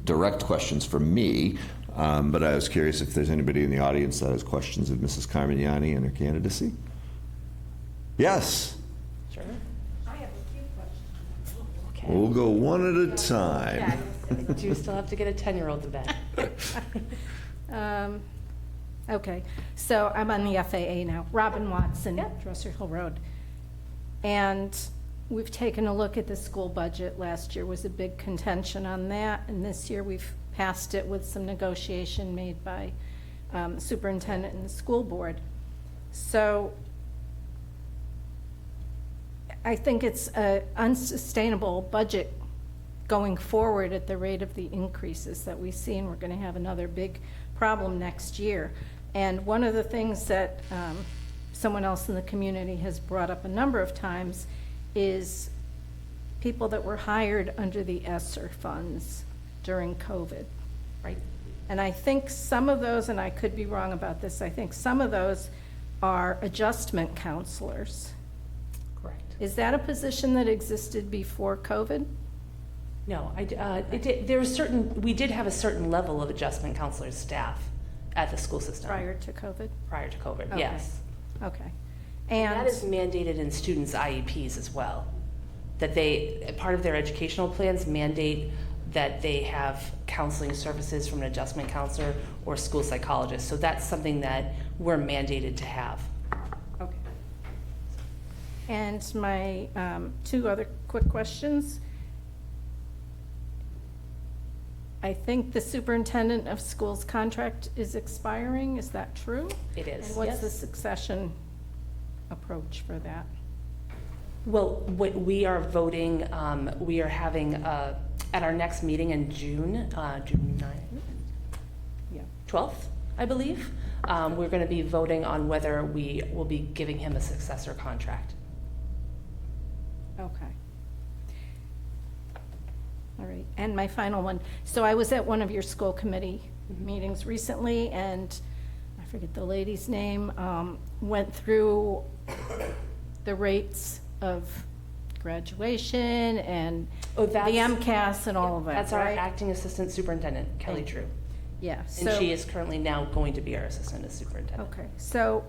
direct questions from me, but I was curious if there's anybody in the audience that has questions of Mrs. Carmignani and her candidacy. Yes. Sure. We'll go one at a time. Yeah, do you still have to get a 10-year-old to bed? Okay, so I'm on the FAA now. Robin Watson, Dresser Hill Road. And we've taken a look at the school budget. Last year was a big contention on that, and this year we've passed it with some negotiation made by the superintendent and the school board. So I think it's an unsustainable budget going forward at the rate of the increases that we see, and we're going to have another big problem next year. And one of the things that someone else in the community has brought up a number of times, is people that were hired under the ESSER funds during COVID. Right. And I think some of those, and I could be wrong about this, I think some of those are adjustment counselors. Correct. Is that a position that existed before COVID? No, we did have a certain level of adjustment counselors staff at the school system. Prior to COVID? Prior to COVID, Okay. yes. Okay. And And that is mandated in students' IEPs as well. That part of their educational plans mandate that they have counseling services from an adjustment counselor or school psychologist. So that's something that we're mandated to have. okay. And my two other quick questions. I think the superintendent of schools contract is expiring. Is that true? It is, And what's yes. the succession approach for that? Well, what we are voting, we are having, at our next meeting in June 9th, Yeah. 12th, I believe, we're going to be voting on whether we will be giving him a successor contract. Okay. All right, and my final one. So I was at one of your school committee meetings recently, and I forget the lady's name, went through the rates of graduation and the MCAS and all of that, That's our right? acting assistant superintendent, Kelly True. Yeah. And so- she is currently now going to be our assistant superintendent. Okay, so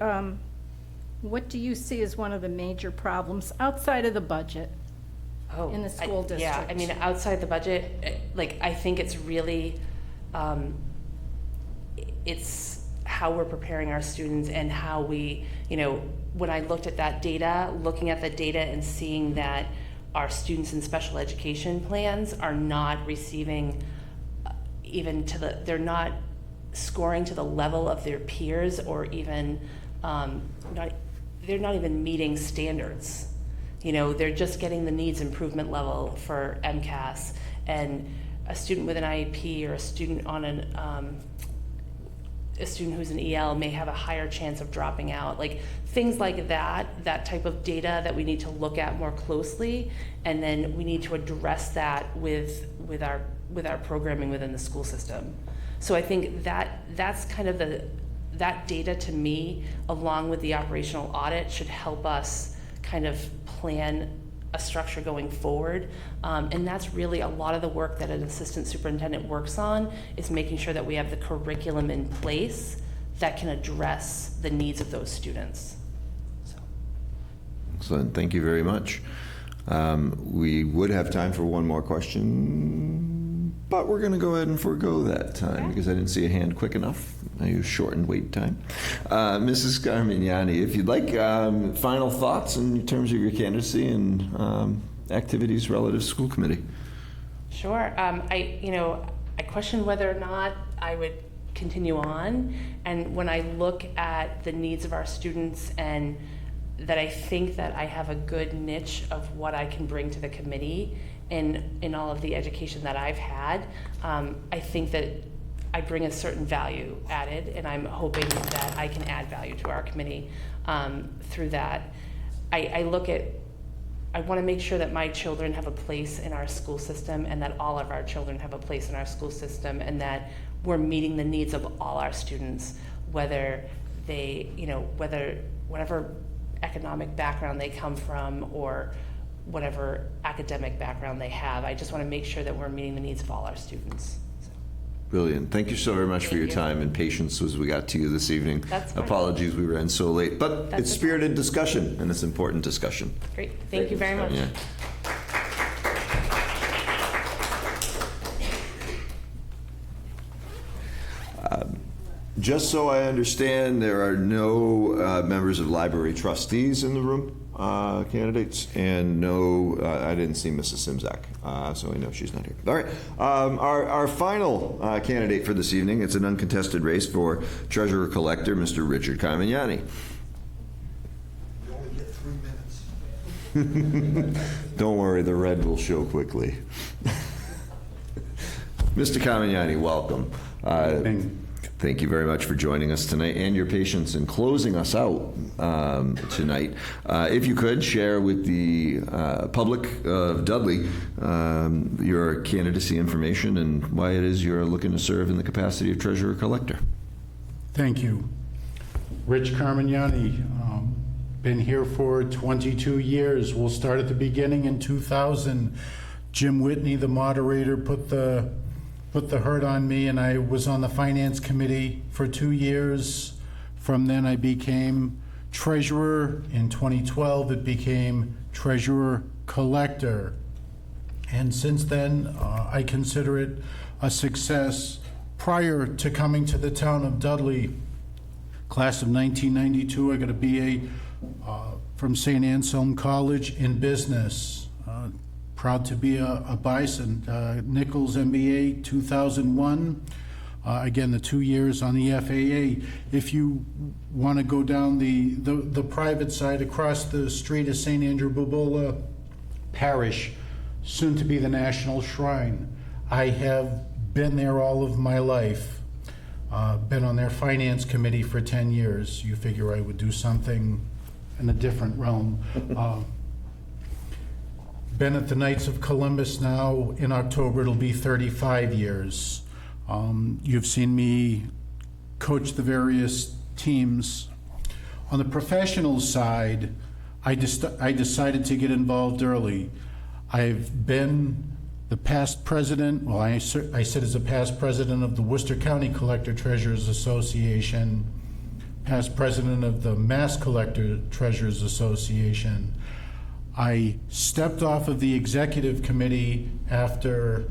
what do you see as one of the major problems outside of the budget in the school district? Yeah, I mean, outside the budget, I think it's really, it's how we're preparing our students and how we, when I looked at that data, looking at the data and seeing that our students in special education plans are not receiving they're not scoring to the level of their peers or even, they're not even meeting standards. They're just getting the needs improvement level for MCAS, and a student with an IEP or a student on a student who's an EL may have a higher chance of dropping out. Things like that type of data that we need to look at more closely, and then we need to address that with our programming within the school system. So I think that's kind of that data to me, along with the operational audit, should help us kind of plan a structure going forward. And that's really a lot of the work that an assistant superintendent works on, is making sure that we have the curriculum in place that can address the needs of those students. Excellent. Thank you very much. We would have time for one more question, but we're going to go ahead and forego that time because I didn't see a hand quick enough. I use shortened wait time. Mrs. Carmignani, if you'd like, final thoughts in terms of your candidacy and activities relative to school committee. Sure. I question whether or not I would continue on. And when I look at the needs of our students, and that I think that I have a good niche of what I can bring to the committee in all of the education that I've had, I think that I bring a certain value added, and I'm hoping that I can add value to our committee through that. I want to make sure that my children have a place in our school system, and that all of our children have a place in our school system, and that we're meeting the needs of all our students, whether they, whatever economic background they come from or whatever academic background they have. I just want to make sure that we're meeting the needs of all our students. Brilliant. Thank you so very much for your time and patience as we got to you this evening. That's fine. Apologies we ran so late, but it's spirited discussion, and it's important discussion. Great. Thank you very much. Yeah. Just so I understand, there are no members of library trustees in the room, candidates, and no, I didn't see Mrs. Simzak, so we know she's not here. All right, our final candidate for this evening, it's an uncontested race for treasurer-collector, Mr. Richard Carmignani. You only get 3 minutes. Don't worry, the red will show quickly. Mr. Carmignani, welcome. Thank you very much for joining us tonight and your patience in closing us out tonight. If you could share with the public of Dudley your candidacy information and why it is you're looking to serve in the capacity of treasurer-collector. Thank you. Rich Carmignani, been here for 22 years. We'll start at the beginning in 2000. Jim Whitney, the moderator, put the hurt on me, and I was on the finance committee for 2 years. From then I became treasurer. In 2012 it became treasurer collector, and since then I consider it a success. Prior to coming to the town of Dudley, class of 1992, I got a BA from St. Anselm College in business. Proud to be a Bison. Nichols MBA 2001. Again, the 2 years on the FAA. If you want to go down the private side, across the street is St. Andrew Bobola Parish, soon to be the National Shrine. I have been there all of my life. Been on their finance committee for 10 years. You figure I would do something in a different realm. Been at the Knights of Columbus now. In October, it'll be 35 years. You've seen me coach the various teams. On the professional side, I decided to get involved early. I've been the past president, well, I sit as a past president of the Worcester County Collector Treasurers Association, past president of the Mass Collector Treasurers Association. I stepped off of the executive committee after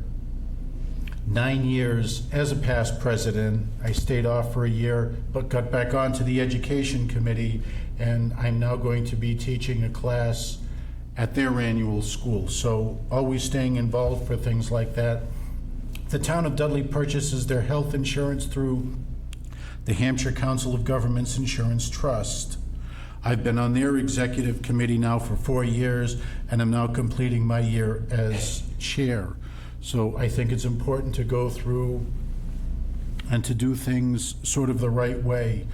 9 years as a past president. I stayed off for a year, but got back onto the education committee, and I'm now going to be teaching a class at their annual school. So always staying involved for things like that. The town of Dudley purchases their health insurance through the Hampshire Council of Governments Insurance Trust. I've been on their executive committee now for 4 years, and I'm now completing my year as chair. So I think it's important to go through and to do things sort of the right way.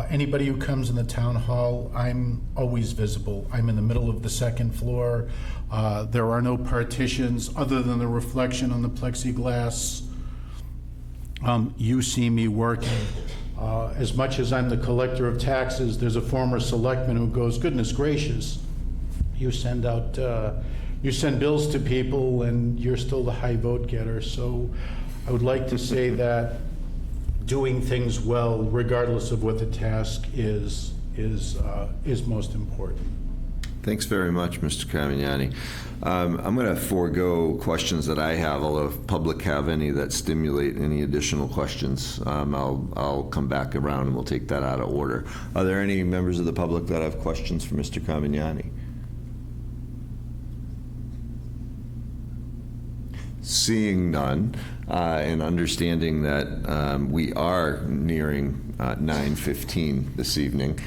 Anybody who comes in the town hall, I'm always visible. I'm in the middle of the second floor. There are no partitions other than the reflection on the plexiglass. You see me working. As much as I'm the collector of taxes, there's a former selectman who goes, goodness gracious, you send bills to people and you're still the high vote getter. So I would like to say that doing things well, regardless of what the task is most important. Thanks very much, Mr. Carmignani. I'm going to forego questions that I have, although if public have any that stimulate any additional questions, I'll come back around and we'll take that out of order. Are there any members of the public that have questions for Mr. Carmignani? Seeing none, and understanding that we are nearing 9:15 this evening,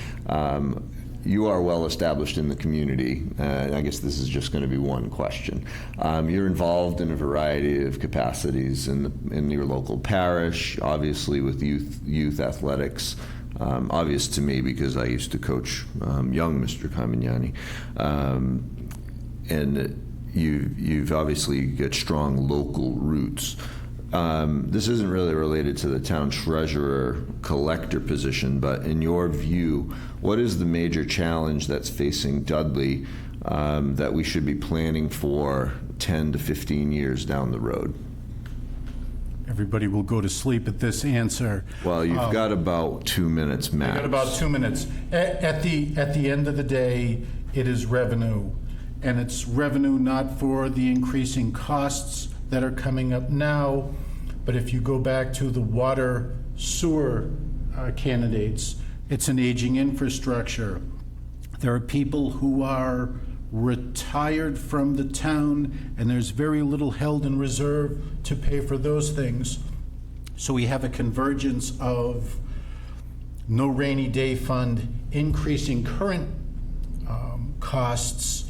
you are well established in the community. I guess this is just going to be one question. You're involved in a variety of capacities in your local parish, obviously with youth athletics. Obvious to me because I used to coach young Mr. Carmignani. And you've obviously got strong local roots. This isn't really related to the town treasurer collector position, but in your view, what is the major challenge that's facing Dudley that we should be planning for 10 to 15 years down the road? Everybody will go to sleep at this answer. Well, you've got about 2 minutes max. I've got about 2 minutes. At the end of the day, it is revenue. And it's revenue not for the increasing costs that are coming up now, but if you go back to the water sewer candidates, it's an aging infrastructure. There are people who are retired from the town, and there's very little held in reserve to pay for those things. So we have a convergence of no rainy day fund, increasing current costs,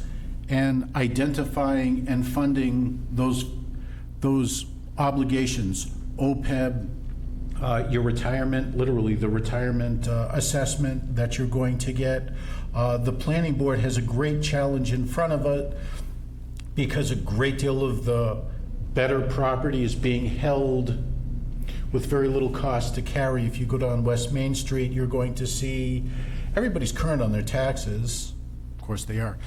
and identifying and funding those obligations, OPEB, your retirement, literally the retirement assessment that you're going to get. The planning board has a great challenge in front of it because a great deal of the better property is being held with very little cost to carry. If you go down West Main Street, you're going to see everybody's current on their taxes. Of course they are.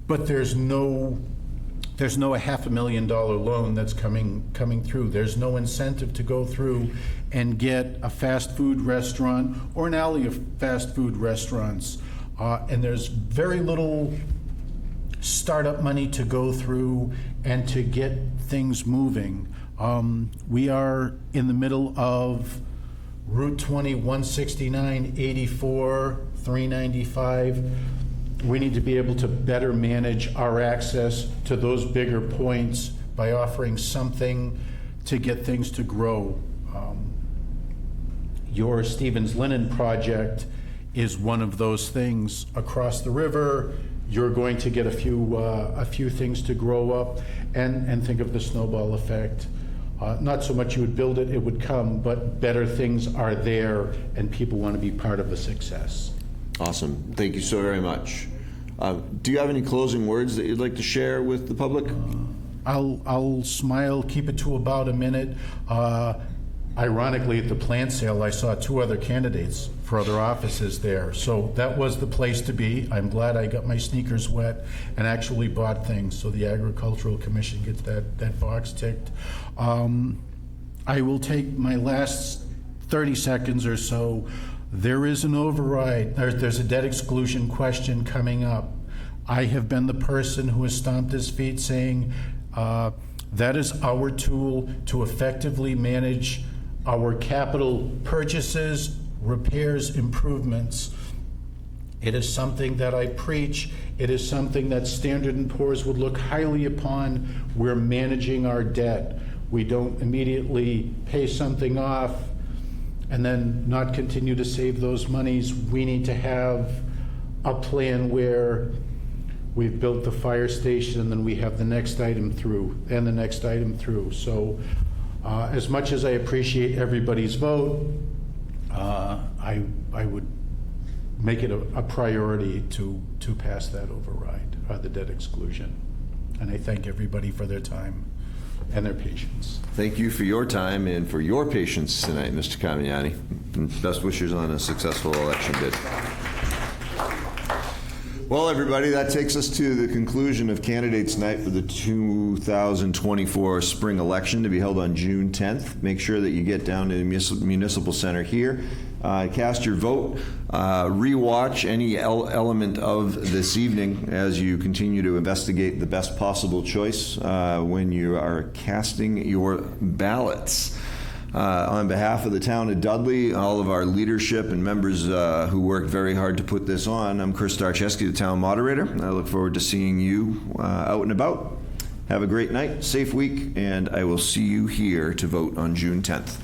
But there's no $500,000 loan that's coming through. There's no incentive to go through and get a fast food restaurant or an alley of fast food restaurants. And there's very little startup money to go through and to get things moving. We are in the middle of Route 20, 169, 84, 395. We need to be able to better manage our access to those bigger points by offering something to get things to grow. Your Stevens Linen project is one of those things. Across the river, you're going to get a few things to grow up, and think of the snowball effect. Not so much you would build it, it would come, but better things are there, and people want to be part of the success. Awesome. Thank you so very much. Do you have any closing words that you'd like to share with the public? I'll smile, keep it to about a minute. Ironically, at the plant sale, I saw 2 other candidates for other offices there. So that was the place to be. I'm glad I got my sneakers wet and actually bought things, so the Agricultural Commission gets that box ticked. I will take my last 30 seconds or so. There is an override. There's a debt exclusion question coming up. I have been the person who has stomped his feet saying that is our tool to effectively manage our capital purchases, repairs, improvements. It is something that I preach. It is something that Standard & Poor's would look highly upon. We're managing our debt. We don't immediately pay something off and then not continue to save those monies. We need to have a plan where we've built the fire station and then we have the next item through and the next item through. So as much as I appreciate everybody's vote, I would make it a priority to pass that override, the debt exclusion. And I thank everybody for their time and their patience. Thank you for your time and for your patience tonight, Mr. Kamiani. And best wishes on a successful election bid. Well, everybody, that takes us to the conclusion of Candidates Night for the 2024 spring election to be held on June 10th. Make sure that you get down to the Municipal Center here. Cast your vote. Rewatch any element of this evening as you continue to investigate the best possible choice when you are casting your ballots. On behalf of the town of Dudley, all of our leadership and members who worked very hard to put this on, I'm Chris Starcheski, the town moderator. I look forward to seeing you out and about. Have a great night, safe week, and I will see you here to vote on June 10th.